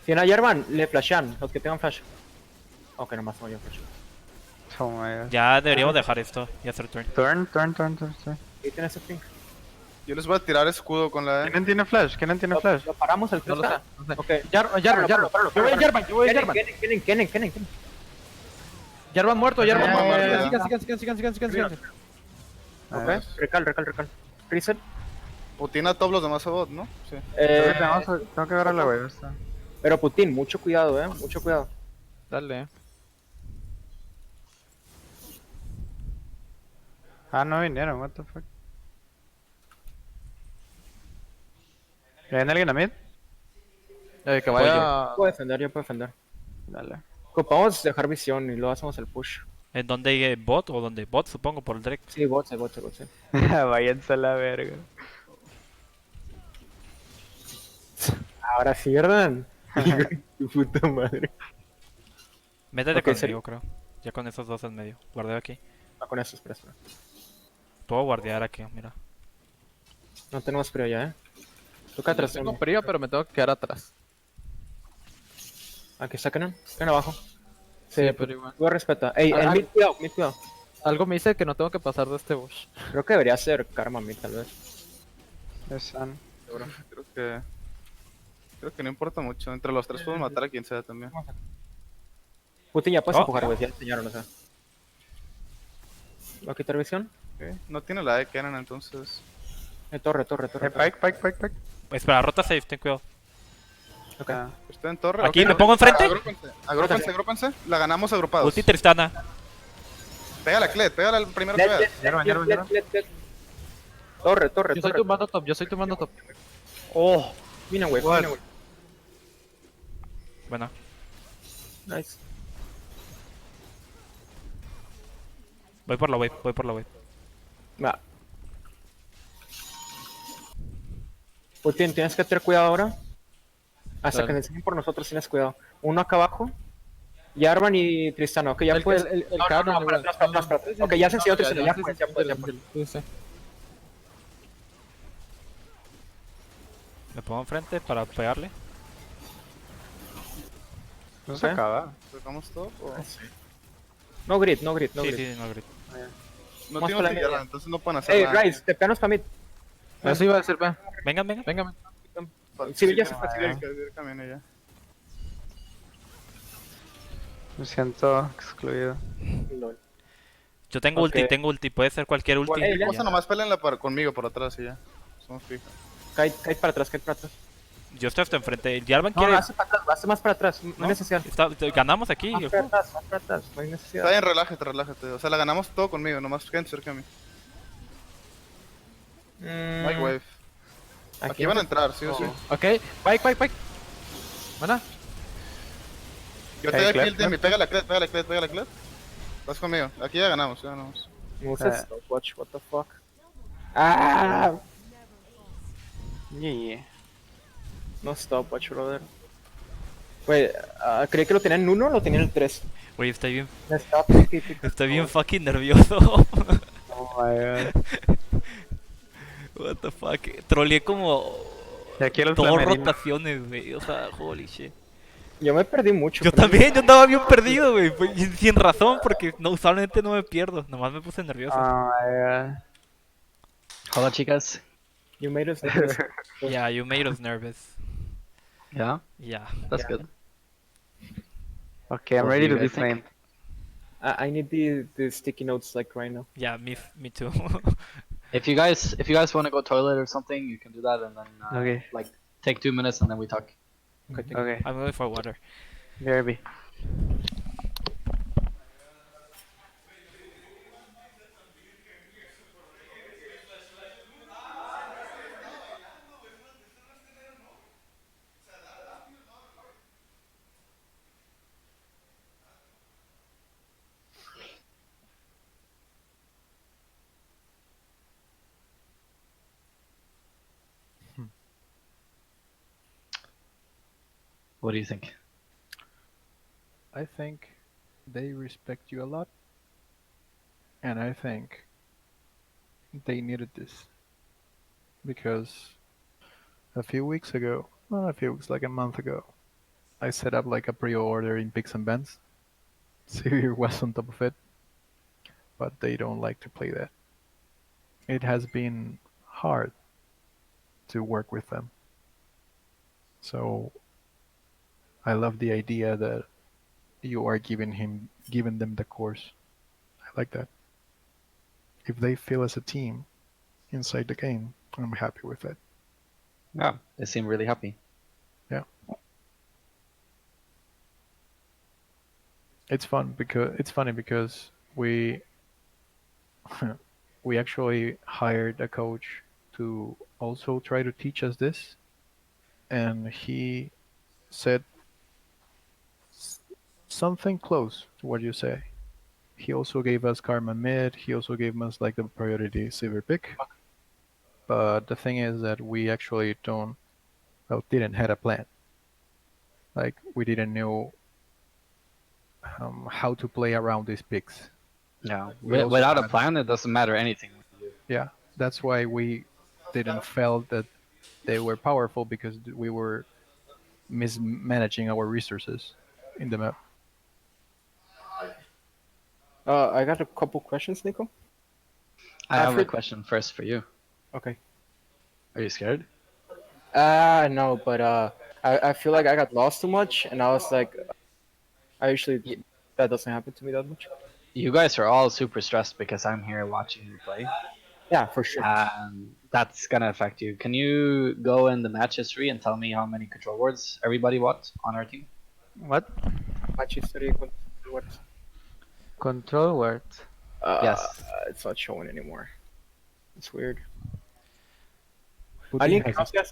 Si no hay Jarvan, le flashean, los que tengan flash. Ok, nomás no yo flash. Oh my god. Ya deberíamos dejar esto y hacer turn. Turn, sí. ¿Y tiene ese ping? Yo les voy a tirar escudo con la E. ¿Quién tiene flash? ¿Lo paramos al No lo sé. cresta? Ok. Jarvan. Yo voy a Jarvan. Kennen. Jarvan muerto. ya. Sigan. Ok, recal. Reset. Putin a top los demás a bot, ¿no? Sí. Tengo que agarrar la wave esta. Pero Putin, mucho cuidado, mucho cuidado. Dale. Ah, no vinieron, what the fuck. ¿Viene alguien a mid? Que vaya... Puedo defender. Dale. Ocupamos dejar visión y luego hacemos el push. ¿En dónde hay bot o dónde? Bot, supongo, por el Drake. Sí, bot. Váyanse a la verga. Ahora sí, ¿verdad? Tu puta madre. Métete Ok, conmigo, serio. creo. Ya con esos dos en medio. Guardeo aquí. Va con eso, espera, espera. Puedo guardear aquí, mira. No tenemos frío ya, Tú qué Yo atrás, tengo frío, pero me tengo que quedar atrás. Aquí está Canon. Canon abajo. Sí, Sí, pero igual. tú respeta. Ey, Al- el al- mid, cuidado, mid, cuidado. Algo me dice que no tengo que pasar de este bush. Creo que debería ser Karma mid, tal vez. Están. Creo que no importa mucho. Entre los tres podemos matar a quien sea también. Putin, ya puedes Oh. empujar, güey. Ya enseñaron, o sea. ¿Va a quitar visión? Ok, no tiene la de Kenan, entonces. Torre, torre, torre. Pike, Pike, Pike, Pike. Espera, rota safe, ten cuidado. Ok. Ah, Está en torre. Aquí, ok, ¿me ok. pongo enfrente? Agrúpense, agrúpense. La ganamos agrupados. Ulti Tristana. Pégale a Kled, pégale al primero que Led, veas. led, Hierba, led, hierba, led, hierba. led, led. Torre, torre, Yo soy torre. tu mando top, yo soy tu mando top. Oh, Mina, güey, What? mina, güey. Bueno, Nice. voy por la wave, voy por la wave. Va. Putin, tienes que tener cuidado ahora. Hasta Dale. que nos enseñen por nosotros tienes cuidado. Uno acá abajo. Yarvan y Tristana, ok, ya puedes. El No, Canon no, para igual. atrás, para atrás, para atrás. Ok, ya se enseñó Tristana, ya puedes, ya puedes, ya puedes. Sí, sí. Me pongo enfrente para pegarle. no se Ok. acaba. ¿Tocamos todo? O... No grit, no grit, no Sí, grit. sí, no grito. No Más tiene para la ulti, media. entonces no pueden hacer Ey, nada. Rice, te peganos para mid. Eso iba a decir, ve. Vengan, vengan. Venga, Civil ya se fue. fue, Civil. Camino ya. Me siento excluido. Lol. Yo tengo ulti, Ok. tengo ulti. Puede ser cualquier ulti. Cualquier Ey, cosa, nomás pélenla conmigo por atrás y ya. Somos fijos. Cae para atrás, cae para atrás. Yo estoy hasta enfrente. El Jarvan No, quiere. hace para atrás, hace más para atrás. No hay necesidad. Ganamos aquí. Más el para juego. atrás, más para atrás. No hay Está necesidad. bien, relájate, relájate. O sea, la ganamos todo conmigo, nomás gente cerca de mí. No hay wave. Aquí van a entrar, sí o sí. Ok, Pike, Pike, Pike. Buena. Yo te doy kill de mi, pégale a Kled, pégale a Kled, pégale a Kled. Vas conmigo. Aquí ya ganamos, ya ganamos. Muses, watch, what the fuck. Ah, Yeah. no stopwatch, brother. Güey, creí que lo tenían en 1 o lo tenían en 3. Güey, estoy bien. Estoy Estoy bien fucking nervioso. Oh my god. What the fuck. Troleé como. Ya quiero el Dos flamerino. rotaciones, güey. O sea, holy shit. Yo me perdí mucho. Yo pero- también, yo andaba bien perdido, güey. Y sin razón, porque no, usualmente no me pierdo. Nomás me puse nervioso. Oh my god. Hola chicas. You made us nervous. Yeah, you made us nervous. Yeah, Yeah. that's Yeah. good. Okay, I'm What do ready you to be guys think? flamed. I need the sticky notes like right now. Yeah, me too. If you guys want to go toilet or something, you can do that and then Okay. like take 2 minutes and then we talk. Okay, thank you. Okay, I'm going for water. BRB. What do you think? I think they respect you a lot. And I think they needed this. Because a few weeks ago, not a few weeks, like a month ago, I set up like a pre-order in Picks and Bends. Sivir was on top of it. But they don't like to play that. It has been hard to work with them. So I love the idea that you are giving them the course. I like that. If they feel as a team inside the game, I'm happy with it. Yeah, they seem really happy. It's funny because we we actually hired a coach to also try to teach us this, and he said something close to what you say. He also gave us Karma mid. He also gave us like the priority silver pick. But the thing is that we actually didn't had a plan. Like we didn't know how to play around these picks. Yeah. We also Without a wanted, plan, it doesn't matter anything what you do. yeah, that's why we didn't feel that they were powerful because we were mismanaging our resources in the map. I got a couple questions, Nico. I have a Alfred. question first for you. Okay. Are you scared? No, but I feel like I got lost too much, and I was like, I usually that doesn't happen to me that much. You guys are all super stressed because I'm here watching you play, Yeah, for sure. and that's gonna affect you. Can you go in the match history and tell me how many control wards everybody what on our team? What? Match history. What? Control words. Yes. It's not showing anymore. It's weird. Putin ¿Alguien que has no seas?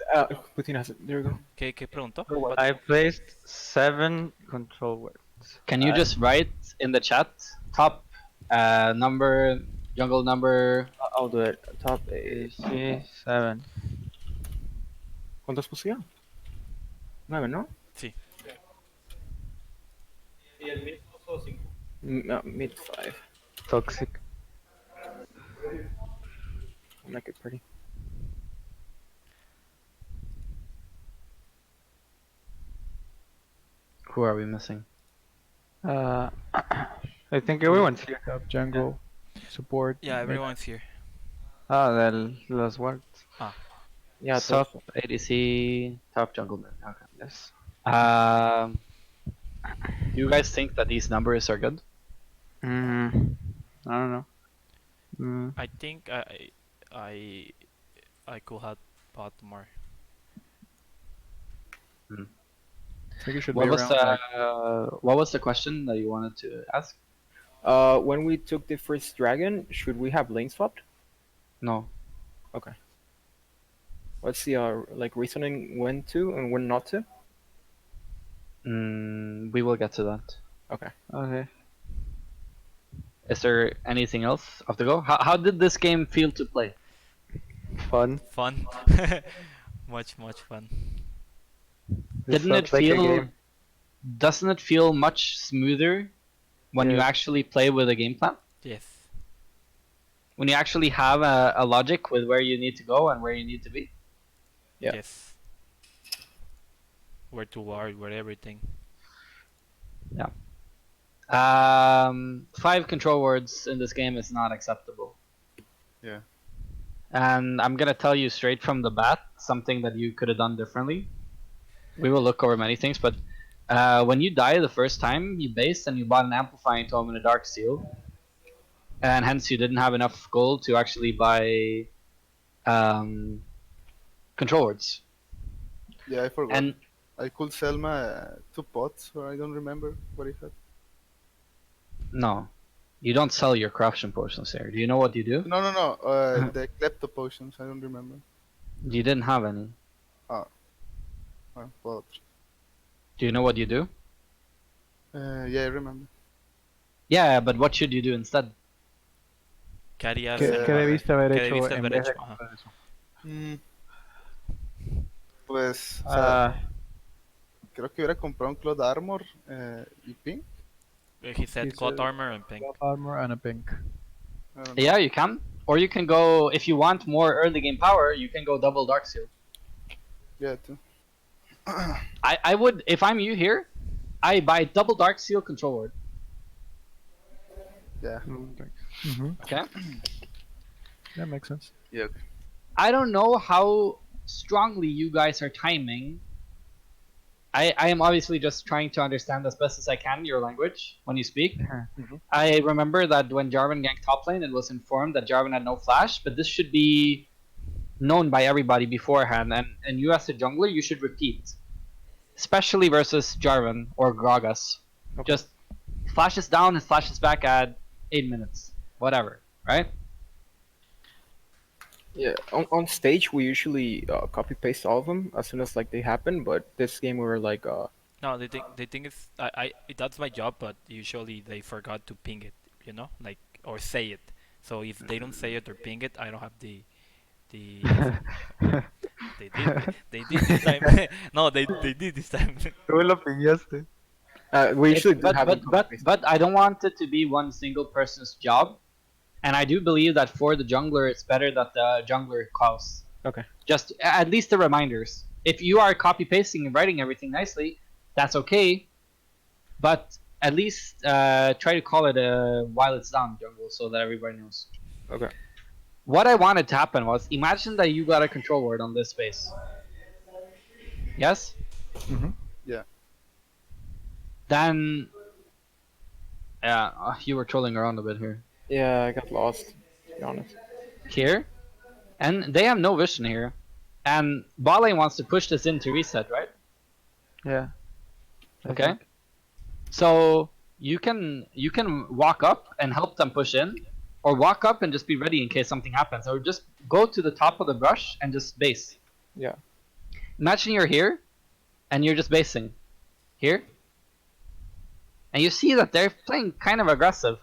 Putin has it. There we go. ¿Qué preguntó? I placed 7 control words. Can you just write in the chat top number, jungle number? I'll do it. Top You 8. see, 7. ¿Cuántos puse yo? 9, ¿no? Sí. Mid 5. Toxic. I'll make it pretty. Who are we missing? I think everyone's here. top jungle support. Yeah, everyone's here. Ah, los words. Yeah, Soft ADC, top jungle mid. Okay. Yes. Do you guys think that these numbers are good? I don't know. I think I could have bought more. I think it should What be was around the what was the question that you wanted to ask? When we took the first dragon, should we have lane swapped? No. Okay. What's the like reasoning when to and when not to? We will get to that. Okay. Okay. Is there anything else off the go? How did this game feel to play? Fun. Fun. much fun. This Didn't it felt like a feel? game. Doesn't it feel much smoother when you Yes. actually play with a game plan? Yes. When you actually have a logic with where you need to go and where you need to be? Yeah. Yes. Where to ward, where everything. Yeah. 5 control words in this game is not acceptable. Yeah. And I'm gonna tell you straight from the bat something that you could have done differently. We will look over many things, but when you die the first time, you based and you bought an amplifying tome and a dark seal, and hence you didn't have enough gold to actually buy control words. Yeah, I forgot. And I could sell my 2 pots, or I don't remember what I had. no, you don't sell your corruption potions there. Do you know what you do? No, the klepto potions, I don't remember. You didn't have any. Well, Do you know what you do? yeah, I remember. Yeah, but what should you do instead? ¿Qué harías? ¿Qué debiste haber ¿Qué hecho debiste en haber vez de hecho? Ajá. comprar eso? Pues, o sea, Ah, creo que hubiera comprado un Cloud Armor y Pink. He said He cloth said- armor and pink. Gold armor and a pink. I don't know. Yeah, you can. Or you can go, if you want more early game power, you can go double dark seal. Yeah, too. I would, if I'm you here, I buy double dark seal control ward. Yeah. Mm-hmm. Okay. That makes sense. Yeah. Okay. I don't know how strongly you guys are timing. I am obviously just trying to understand as best as I can your language when you speak. I remember that when Jarvan ganked top lane, it was informed that Jarvan had no flash, but this should be known by everybody beforehand, and you as a jungler, you should repeat. Especially versus Jarvan or Gragas. Just flashes down and flashes back at 8 minutes. Whatever, right? Yeah. On stage, we usually copy paste all of them as soon as like they happen. But this game we were like, No, the thing is, that's my job, but usually they forgot to ping it, you know, like or say it. So if they don't say it or ping it, I don't have the. They did this time. No, they did this time. tú lo pillaste. We usually do but have but incoming but space. but I don't want it to be one single person's job, and I do believe that for the jungler, it's better that the jungler calls. Okay. Just at least the reminders. If you are copy pasting and writing everything nicely, that's okay. But at least try to call it while it's down jungle so that everybody knows. Okay. What I wanted to happen was imagine that you got a control word on this space. Yes? Mm-hmm. Yeah. Then yeah, you were trolling around a bit here. Yeah, I got lost. To be honest. Here, and they have no vision here, and Bale wants to push this in to reset, right? Yeah. I Okay. think. So you can walk up and help them push in, or walk up and just be ready in case something happens, or just go to the top of the brush and just base. Yeah. Imagine you're here, and you're just basing here, and you see that they're playing kind of aggressive.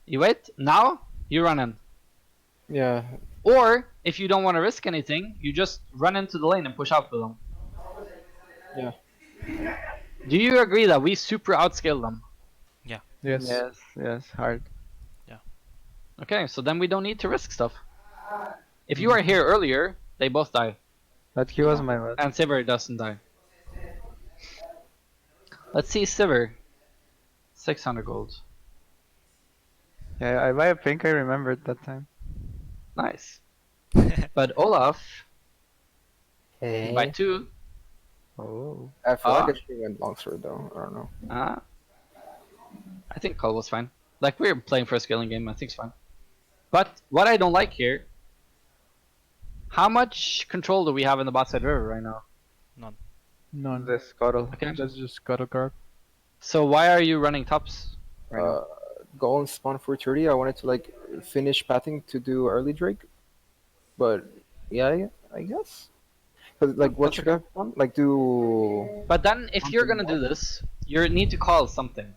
You wait. Now you run in. Yeah. Or if you don't want to risk anything, you just run into the lane and push out with them. Yeah. Do you agree that we super outscale them? Yes. Yes. Yes. Hard. Okay, so then we don't need to risk stuff. If you are here earlier, they both die, But he was my last. and Sivir doesn't die. Let's see Sivir. 600 gold. Yeah, I buy a pink. I remembered that time. Nice. But Olaf, you Hey. buy 2. Oh. I feel Ah. like I should have went longsword though. I don't know. I think Cull was fine. Like, we're playing for a scaling game, I think it's fine. But what I don't like here, how much control do we have in the bot side river right now? None. The scuttle. Okay. That's just scuttle guard. So why are you running tops right now? Goal and spawn for 30. I wanted to like finish pathing to do early Drake, but yeah, I guess. Cause like what should I have done? Like do. But then, if you're gonna do this, you need to call something.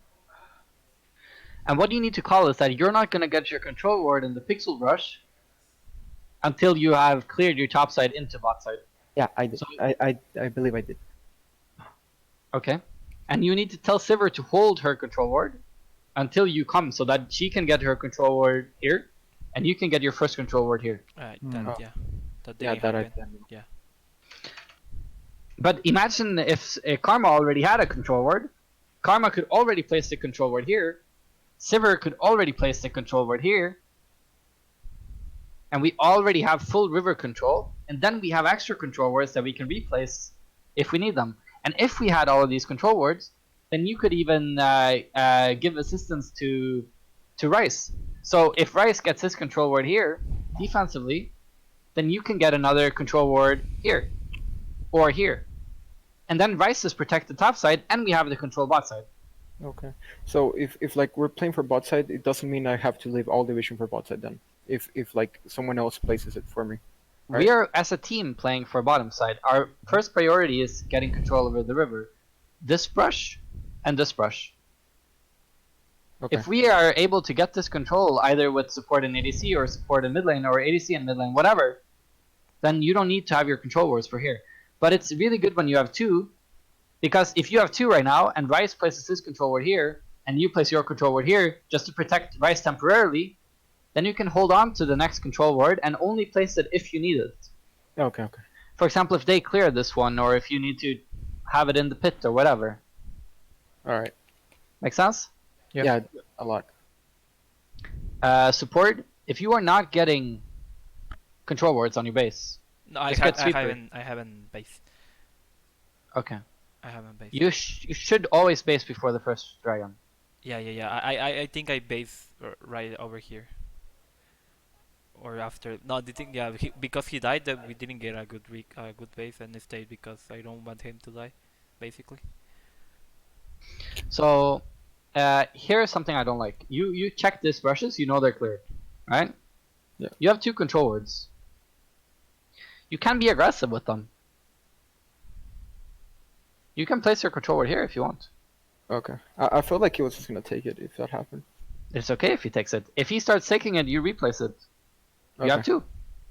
And what you need to call is that you're not gonna get your control ward in the pixel brush until you have cleared your top side into bot side. Yeah, I did. So- I believe I did. Okay? And you need to tell Sivir to hold her control ward until you come so that she can get her control ward here and you can get your first control ward here. That, Mm. yeah. That Yeah, didn't that I happen. did. But imagine if Karma already had a control ward, Karma could already place the control ward here, Sivir could already place the control ward here, and we already have full river control, and then we have extra control wards that we can replace if we need them. And if we had all of these control wards, then you could even give assistance to Rice. So if Rice gets his control ward here, defensively, then you can get another control ward here. Or here. And then Rice is protected top side, and we have the control bot side. Okay. So if like we're playing for bot side, it doesn't mean I have to leave all division for bot side then. If like someone else places it for me. Right. We are, as a team, playing for bottom side. Our first priority is getting control over the river. This brush and this brush. Okay. If we are able to get this control either with support in ADC or support in mid lane or ADC in mid lane, whatever, then you don't need to have your control wards for here. But it's really good when you have 2, because if you have 2 right now and Rice places his control ward here and you place your control ward here just to protect Rice temporarily, then you can hold on to the next control ward and only place it if you need it. Okay. For example, if they clear this one, or if you need to have it in the pit or whatever. All right. Make sense? Yeah. Yeah, a lot. Support, if you are not getting control wards on your base, No, I, Just ha- get sweeper. I haven't base. okay, I haven't base. you should always base before the first dragon. Yeah. I think I base right over here. Or after. No, the thing, yeah, because he died, that we didn't get a good base, and I stayed because I don't want him to die, basically. So, here's something I don't like. You check these brushes, you know they're cleared, right? Yeah. You have 2 control wards. You can be aggressive with them. You can place your control ward here if you want. Okay. I felt like he was just gonna take it if that happened. It's okay if he takes it. If he starts taking it, you replace it. You have Okay. 2.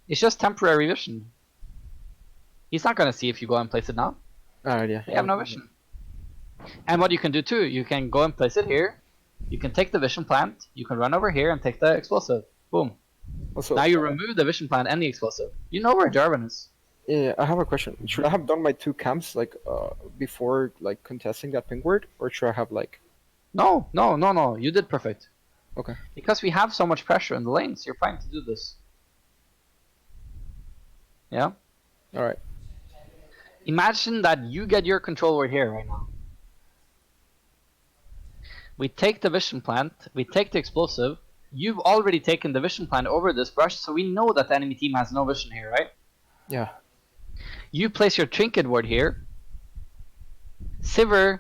It's just temporary vision. He's not gonna see if you go and place it now. All right. Yeah. They have no vision. And what you can do too, you can go and place it here. You can take the vision plant. You can run over here and take the explosive. Boom. Also, Now you remove the vision plant and the explosive. You know where Jarvan is. yeah, I have a question. Should I have done my 2 camps like before like contesting that ping word, or should I have like? No. You did perfect. Okay. Because we have so much pressure in the lanes, you're fine to do this. Yeah? All right. Imagine that you get your control word here right now. We take the vision plant, we take the explosive. You've already taken the vision plant over this brush, so we know that the enemy team has no vision here, right? Yeah. You place your trinket ward here. Sivir,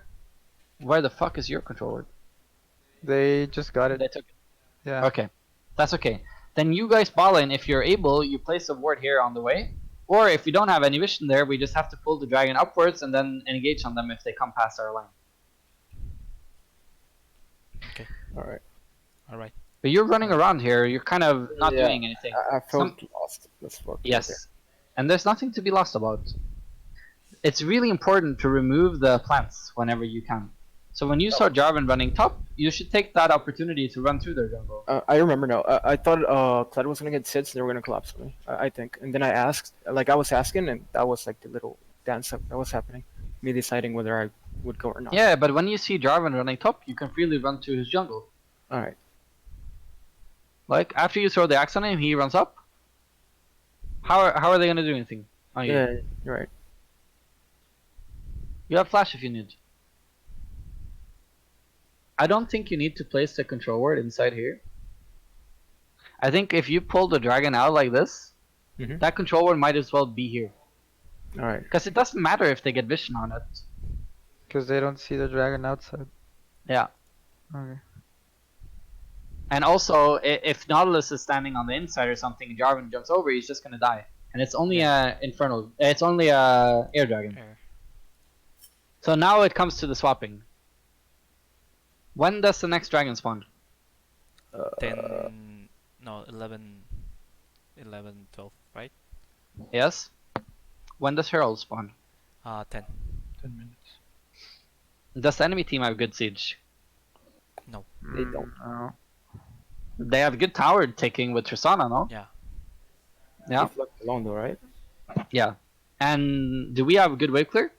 where the fuck is your control word? They just got it. They took it. Yeah. Okay, that's okay. Then you guys ball in, if you're able, you place a ward here on the way. Or if we don't have any vision there, we just have to pull the dragon upwards and then engage on them if they come past our line. Okay. All right. All right. But you're running around here, you're kind of not Yeah, doing anything. I felt lost. That's fuck. Yes. And there's nothing to be lost about. It's really important to remove the plants whenever you can. So when you saw Jarvan running top, you should take that opportunity to run through their jungle. I remember now. I thought Kled was gonna get sits and they were gonna collapse me. I think. And then I asked, like I was asking, and that was like the little dance that was happening. Me deciding whether I would go or not. Yeah, but when you see Jarvan running top, you can freely run to his jungle. All right. Like after you throw the axe on him, he runs up. How are they gonna do anything on you? Yeah, you're right. You have flash if you need. I don't think you need to place the control word inside here. I think if you pull the dragon out like this, Mhm. that control word might as well be here. All right. Because it doesn't matter if they get vision on it. Because they don't see the dragon outside. Yeah. Okay. And also, if Nautilus is standing on the inside or something and Jarvan jumps over, he's just gonna die. And it's only a infernal. It's only a air dragon. Air. So now it comes to the swapping. When does the next dragon spawn? 10, no, 11, 12, right? Yes. When does Herald spawn? 10. 10 minutes. Does the enemy team have good siege? No. They don't. Oh. They have good tower taking with Tristana, no? Yeah. Yeah. He's left alone though, right? Yeah. And do we have good wave clear?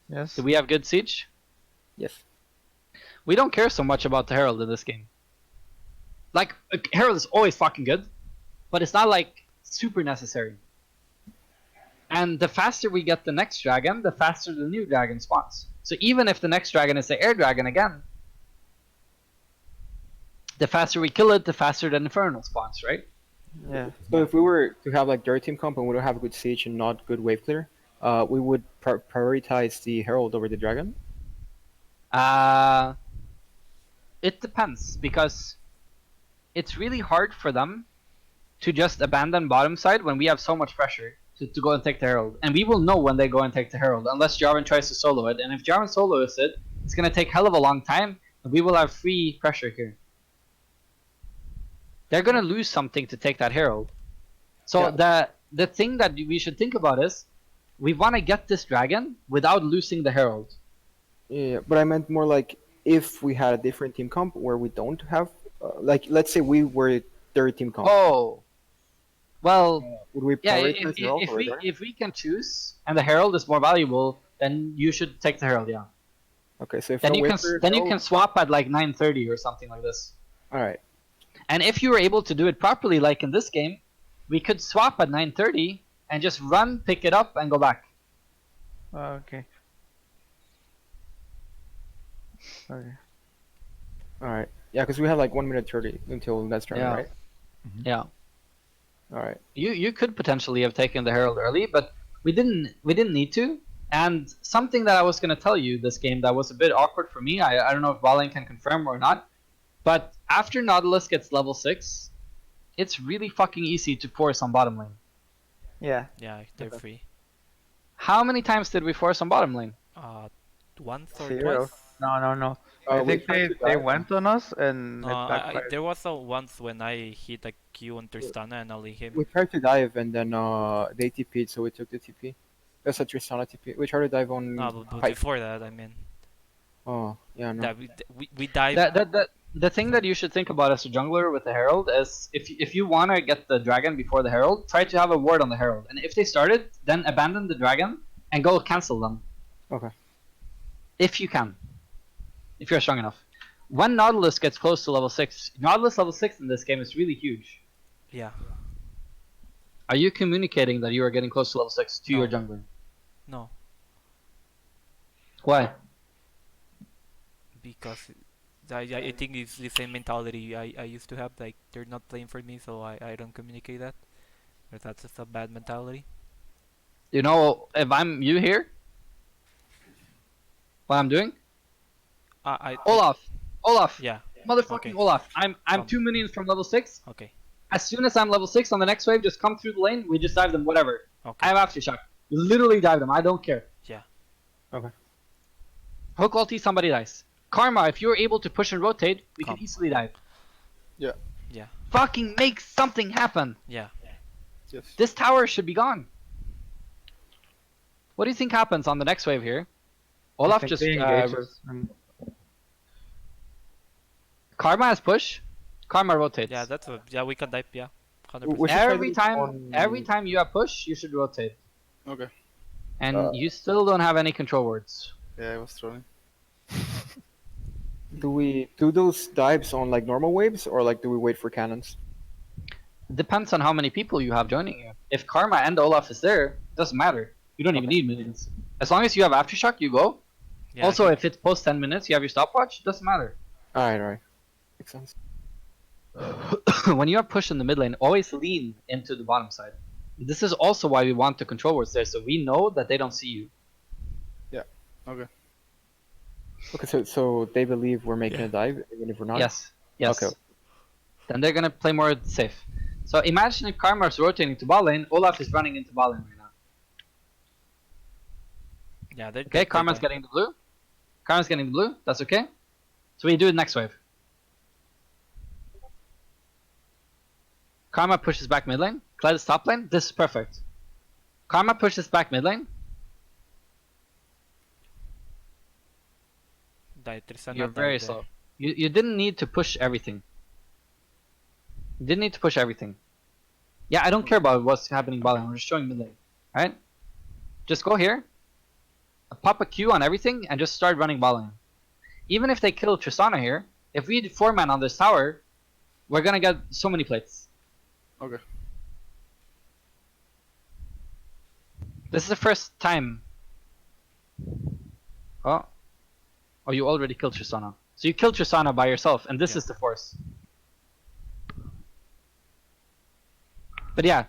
Yes. Do we have good siege? Yes. We don't care so much about the Herald in this game. Like, Herald is always fucking good, but it's not like super necessary. And the faster we get the next dragon, the faster the new dragon spawns. So even if the next dragon is the air dragon again, the faster we kill it, the faster the infernal spawns, right? Yeah. So if we were to have like their team comp and we don't have good siege and not good wave clear, we would prioritize the herald over the dragon. It depends, because it's really hard for them to just abandon bottom side when we have so much pressure to go and take the herald. And we will know when they go and take the herald, unless Jarvan tries to solo it. And if Jarvan solos it, it's gonna take hell of a long time, and we will have free pressure here. They're gonna lose something to take that herald. So the thing that we should think about is, we want to get this dragon without losing the herald. Yeah, but I meant more like if we had a different team comp where we don't have, like let's say we were their team comp. Oh, well, Would we yeah. prioritize herald over dragon? If we can choose, and the herald is more valuable, then you should take the herald. Yeah. Okay, so if Then no you can wave clear then you herald- can swap at like 9:30 or something like this. All right. And if you were able to do it properly, like in this game, we could swap at 9:30 and just run, pick it up, and go back. Okay. Okay. All right. Yeah, because we have like 1 minute 30 until next turn, Yeah. right? Yeah. All right. You could potentially have taken the herald early, but we didn't need to. And something that I was gonna tell you this game that was a bit awkward for me. I don't know if Valen can confirm or not, but after Nautilus gets level 6, it's really fucking easy to force on bottom lane. Yeah. Yeah, they're free. How many times did we force on bottom lane? Once or 0. twice? No. We I think tried to they dive. went on us and No, it backfired. there was once when I hit a Q on Tristana and only him. We tried to dive and then they TP'd, so we took the TP. That's a Tristana TP. We tried to dive on No, but Pike. before that, I mean. Oh, yeah, no. That we dive. The thing that you should think about as a jungler with the Herald is if you want to get the dragon before the Herald, try to have a ward on the Herald. And if they started, then abandon the dragon and go cancel them. Okay. If you can. If you're strong enough. When Nautilus gets close to level 6, Nautilus level 6 in this game is really huge. Yeah. Are you communicating that you are getting close to level 6 to your jungler? No. Why? Because I think it's the same mentality I used to have. Like they're not playing for me, so I don't communicate that. Or that's just a bad mentality. You know, if I'm you here, what I'm doing? Olaf. Yeah. Motherfucking Okay. Olaf. I'm Come. 2 minions from level 6. Okay. As soon as I'm level 6 on the next wave, just come through the lane, we just dive them, whatever. Okay. I have aftershock. Literally dive them, I don't care. Yeah. Okay. Hook ulti, somebody dies. Karma, if you're able to push and rotate, we Come. can easily dive. Yeah. Yeah. Fucking make something happen. Yeah. Yes. This tower should be gone. What do you think happens on the next wave here? Olaf think just they engage us and Karma has push. Karma rotates. Yeah. That's a we can dive. Yeah. 100%. We should try Every this time, on- every time you have push, you should rotate. Okay. And you still don't have any control words. Yeah, I was trolling. Do we do those dives on like normal waves or like do we wait for cannons? Depends on how many people you have joining you. If Karma and Olaf is there, doesn't matter. You don't even need minions. As long as you have aftershock, you go. Yeah, Also, if it's post 10 minutes, you have your stopwatch, doesn't matter. Alright. Makes sense. When you have push in the mid lane, always lean into the bottom side. This is also why we want the control words there, so we know that they don't see you. Okay. Okay, so they believe we're making a dive even if we're not? Yes. Yes. Okay. Then they're gonna play more safe. So imagine if Karma is rotating to bot lane, Olaf is running into bot lane right now. Yeah. They Okay, Karma's getting the blue. Karma's getting the blue. That's okay. So we do it next wave. Karma pushes back mid lane. Kled is top lane. This is perfect. Karma pushes back mid lane. You're very slow. You didn't need to push everything. You didn't need to push everything. Yeah, I don't care about what's happening bot lane. I'm just showing mid lane. Alright? Just go here. Pop a Q on everything and just start running bot lane. Even if they kill Tristana here, if we 4-man on this tower, we're gonna get so many plates. Okay. This is the first time. Oh. Oh, you already killed Tristana. So you killed Tristana by yourself, and this is the force. But yeah,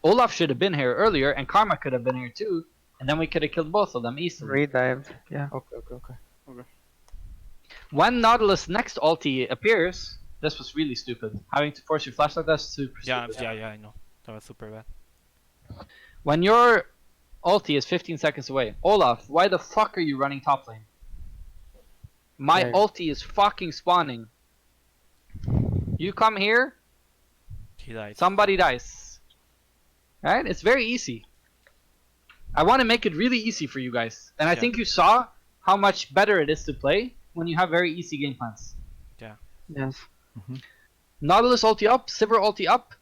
Olaf should have been here earlier, and Karma could have been here too, and then we could have killed both of them easily. redived. Yeah. Okay. When Nautilus' next ulti appears, this was really stupid. Having to force your flash like that is super stupid. Yeah. I know. That was super bad. When your ulti is 15 seconds away, Olaf, why the fuck are you running top lane? My Right. ulti is fucking spawning. You come here, He died. somebody dies. Right? It's very easy. I want to make it really easy for you guys. And I Yeah. think you saw how much better it is to play when you have very easy game plans. Yes. Nautilus ulti up, Sivir ulti up.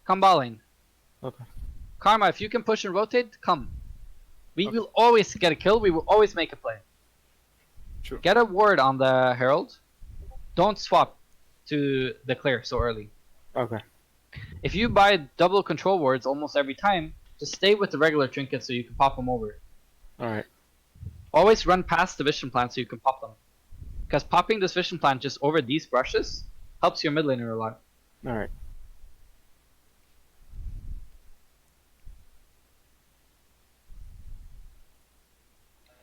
Come ball lane. Okay. Karma, if you can push and rotate, come. We Okay. will always get a kill. We will always make a play. Sure. Get a ward on the Herald. Don't swap to the clear so early. Okay. If you buy double control wards almost every time, just stay with the regular trinkets so you can pop them over. Alright. Always run past the vision plant so you can pop them. Because popping this vision plant just over these brushes helps your mid laner a lot. Alright.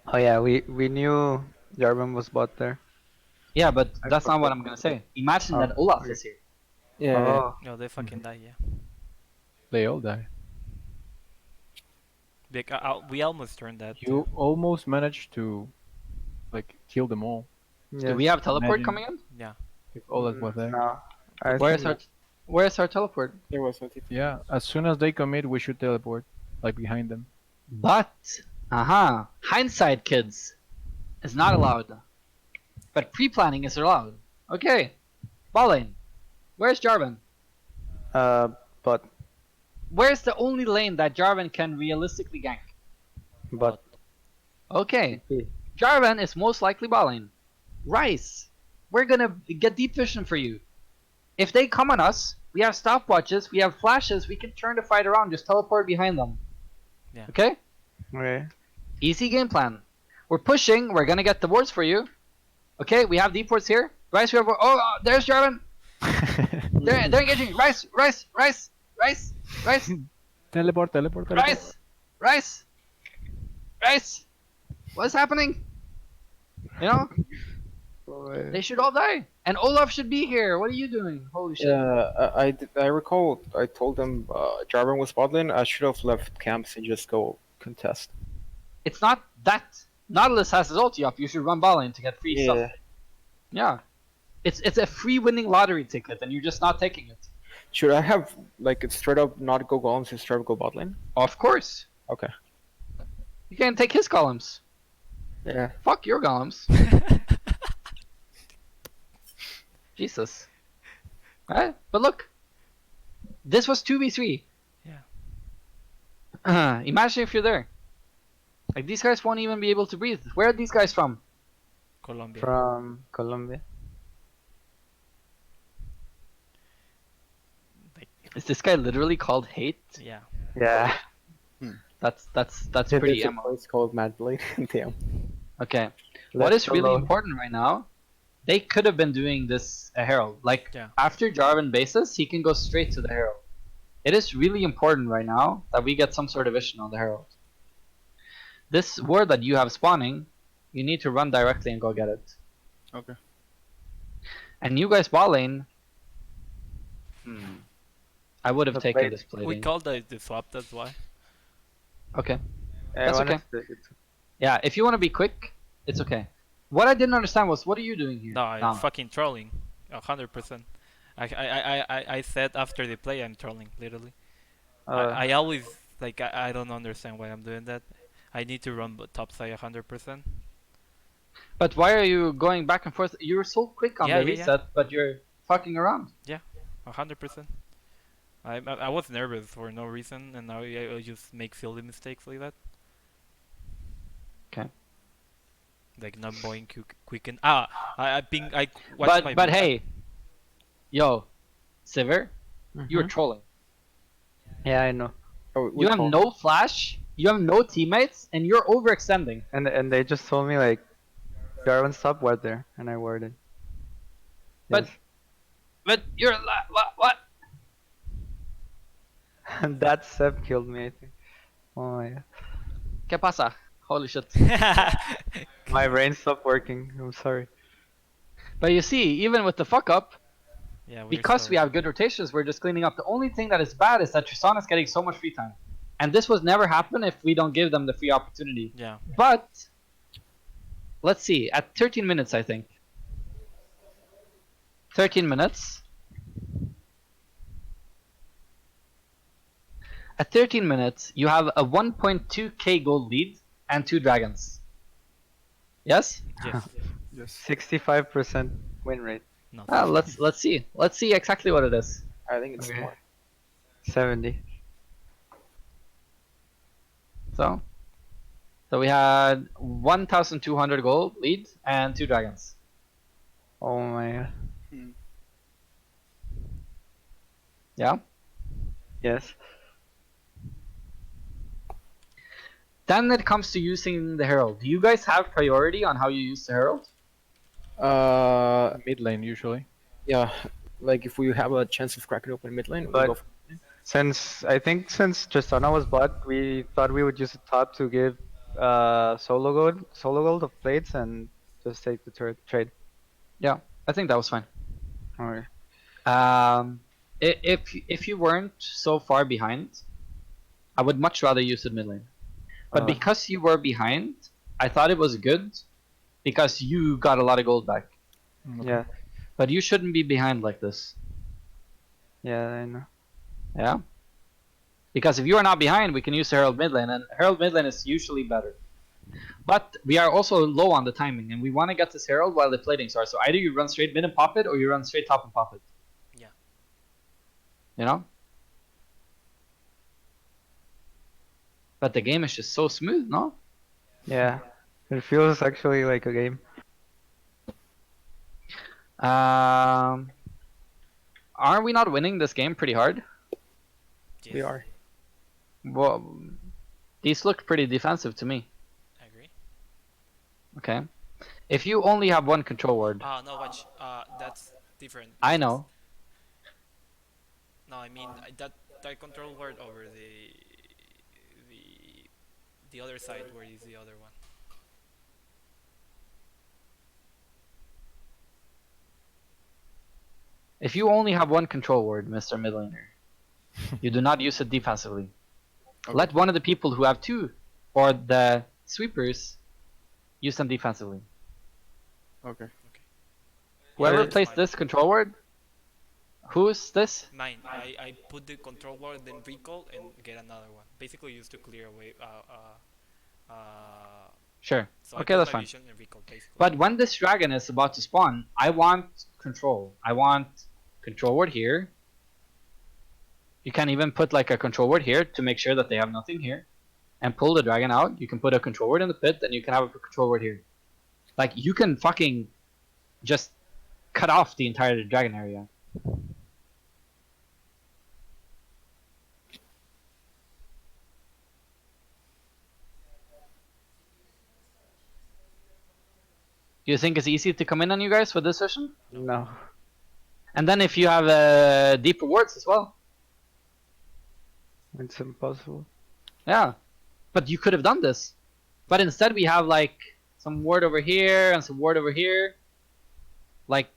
Oh yeah, we knew Jarvan was bot there. Yeah, but that's not what I'm gonna say. Imagine that Olaf is here. Yeah. Oh, No, they fucking die. Yeah. They all die. Like, we almost turned that. You almost managed to, like, kill them all yeah. Do we have teleport Imagine- coming in? Yeah. if all that was there. No. I Where's think- our teleport? There was no TP. Yeah, as soon as they commit, we should teleport, like behind them. But hindsight, kids. is not allowed. But pre-planning is allowed. Okay. Ball lane. Where's Jarvan? But Where's the only lane that Jarvan can realistically gank? but Okay. Jarvan is most likely ball lane. Rice, we're gonna get deep vision for you. If they come on us, we have stopwatches, we have flashes, we can turn the fight around, just teleport behind them. Yeah. Okay? okay. Easy game plan. We're pushing, we're gonna get the wards for you. Okay, we have deep wards here. Rice, we have there's Jarvan. They're engaging. Rice. Teleport. Rice. What's happening? You know? They should all die. And Olaf should be here. What are you doing? Holy shit. Yeah, I recall I told them Jarvan was bot lane. I should have left camps and just go contest. It's not that. Nautilus has his ulti up. You should run ball lane to get free stuff. Yeah. It's a free winning lottery ticket and you're just not taking it. Should I have like straight up not go golems and straight up go bot lane? Of course. Okay. You can take his columns. Yeah. Fuck your golems. Jesus. Alright, but look. This was 2v3. Yeah. Imagine if you're there. Like, these guys won't even be able to breathe. Where are these guys from? Colombia. From Colombia. Is this guy literally called Hate? Yeah. Yeah. That's There's pretty a emo. place called Mad Blade. Damn. Okay. What Left is really alone. important right now, they could have been doing this a Herald. Like, Yeah. after Jarvan bases, he can go straight to the Herald. It is really important right now that we get some sort of vision on the Herald. This ward that you have spawning, you need to run directly and go get it. Okay. And you guys bot lane, I would have The taken plate- this play. We called the swap, that's why. Okay. I That's wanna okay. take it. Yeah, if you want to be quick, it's okay. What I didn't understand was, what are you doing here? No, I'm Now? fucking trolling. 100%. I said after the play I'm trolling, literally. I always, like, I don't understand why I'm doing that. I need to run top side 100%. But why are you going back and forth? You're so quick on Yeah, the yeah, yeah. reset, but you're fucking around. 100%. I was nervous for no reason, and now I just make silly mistakes like that. Okay. Like not going quick and I ping I watched my But hey, yo, Sivir, you're trolling. Yeah, I know. Oh, You have no flash, you have no teammates, and you're overextending. And they just told me like, Jarvan stop ward there, and I warded. But- Yes. But you're what? And that Seb killed me, I think. Oh my god. ¿Qué pasa? Holy shit. My brain stopped working. I'm sorry. But you see, even with the fuck up, Yeah, we're because sorry. we have good rotations, we're just cleaning up. The only thing that is bad is that Tristana's getting so much free time. And this would never happen if we don't give them the free opportunity. Yeah. But, let's see, at 13 minutes, I think. 13 minutes. At 13 minutes, you have a 1.2k gold lead and 2 dragons. Yes? Yes. Yes. 65% win rate. No. Let's see. Let's see exactly what it is. I think it's Okay. more. 70. So we had 1,200 gold lead and 2 dragons. Oh my god. Yeah. Yes. Then it comes to using the herald. Do you guys have priority on how you use the herald? Mid lane usually. Yeah, like if we have a chance of cracking open mid lane, we But- go for Since Tristana was bot, we thought we would use the top to give solo gold of plates and just take the trade. Yeah, I think that was fine. Alright. If you weren't so far behind, I would much rather use it mid lane. But because you were behind, I thought it was good because you got a lot of gold back. Yeah. But you shouldn't be behind like this. Yeah, I know. Yeah? Because if you are not behind, we can use Herald mid lane, and Herald mid lane is usually better. But we are also low on the timing, and we want to get this Herald while the platings are. So either you run straight mid and pop it, or you run straight top and pop it. Yeah. You know? But the game is just so smooth, no? Yeah. It feels actually like a game. Are we not winning this game pretty hard? Yes. We are. Well, these look pretty defensive to me. I agree. Okay. If you only have one control ward, No, watch. That's different. I because- know. No, I mean that control word over the other side. Where is the other one? If you only have one control ward, Mr. Midlaner, you do not use it defensively. Okay. Let one of the people who have two, or the sweepers, use them defensively. Okay. Whoever that's plays fine. this control ward, who's this? Mine. I put the control word, then recall, and get another one. Basically, used to clear away. Sure. So I Okay, put that's my fine. vision and recall basically. But when this dragon is about to spawn, I want control. I want control ward here. You can even put like a control ward here to make sure that they have nothing here. And pull the dragon out. You can put a control ward in the pit, and you can have a control ward here. Like, you can fucking just cut off the entire dragon area. Do you think it's easy to come in on you guys for this session? No. And then if you have deep rewards as well. It's impossible. Yeah. But you could have done this. But instead we have like some ward over here and some ward over here. Like,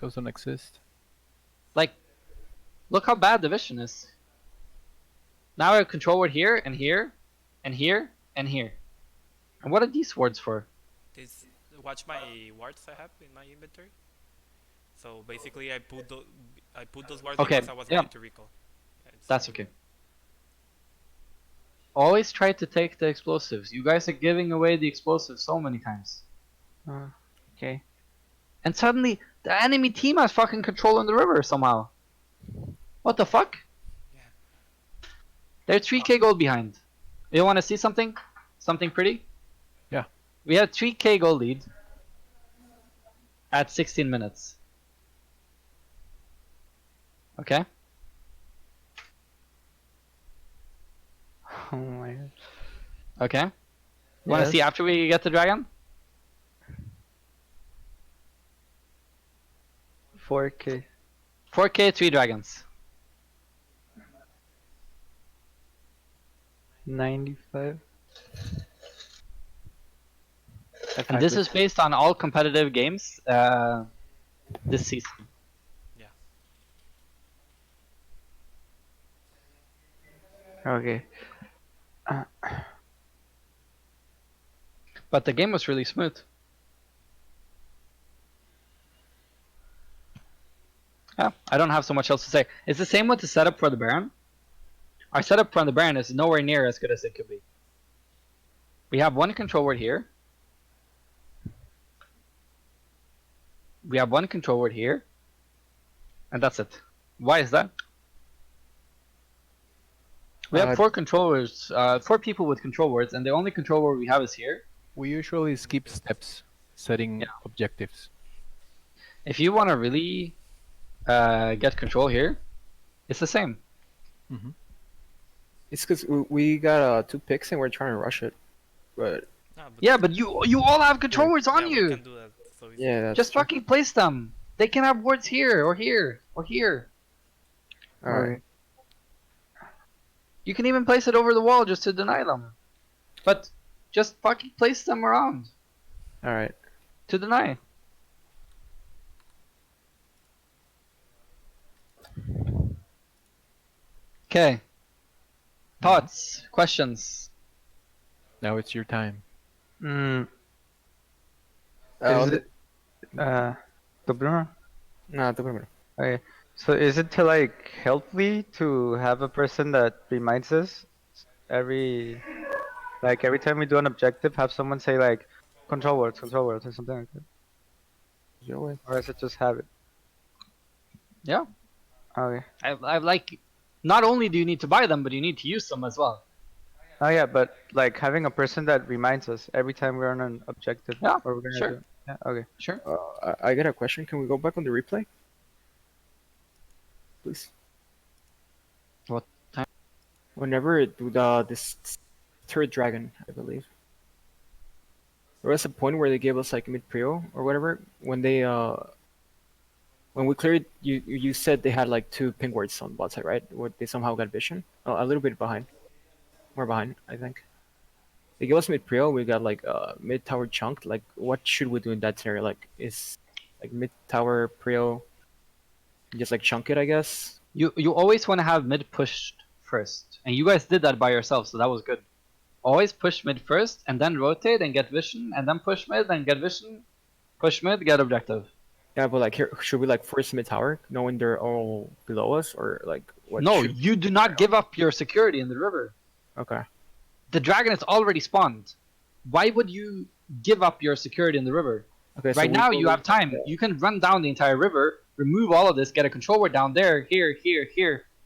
Doesn't exist. look how bad the vision is. Now I have control ward here and here and here and here. And what are these wards for? This watch my wards I have in my inventory. So basically, I put those wards Okay, because I was yeah. going to recall. That's okay. Always try to take the explosives. You guys are giving away the explosives so many times. Okay. And suddenly, the enemy team has fucking control in the river somehow. What the fuck? Yeah. They're 3k gold behind. You want to see something? Something pretty? Yeah. We have 3k gold lead at 16 minutes. Okay. Oh my god. Okay. Want to Yes. see after we get the dragon? 4K. 4k, 3 dragons. 95. And this is based on all competitive games this season. Okay. But the game was really smooth. Yeah, I don't have so much else to say. It's the same with the setup for the Baron. Our setup for the Baron is nowhere near as good as it could be. We have one control word here. We have one control word here. And that's it. Why is that? We have 4 controllers, 4 people with control words, and the only control word we have is here. We usually skip steps setting objectives. If you want to really get control here, it's the same. It's because we got 2 picks and we're trying to rush it. But Yeah, but you all have control words on We you. can do that. So easy. yeah, that's Just true. fucking place them. They can have words here or here or here. All right. You can even place it over the wall just to deny them. But just fucking place them around All right. to deny. Okay. Thoughts, questions. Now it's your time. Mm, Uh, is it, the Bruno? Nah, tú primero. Okay. So is it to like healthy to have a person that reminds us every Like every time we do an objective, have someone say like control words, or something like that. Your way. Or is it just habit? Yeah. Okay. I like. Not only do you need to buy them, but you need to use them as well. Oh yeah, but like having a person that reminds us every time we're on an objective Yeah, or we're gonna sure. do it. Yeah, okay. Sure. I got a question. Can we go back on the replay? Please. What time? Whenever this third dragon, I believe. There was a point where they gave us like mid prio or whatever when they when we cleared you said they had like 2 ping words on the bot side, right? What they somehow got vision. Oh, a little bit behind. More behind, I think. They gave us mid prio, we got like mid tower chunk. Like what should we do in that scenario? Like is like mid tower prio just like chunk it, I guess. You always want to have mid pushed first, and you guys did that by yourself, so that was good. Always push mid first, and then rotate and get vision, and then push mid and get vision. Push mid, get objective. Yeah, but like here, should we like force mid tower, knowing they're all below us, or like what? No, should... you do not give up your security in the river. Okay. The dragon is already spawned. Why would you give up your security in the river? Okay. Right now you have time. You can run down the entire river, remove all of this, get a control word down there, here.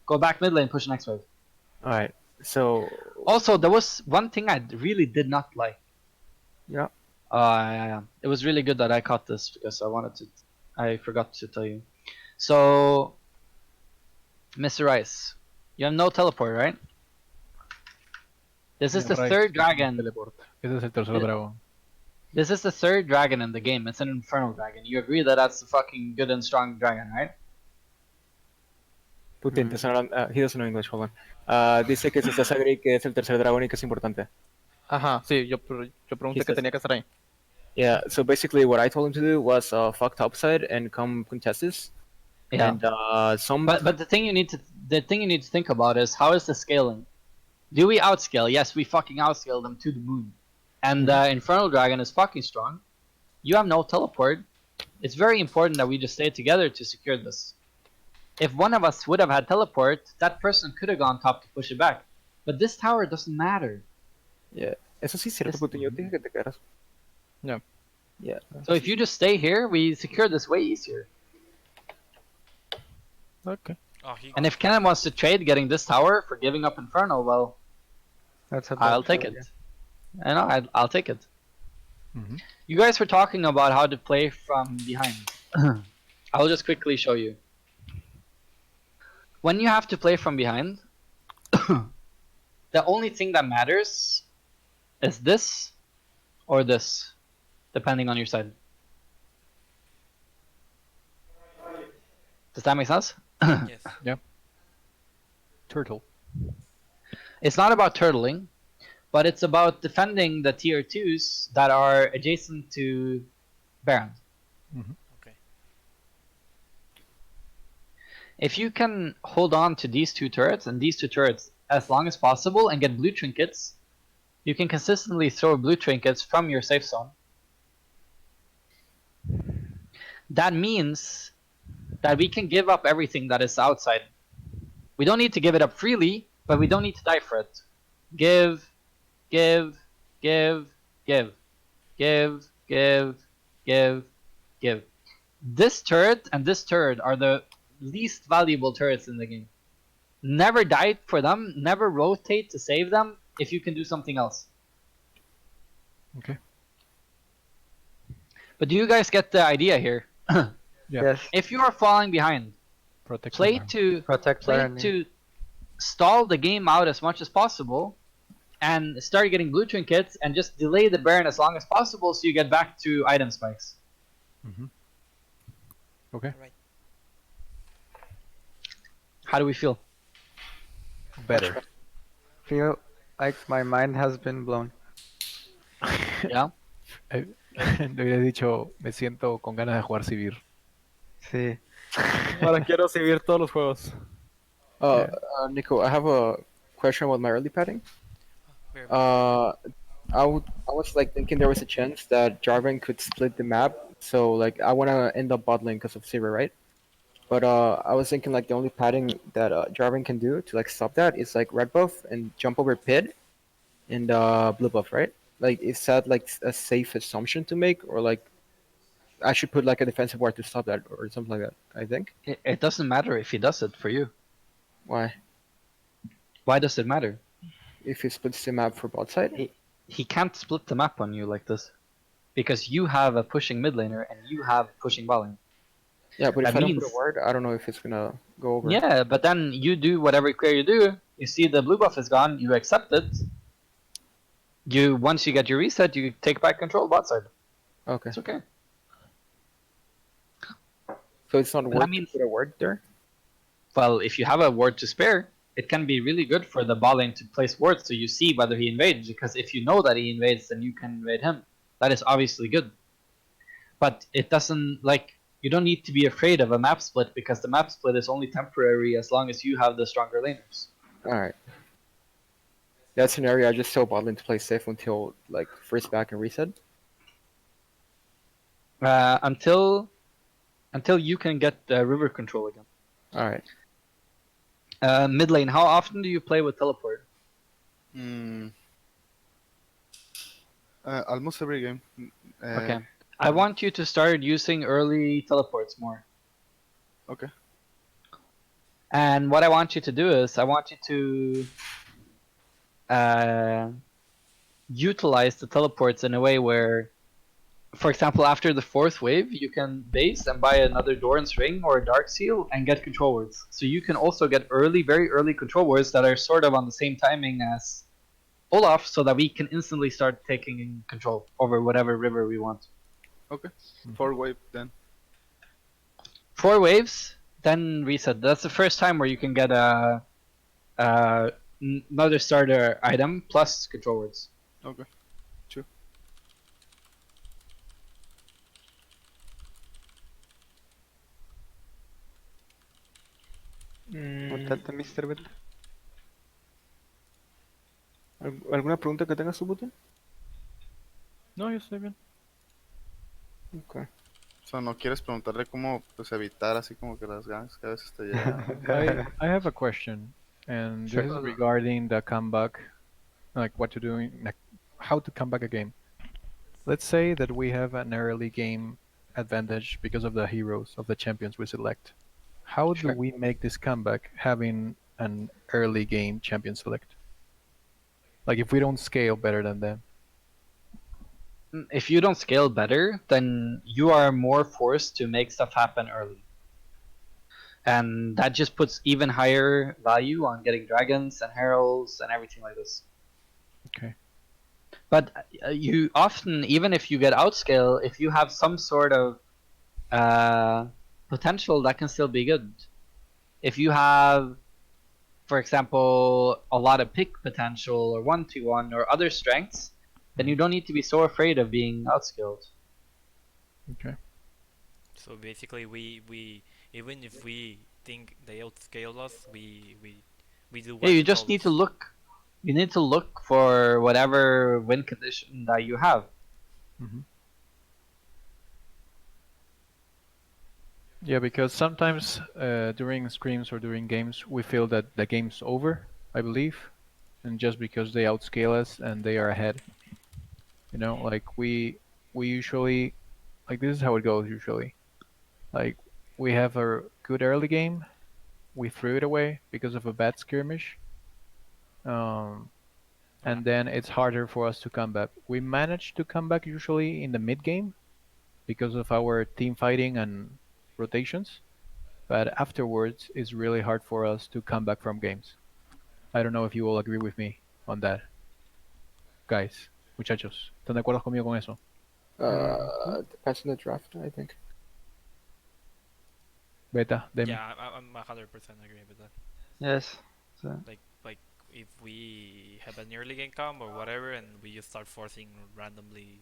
Go back mid lane, push next wave. All right. So. Also, there was one thing I really did not like. Yeah. Yeah. It was really good that I caught this because I forgot to tell you. So, Mr. Rice, you have no teleport, right? This is the third dragon. Teleport. Ese es el tercer drago. This is the third dragon in the game. It's an infernal dragon. You agree that that's a fucking good and strong dragon, right? Putin, he doesn't know English, hold on. Dice que se está sagri que es el tercer dragón y que es importante. Ajá, sí, yo pregunté que tenía que estar ahí. Yeah, so basically what I told him to do was fuck topside and come contest this. Yeah. And some. But the thing you need to think about is how is the scaling? Do we outscale? Yes, we fucking outscale them to the moon. And Infernal Dragon is fucking strong. You have no teleport. It's very important that we just stay together to secure this. If one of us would have had teleport, that person could have gone top to push it back. But this tower doesn't matter. Yeah, eso sí es cierto, Putin. Yo te dije que te quedaras. Yeah. Yeah. So if you just stay here, we secure this way easier. Okay. And if Kenan wants to trade getting this tower for giving up Infernal, well, I'll take it. I know, I'll take it. Mm-hmm. You guys were talking about how to play from behind. I'll just quickly show you. When you have to play from behind, the only thing that matters is this or this, depending on your side. Does that make sense? Yes. Yeah. Turtle. It's not about turtling, but it's about defending the tier 2s that are adjacent to Baron. Mm-hmm. Okay. If you can hold on to these two turrets and these two turrets as long as possible and get blue trinkets, you can consistently throw blue trinkets from your safe zone. That means that we can give up everything that is outside. We don't need to give it up freely, but we don't need to die for it. Give. This turret and this turret are the least valuable turrets in the game. Never die for them, never rotate to save them if you can do something else. Okay. But do you guys get the idea here? Yeah. Yes. If you are falling behind, Protect play the to Protect play Baron. to stall the game out as much as possible and start getting blue trinkets and just delay the Baron as long as possible so you get back to item spikes. Mm-hmm. Okay. Right. How do we feel? Better. Feel like my mind has been blown. Yeah? Le hubiera dicho, me siento con ganas de jugar Sivir. Sí. Ahora quiero seguir todos los juegos. Nico, I have a question about my early padding. Very I was like thinking there was a chance that Jarvan could split the map, so like I want to end up bot lane because of Sivir, right? But I was thinking like the only padding that Jarvan can do to like stop that is like red buff and jump over pit, and blue buff, right? Like, is that like a safe assumption to make, or like I should put like a defensive ward to stop that, or something like that? I think. It doesn't matter if he does it for you. Why? Why does it matter? If he splits the map for bot side? He can't split the map on you like this. Because you have a pushing mid laner and you have pushing bot lane. Yeah, but if That I don't put a means, ward, I don't know if it's gonna go over. yeah, but then you do whatever clear you do. You see the blue buff is gone, you accept it. Once you get your reset, you take back control bot side. Okay. It's okay. So it's not But worth that means, to put a ward there? well, if you have a ward to spare, it can be really good for the bot lane to place wards so you see whether he invades. Because if you know that he invades, then you can invade him. That is obviously good. But it doesn't, like, you don't need to be afraid of a map split because the map split is only temporary as long as you have the stronger laners. Alright. That scenario, I just tell bot lane to play safe until like first back and reset. Until you can get river control again. Alright. Mid lane, how often do you play with teleport? Almost every game. Okay. I want you to start using early teleports more. Okay. And what I want you to do is, I want you to utilize the teleports in a way where, for example, after the 4th wave, you can base and buy another Doran's Ring or a Dark Seal and get control words. So you can also get very early control words that are sort of on the same timing as Olaf, so that we can instantly start taking control over whatever river we want. Okay. 4 wave then. 4 waves, then reset. That's the first time where you can get another starter item plus control words. Okay. True. Contate, Mr. Bet. ¿Alguna pregunta que tengas tú, Buten? No, yo estoy bien. Okay. O sea, no quieres preguntarle cómo pues evitar así como que las gangs que a veces te llegan. I have a question, and Sure. this is regarding the comeback, like what to do, like how to come back a game. Let's say that we have an early game advantage because of the heroes of the champions we select. How do Sure. we make this comeback having an early game champion select? Like if we don't scale better than them. If you don't scale better, then you are more forced to make stuff happen early. And that just puts even higher value on getting dragons and heralds and everything like this. Okay. But you often, even if you get outscale, if you have some sort of potential, that can still be good. If you have, for example, a lot of pick potential or 1-1 or other strengths, then you don't need to be so afraid of being outscaled. Okay. So basically, we even if we think they outscale us, we do what Yeah, you just need to look. You need to look for whatever win condition that you have. Mm-hmm. Yeah, because sometimes during scrims or during games, we feel that the game's over, I believe, and just because they outscale us and they are ahead. You know, like we usually, like this is how it goes usually. Like we have a good early game, we threw it away because of a bad skirmish, and then it's harder for us to come back. We manage to come back usually in the mid game because of our team fighting and rotations, but afterwards it's really hard for us to come back from games. I don't know if you all agree with me on that, guys, muchachos. ¿Están de acuerdo conmigo con eso? Depends on the draft, I think. Beta, Demi. Yeah, I'm 100% agree with that. Yes. So, Like if we have an early game come or whatever, and we just start forcing randomly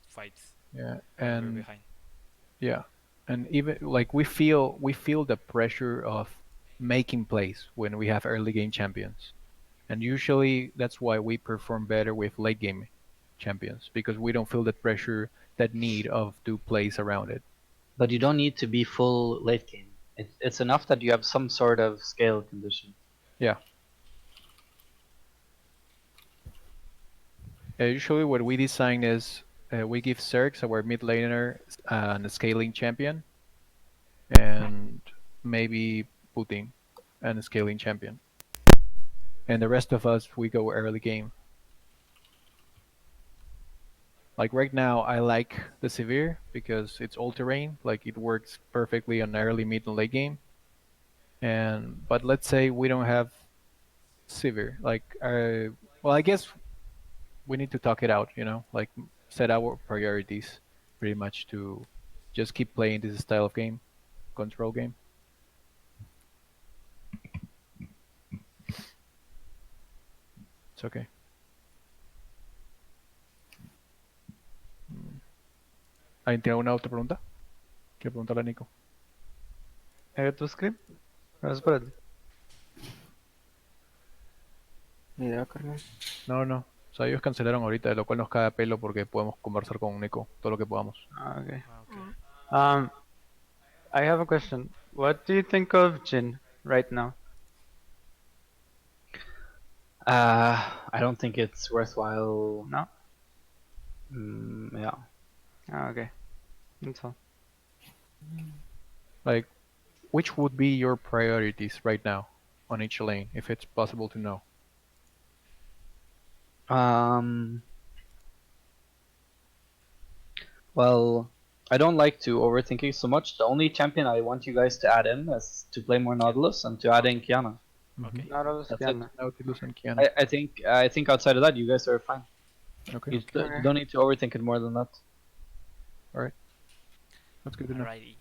fights, Yeah, we're and behind. yeah, and even like we feel the pressure of making plays when we have early game champions, and usually that's why we perform better with late game champions because we don't feel that pressure, that need of do plays around it. But you don't need to be full late game. It's enough that you have some sort of scale condition. Yeah. Usually, what we design is we give Zergs, our mid laner, and a scaling champion, and maybe Putin and a scaling champion. And the rest of us, we go early game. Like right now, I like the Severe because it's all terrain. Like it works perfectly on early, mid, and late game. And but let's say we don't have Severe. Like, well, I guess we need to talk it out. Like set our priorities pretty much to just keep playing this style of game, control game. It's okay. ¿Alguien tiene alguna otra pregunta? Quiero preguntarle a Nico. ¿Tu script? Espérate. Ni idea, carnal. No, no. O sea, ellos cancelaron ahorita, lo cual nos cae a pelo porque podemos conversar con Nico todo lo que podamos. Okay. Okay. I have a question. What do you think of Jin right now? I don't think it's worthwhile. No? Yeah. Okay. That's all. Like, which would be your priorities right now on each lane, if it's possible to know? Well, I don't like to overthink it so much. The only champion I want you guys to add in is to play more Nautilus and to add in Kiana. Okay. Nautilus, That's Kiana. it. Nautilus and Kiana. I think outside of that, you guys are fine. Okay. You don't need to overthink it more than that. That's good to know. Alrighty.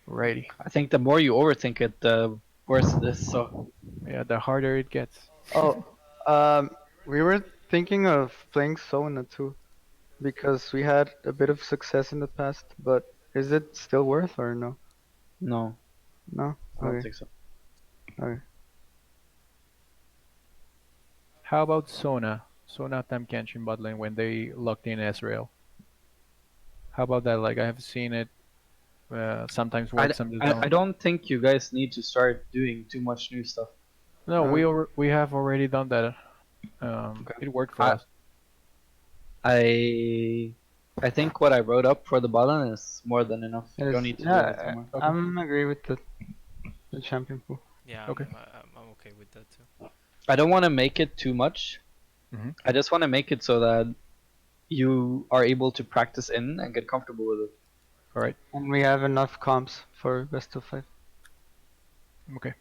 Righty. I think the more you overthink it, the worse it is. So Yeah, the harder it gets. Oh, we were thinking of playing Sona too, because we had a bit of success in the past, but is it still worth or no? no, No? I don't Okay. think so. Okay. How about Sona? Sona Tam Kenshin bot lane when they locked in Ezreal. How about that? Like, I have seen it sometimes works on the zone. I don't think you guys need to start doing too much new stuff. No, we have already done that. It worked for us. I think what I wrote up for the button is more than enough. You don't need to do anything more. Okay. I'm agree with the champion pool. Yeah. Okay. I'm okay with that too. I don't want to make it too much. Mhm. I just want to make it so that you are able to practice in and get comfortable with it. All right. And we have enough comps for best of 5. Okay.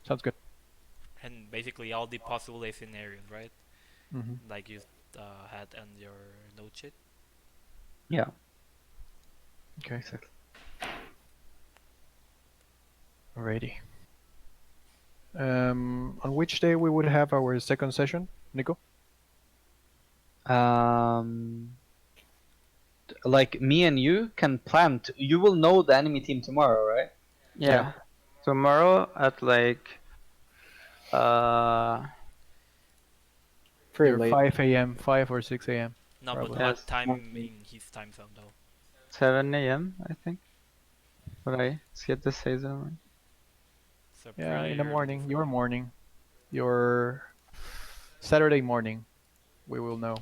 Sounds good. And basically all the possible A scenarios, right? Mm-hmm. Like you had on your note sheet. Yeah. Okay. Exactly. Alrighty. On which day we would have our second session, Nico? Like me and you can plan. You will know the enemy team tomorrow, right? Yeah. Tomorrow at like Pretty Either late. 5 a.m., 5 or 6 a.m. No, Probably. but what Yes. time in his time zone though? 7 a.m. I think. Por ahí, 7, 6 de la mañana. So Yeah, pretty in the early morning. for Your you. morning. Your Saturday morning. We will know.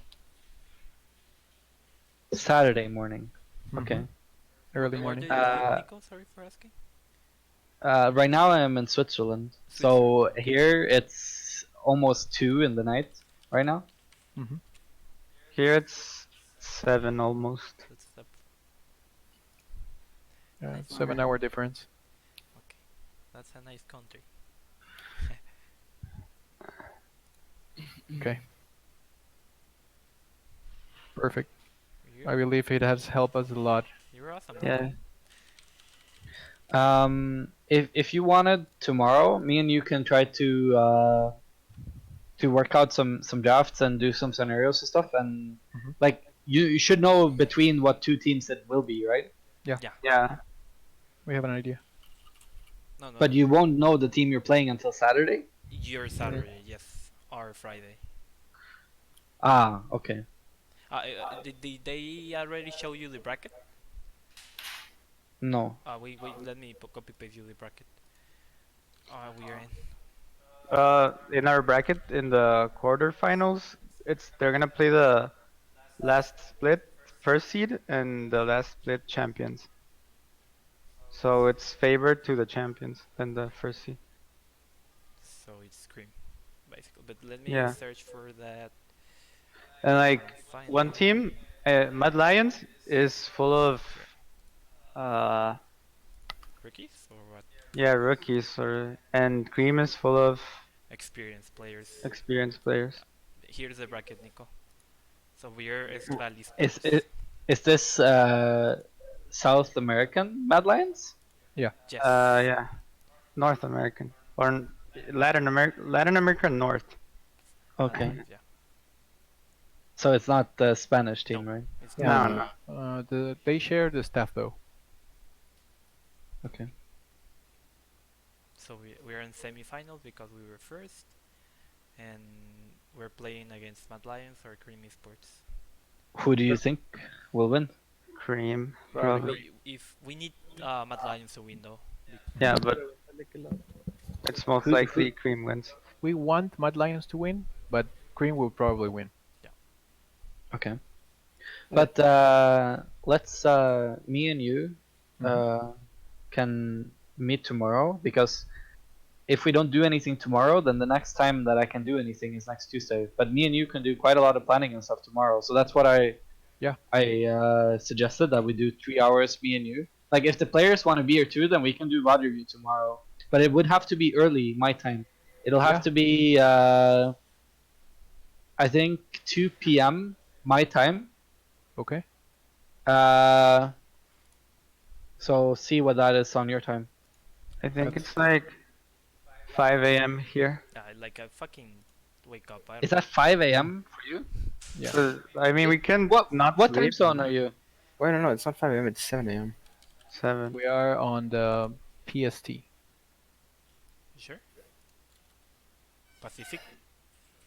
Saturday morning. Okay. Early Where morning. do you live, Nico? Sorry for asking. Right now I am in Switzerland. So here it's almost 2 in the night right now. Here it's 7 almost. That's up. Yeah, Nice. 7-hour difference. Okay, that's a nice country. Okay. Perfect. You, I believe it has helped us a lot. you're awesome. Yeah. If you wanted tomorrow, me and you can try to work out some drafts and do some scenarios and stuff, and like you should know between what 2 teams it will be, right? Yeah. We have an idea. No, no. But you won't know the team you're playing until Saturday. Your Saturday, yes, or Friday. Ah, okay. Did they already show you the bracket? No. Wait, let me copy paste you the bracket. We are in. In our bracket in the quarterfinals, they're gonna play the last split first seed and the last split champions. So it's favored to the champions than the first seed. So it's Cream, basically. But let me Yeah, search for that and like one final. team, Mad Lions is full of uh Rookies or what? yeah rookies, and Cream is full of Experienced players. experienced players. Here's the bracket, Nico. So we're Est Valley Is Sports. is this South American Mad Lions? Yeah. Yes. Yeah, North American or Latin America North. Okay. Yeah. So it's not the Spanish team, No, right? it's No, not. no. They share the staff though. Okay. So we're in semi-final because we were first, and we're playing against Mad Lions or Creamy Sports. Who do you think will win? Cream, Probably. probably. If we need Mad Lions to win though. Yeah, but it's most Who- likely Cream wins. We want Mad Lions to win, but Cream will probably win. Okay. But let's me and you can meet tomorrow, because if we don't do anything tomorrow, then the next time that I can do anything is next Tuesday. But me and you can do quite a lot of planning and stuff tomorrow. So that's what I suggested, that we do 3 hours, me and you. Like if the players want to be here too, then we can do VOD review tomorrow. But it would have to be early my time. It'll have to be I think 2 p.m. my time. Okay. So see what that is on your time. I think it's like 5 a.m. here. Like I fucking wake up. I Is don't that 5 a.m. for you? Yeah. I mean, we can What not what time sleep. zone are you? Wait, no, it's not 5 a.m. It's 7 a.m. 7. We are on the PST, You sure? Pacific?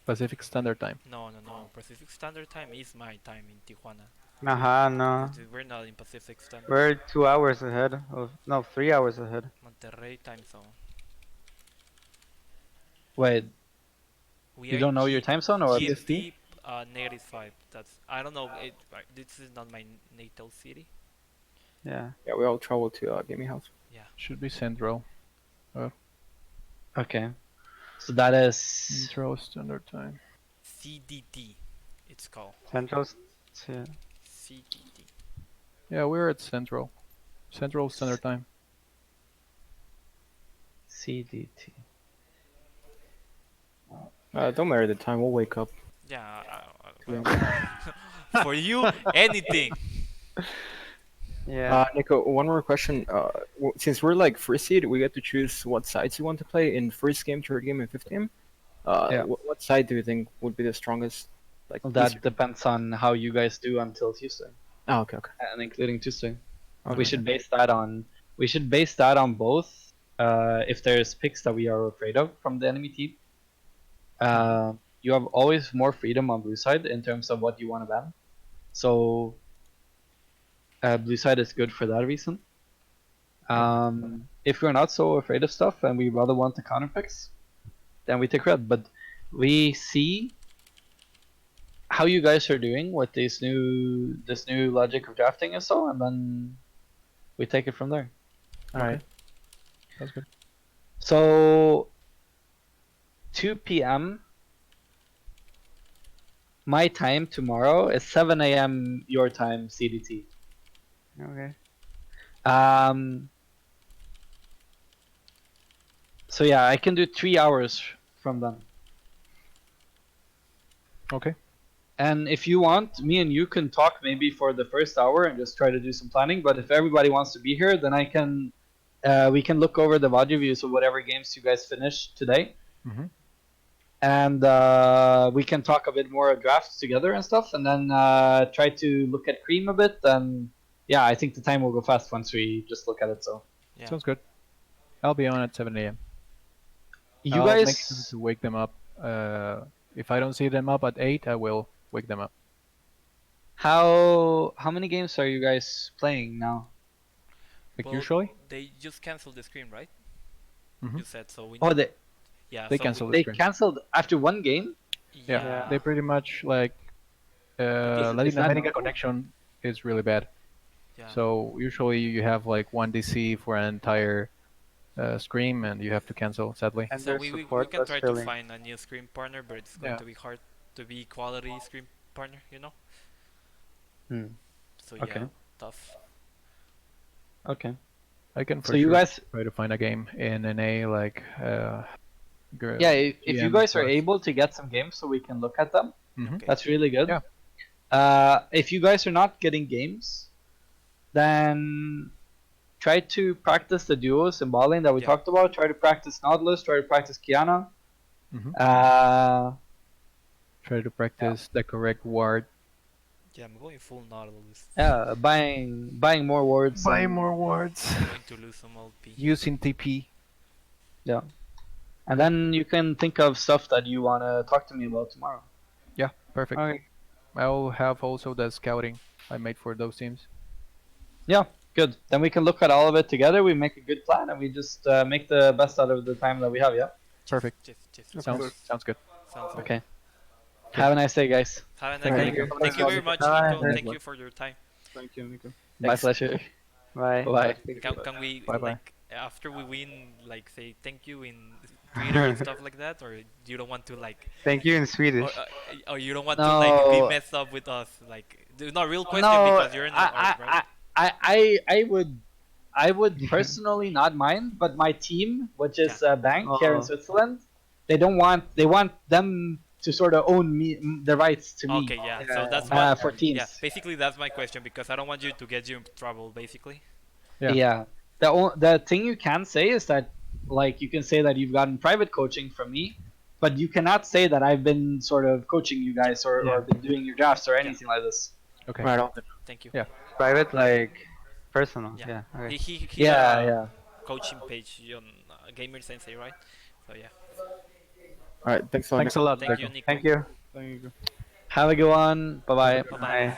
Pacific Standard Time. No. Pacific Standard Time is my time in Tijuana. No. We're not in Pacific Standard. We're 2 hours ahead of, no, 3 hours ahead. Monterrey time zone. Wait, We you are don't know your time zone, or what? GMT -5. That's I don't know. This is not my natal city. Yeah. Yeah, we all travel to gaming house. Should be Central. Okay. So that is Central Standard Time. CDT. It's called Central, yeah. CDT. Yeah, we're at Central. Central Standard Time. CDT. Don't matter the time, we'll wake up. Yeah. For you, anything. Yeah. Nico, one more question. Since we're like first seed, we get to choose what sides you want to play in first game, third game, and fifth game. Yeah. What side do you think would be the strongest? Like Well, that easier? depends on how you guys do until Tuesday, Oh, okay. and including Tuesday. Okay. We should base that on both. If there's picks that we are afraid of from the enemy team, you have always more freedom on blue side in terms of what you want to ban. So blue side is good for that reason. If we're not so afraid of stuff and we rather want the counter picks, then we take red. But we see how you guys are doing with this new logic of drafting and so, and then we take it from there. All right. That's good. So 2 p.m. my time tomorrow is 7 a.m. your time CDT. Okay. So yeah, I can do 3 hours from then. Okay. And if you want, me and you can talk maybe for the first hour and just try to do some planning. But if everybody wants to be here, then I can. We can look over the VOD reviews of whatever games you guys finish today, and we can talk a bit more drafts together and stuff, and then try to look at Cream a bit. And yeah, I think the time will go fast once we just look at it. So Yeah. Sounds good. I'll be on at 7 a.m. you I'll guys. make sure to wake them up. If I don't see them up at 8, I will wake them up. How many games are you guys playing now? Like Well, usually? They just canceled the screen, right? Mhm. You said so. We Oh, need, they yeah. They so canceled they the screen. canceled after one game. Yeah, they pretty much like Latin it's not America normal. connection is really bad. Yeah. So usually you have like one DC for an entire scream, and you have to cancel. Sadly. And So their we support can was try to filling. find a new screen partner, but it's going Yeah. to be hard to be quality screen partner, you know. Hmm. So Okay. yeah, tough. Okay. I can for So you sure guys, try to find a game in NA like yeah, if you GM guys are plus. able to get some games so we can look at them, Mhm. Okay. that's really good. Yeah. If you guys are not getting games, then try to practice the duos in bowling that we Yeah. talked about. Try to practice Nautilus. Try to practice Kiana. Mhm. Uh, Try to practice the correct ward. Yeah, I'm going full Nautilus. yeah, buying more wards. Buy and, more wards. I'm going to lose some LP. Using TP. Yeah, and then you can think of stuff that you want to talk to me about tomorrow. Yeah, perfect. Okay. I'll have also the scouting I made for those teams. Yeah, good. Then we can look at all of it together. We make a good plan, and we just make the best out of the time that we have. Yeah. Perfect. Just Sounds good. sounds good. Okay. Have a nice day, guys. Have a nice Thank day. you. Thank you very much, Bye. Nico. Thank you for your time. Thank you, Nico. My pleasure. Bye. Bye. Can we Bye-bye. like after we win like say thank you in Twitter and stuff like that, or you don't want to like, Thank you in or, Swedish. or you don't want to like be No. messed up with us? Like, not real question No, because you're in the art, right? I would personally not mind, but my team, which is a bank here in Oh. Switzerland, they want them to sort of own the rights to me. Okay, yeah. So that's For what. teams. Yeah, basically that's my question because I don't want you to get you in trouble, basically. Yeah. The thing you can say is that like you can say that you've gotten private coaching from me, but you cannot say that I've been sort of coaching you guys or been doing your drafts or anything like this. Okay. Right on. Thank you. Yeah. Private, like personal. Yeah. Yeah. Okay. He Yeah, got a yeah. coaching page on Gamer Sensei, right? So yeah. All right. Thanks a lot. Thanks a lot. Thank you, Deco. Nico. Thank you. Thank you. Have a good one. Bye bye. Bye bye. Bye.